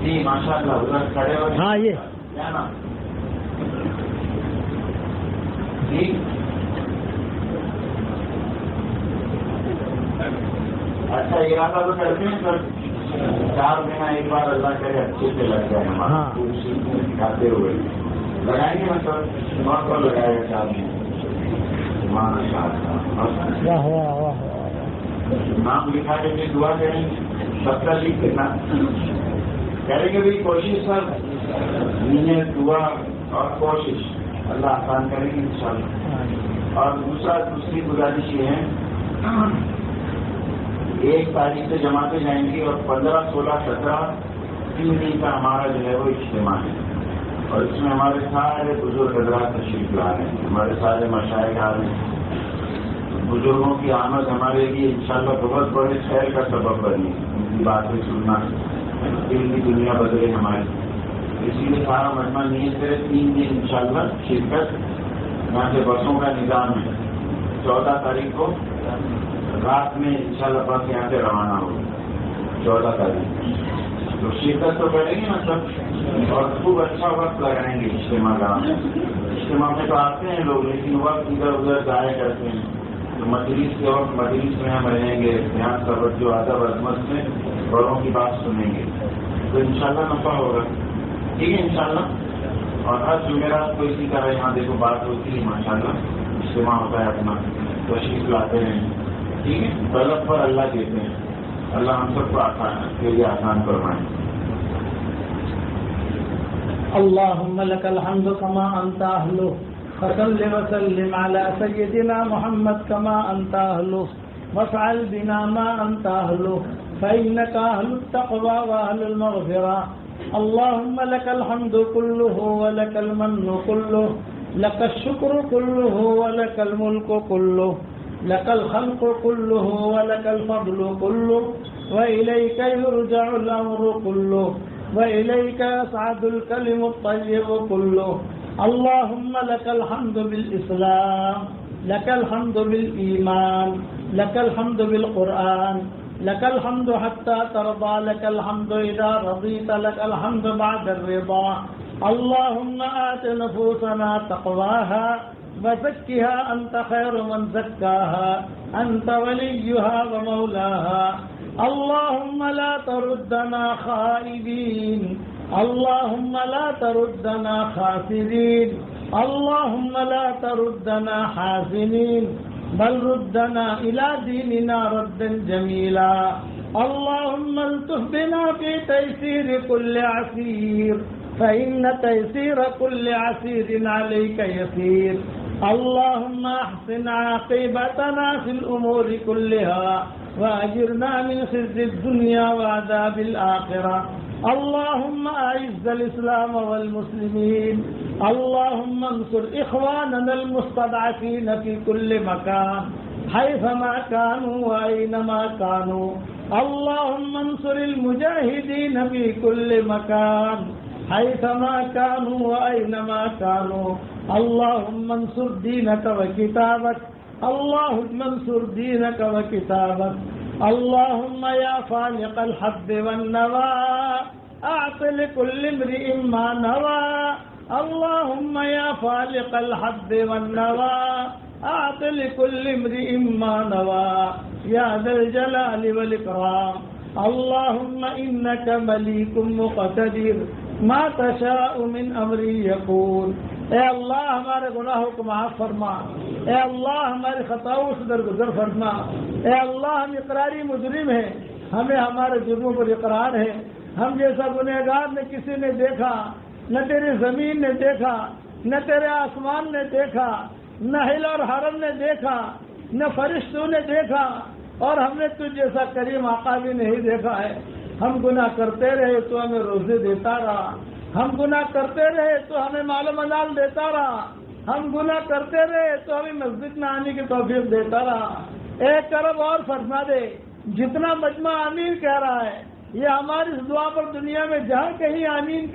جی ماشاء اللہ ادھر کھڑے ہو. ہاں یہ کیا نام؟ جی اچھا ارادہ تو کرتے ہیں سر 4 مہینہ ایک بار اللہ کرے اچھے سے لگ جائے ہمارا سکھاتے ہوئے لگائیں گے. مطلب وہاں پر لگائے گا 4 مہینے. واہ واہ واہ. نام لکھا کے بھی دعا کریں گے، سب کا لکھ دینا کریں گے بھی کوشش سر. نیت دعا اور کوشش اللہ آسان کریں گے انشاءاللہ. اور دوسری گزارش یہ ہے 1 تاریخ سے جماعتیں جائیں گی اور 15، 16، 17 3 دن کا ہمارا جو ہے وہ اجتماع ہے. اور اس میں ہمارے سارے بزرگ حضرات تشریف لا رہے ہیں، ہمارے سارے مشائخ آ رہے ہیں. بزرگوں کی آمد ہمارے لیے انشاءاللہ بہت بڑے خیر کا سبب بنی. ان کی باتیں سننا دل کی دنیا بدلے ہماری. اسی لیے سارا مجمع نیت کرے 3 دن انشاءاللہ شرکت. یہاں سے بسوں کا نظام ہے. 14 تاریخ کو رات میں انشاءاللہ بس یہاں سے روانہ ہوگی 14 تاریخ. تو شرکت تو کریں گے مطلب اور خوب اچھا وقت لگائیں گے اجتماع کا. اجتماع میں تو آتے ہیں لوگ لیکن وقت ادھر ادھر ضائع کرتے ہیں. تو مجلس کے وقت مجلس میں ہم رہیں گے، یہاں توجہ ادب عظمت میں بڑوں کی بات سنیں گے تو انشاءاللہ نفع ہوگا. ٹھیک ہے انشاءاللہ. اور ہر جمعرات کو اسی طرح یہاں دیکھو بات ہوتی ہے ماشاءاللہ. اجتماع ہوتا ہے اپنا، تشریف لاتے ہیں. ٹھیک ہے. طلب پر اللہ دیتے ہیں. اللہ ہم سب کو آسان فرمائیں. اللهم لك الحمد كما أنت أهله فصل وسلم على سيدنا محمد كما أنت أهله وافعل بنا ما أنت أهله فإنك أهل التقوى وأهل المغفرة. اللهم لك الحمد كله ولك المن كله لك الشكر كله ولك الملك كله لك الخلق كله ولك الفضل كله وإليك يرجع الأمر كله وإليك يصعد الكلم الطيب كله. اللهم لك الحمد بالإسلام، لك الحمد بالإيمان، لك الحمد بالقرآن، لك الحمد حتى ترضى، لك الحمد إذا رضيت، لك الحمد بعد الرضا. اللهم آت نفوسنا تقواها وزكها أنت خير من زكاها أنت وليها ومولاها. اللهم لا تردنا خائبين، اللهم لا تردنا خاسرين، اللهم لا تردنا حازنين، بل ردنا إلى ديننا ردا جميلا. اللهم الطف بنا في تيسير كل عسير فإن تيسير كل عسير عليك يسير. اللهم احسن عاقبتنا في الأمور كلها وأجرنا من خزي الدنيا وعذاب الآخرة. اللهم أعز الإسلام والمسلمين. اللهم انصر إخواننا المستضعفين في كل مكان حيثما كانوا وأينما كانوا. اللهم انصر المجاهدين في كل مكان حيثما كانوا وأينما كانوا. اللهم انصر دينك وكتابك، اللهم انصر دينك وكتابك. اللهم يا فالق الحب والنوى اعط لكل امرئ ما نوى اللهم يا فالق الحب والنوى اعط لكل امرئ ما نوى يا ذا الجلال والاكرام اللهم انك مليك مقتدر ما تشاء من امری یکون. اے اللہ ہمارے گناہوں کو معاف فرما، اے اللہ ہماری خطاؤں سے درگزر فرما، اے اللہ ہم اقراری مجرم ہیں، ہمیں ہمارے جرموں پر اقرار ہے. ہم جیسا گنہگار نہ کسی نے دیکھا، نہ تیری زمین نے دیکھا، نہ تیرے آسمان نے دیکھا، نہ ہل اور حرم نے دیکھا، نہ فرشتوں نے دیکھا، اور ہم نے تجھ جیسا کریم آقا بھی نہیں دیکھا ہے. ہم گناہ کرتے رہے تو ہمیں روزے دیتا رہا، ہم گناہ کرتے رہے تو ہمیں مال و منال دیتا رہا، ہم گناہ کرتے رہے تو ہمیں مسجد میں آنے کی توفیق دیتا رہا. ایک کرم اور فرما دے، جتنا مجمع آمین کہہ رہا ہے یہ ہماری اس دعا پر دنیا میں جہاں کہیں آمین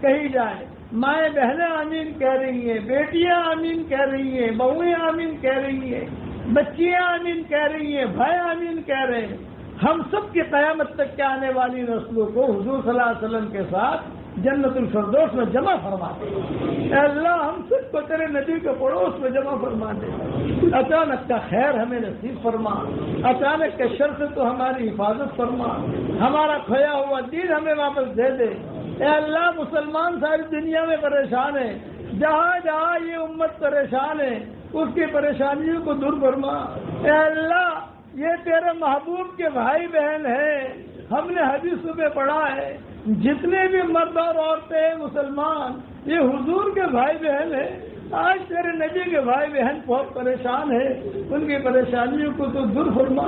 کہی جائے، مائیں بہنیں آمین کہہ رہی ہیں، بیٹیاں آمین کہہ رہی ہیں، بہویں آمین کہہ رہی ہیں، بچیاں آمین کہہ رہی ہیں، بھائی آمین کہہ رہے ہیں. ہم سب کی قیامت تک کے آنے والی نسلوں کو حضور صلی اللہ علیہ وسلم کے ساتھ جنت الفردوس میں جمع فرما دے. اے اللہ ہم سب کو تیرے نبی کے پڑوس میں جمع فرما دے. اچانک کا خیر ہمیں نصیب فرما، اچانک کے شر سے تو ہماری حفاظت فرما، ہمارا کھویا ہوا دین ہمیں واپس دے دے. اے اللہ مسلمان ساری دنیا میں پریشان ہیں، جہاں جہاں یہ امت پریشان ہے اس کی پریشانیوں کو دور فرما. اے اللہ یہ تیرے محبوب کے بھائی بہن ہیں، ہم نے حدیثوں میں پڑھا ہے جتنے بھی مرد اور عورتیں ہیں مسلمان یہ حضور کے بھائی بہن ہیں. آج تیرے نبی کے بھائی بہن بہت پریشان ہیں، ان کی پریشانیوں کو تو دور فرما.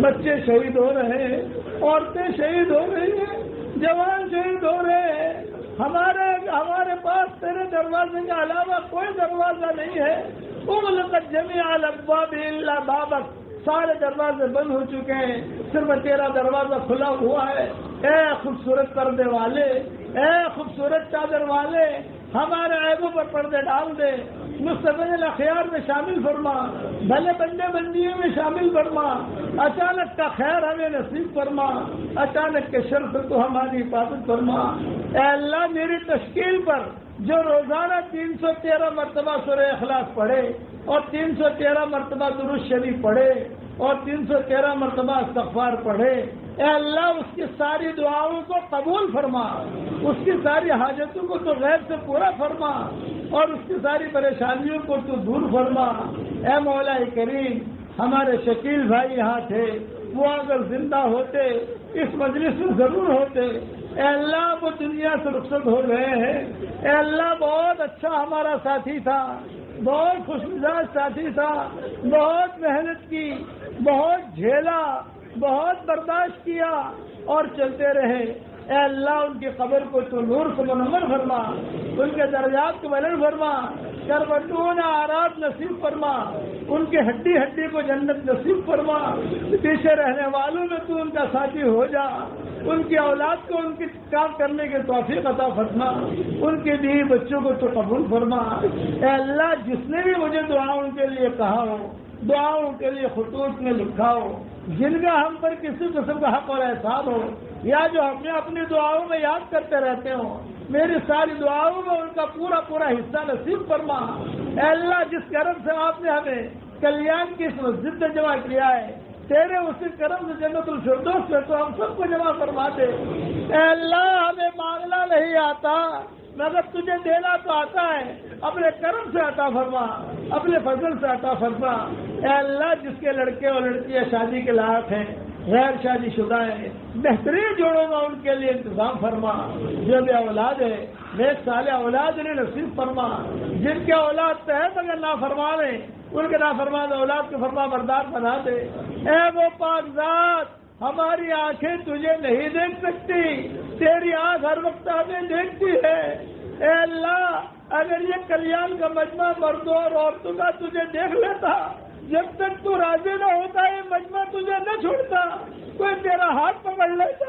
بچے شہید ہو رہے ہیں، عورتیں شہید ہو رہی ہیں، جوان شہید ہو رہے ہیں. ہمارے پاس تیرے دروازے کے علاوہ کوئی دروازہ نہیں ہے. اغلقت جمیع الابواب الا بابک، سارے دروازے بند ہو چکے ہیں، صرف تیرا دروازہ کھلا ہوا ہے. اے خوبصورت پردے والے، اے خوبصورت چادر والے، ہمارے عیبوں پر پردے ڈال دے، مصطفی الاخیار میں شامل فرما، بھلے بندے بندیوں میں شامل فرما. اچانک کا خیر ہمیں نصیب فرما، اچانک کے شر سے تو ہماری حفاظت فرما. اے اللہ میری تشکیل پر جو روزانہ 313 مرتبہ سورہ اخلاص پڑھے اور 313 مرتبہ درود شریف پڑھے اور 313 مرتبہ استغفار پڑھے، اے اللہ اس کی ساری دعاؤں کو قبول فرما، اس کی ساری حاجتوں کو تو غیب سے پورا فرما اور اس کی ساری پریشانیوں کو تو دور فرما. اے مولا کریم ہمارے شکیل بھائی یہاں تھے، وہ اگر زندہ ہوتے اس مجلس میں ضرور ہوتے. اے اللہ وہ دنیا سے رخصت ہو گئے ہیں. اے اللہ بہت اچھا ہمارا ساتھی تھا، بہت خوش مزاج ساتھی تھا، بہت محنت کی، بہت جھیلا، بہت برداشت کیا اور چلتے رہے. اے اللہ ان کی قبر کو تو نور سے منور فرما، ان کے درجات کو بلند فرما، کربتون آرات نصیب فرما، ان کی ہڈی ہڈی کو جنت نصیب فرما. پیچھے رہنے والوں میں تو ان کا ساتھی ہو جا، ان کی اولاد کو ان کی کام کرنے کے توفیق عطا فرما، ان کے بیوی بچوں کو تو قبول فرما. اے اللہ جس نے بھی مجھے دعاؤں کے لیے کہا ہو، دعاؤں کے لیے خطوط میں لکھا ہو، جن کا ہم پر کسی قسم کا حق اور احسان ہو یا جو ہمیں اپنی دعاؤں میں یاد کرتے رہتے ہوں، میری ساری دعاؤں میں ان کا پورا پورا حصہ نصیب فرما. اے اللہ جس کرم سے آپ نے ہمیں کلیان کی اس مسجد میں جمع کیا ہے، تیرے اسی کرم سے جنت الفردوس میں تو ہم سب کو جمع فرما دے. اے اللہ ہمیں مانگنا نہیں آتا مگر تجھے دینا تو آتا ہے، اپنے کرم سے عطا فرما، اپنے فضل سے عطا فرما. اے اللہ جس کے لڑکے اور لڑکیاں شادی کے لائق ہیں، غیر شادی شدہ ہیں، بہترین جوڑوں کا ان کے لیے انتظام فرما. جو بھی اولاد ہے نیک صالح اولاد انہیں نصیب فرما. جن کے اولاد تحت اگر نافرمان ہیں ان کے نافرمان اولاد کو فرما بردار بنا دے. اے وہ پاک ذات ہماری آنکھیں تجھے نہیں دیکھ سکتی، تیری آنکھ ہر وقت ہمیں دیکھتی ہے. اے اللہ اگر یہ کلیان کا مجمع مردوں اور عورتوں کا تجھے دیکھ لیتا، جب تک تو راضی نہ ہوتا یہ مجمع تجھے نہ چھوڑتا. کوئی تیرا ہاتھ پکڑ لیتا،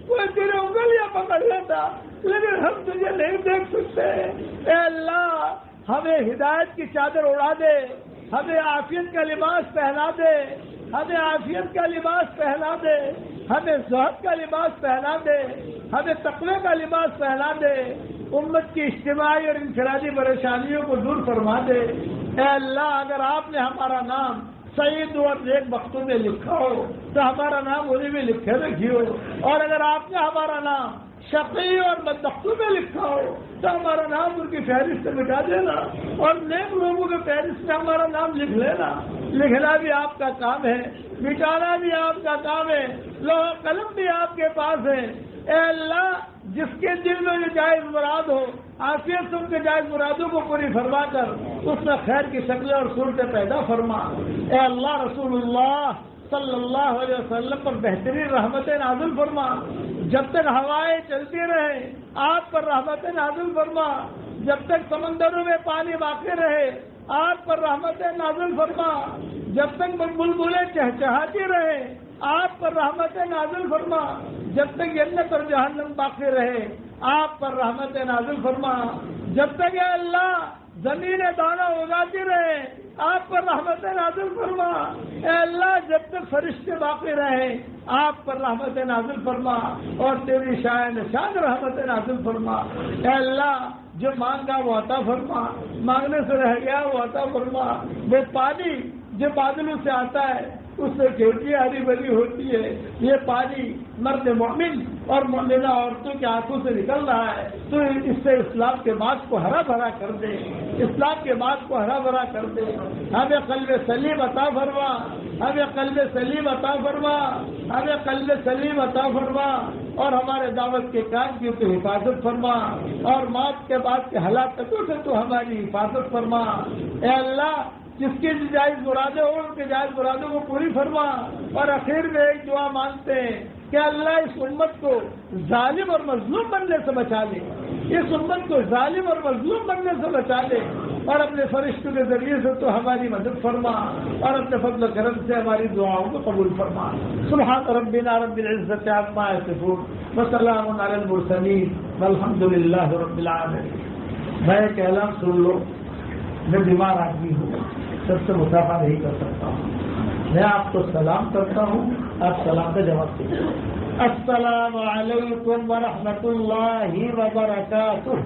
کوئی تیرے انگلیاں پکڑ لیتا، لیکن ہم تجھے نہیں دیکھ سکتے. اے اللہ ہمیں ہدایت کی چادر اڑا دے، ہمیں عافیت کا لباس پہنا دے، ہمیں عافیت کا لباس پہنا دے. ہمیں زہد کا لباس پہنا دے، ہمیں تقوی کا لباس پہنا دے، امت کی اجتماعی اور انفرادی پریشانیوں کو دور فرما دے۔ اے اللہ، اگر آپ نے ہمارا نام سعید اور نیک بختوں میں لکھا ہو تو ہمارا نام انہیں میں لکھے رکھیے، اور اگر آپ نے ہمارا نام شقی اور بدبختوں میں لکھا ہو تو ہمارا نام ان کی فہرست سے مٹا دینا، اور نیک لوگوں کے فہرست میں ہمارا نام لکھ لینا۔ لکھنا بھی آپ کا کام ہے، مٹانا بھی آپ کا کام ہے، لوح قلم بھی آپ کے پاس ہے۔ اے اللہ، جس کے دل میں جو جائز مراد ہو، عافیت سے ان کے جائز مرادوں کو پوری فرما کر اس میں خیر کی شکلیں اور صورتیں پیدا فرما۔ اے اللہ، رسول اللہ صلی اللہ علیہ وسلم پر بہترین رحمتیں نازل فرما۔ جب تک ہوائیں چلتی رہے آپ پر رحمتیں نازل فرما، جب تک سمندروں میں پانی باقی رہے آپ پر رحمتیں نازل فرما، جب تک بلبلیں چہچہاتی رہے آپ پر رحمتیں نازل فرما، جب تک جنت اور جہنم باقی رہے آپ پر رحمتیں نازل فرما، جب تک اے اللہ زمین دانہ اگاتی رہے آپ پر رحمتیں نازل فرما۔ اے اللہ، جب تک فرشتے باقی رہے آپ پر رحمتیں نازل فرما، اور تیری شان رحمتیں نازل فرما۔ اے اللہ، جو مانگا وہ عطا فرما، مانگنے سے رہ گیا وہ عطا فرما۔ وہ پانی جو بادلوں سے آتا ہے اس سے کھیتیاں ہری بھری ہوتی ہے، یہ پانی مرد مومن اور مومنہ عورتوں کے ہاتھوں سے نکل رہا ہے، تو اس سے اسلام کے بعد کو ہرا بھرا کر دے، اسلام کے بعد کو ہرا بھرا کر دے۔ ہمیں قلب سلیم عطا فرما، ہمیں قلب سلیم عطا فرما، ہمیں قلب سلیم عطا فرما، اور ہمارے دعوت کے کام کی تو حفاظت فرما، اور موت کے بعد کے ہلاکتوں سے تو ہماری حفاظت فرما۔ اے اللہ، جس کی جائز مرادیں ہو ان کے جائز مرادوں کو پوری فرما۔ اور آخر میں ایک دعا مانگتے ہیں کہ اللہ اس امت کو ظالم اور مظلوم بننے سے بچا لے، اس امت کو ظالم اور مظلوم بننے سے بچا لے، اور اپنے فرشتوں کے ذریعے سے تو ہماری مدد فرما، اور اپنے فضل و کرم سے ہماری دعاؤں کو قبول فرما۔ سبحان ربنا رب العزت عما یصفون وسلام علی المرسلین والحمد للہ رب العالمین۔ میں ایک اعلان سن لو، میں بیمار آدمی ہوں، سب سے مسافہ نہیں کر سکتا ہوں، میں آپ کو سلام کرتا ہوں، آپ سلام کا جواب دیجیے۔ السلام علیکم ورحمۃ اللہ وبرکاتہ۔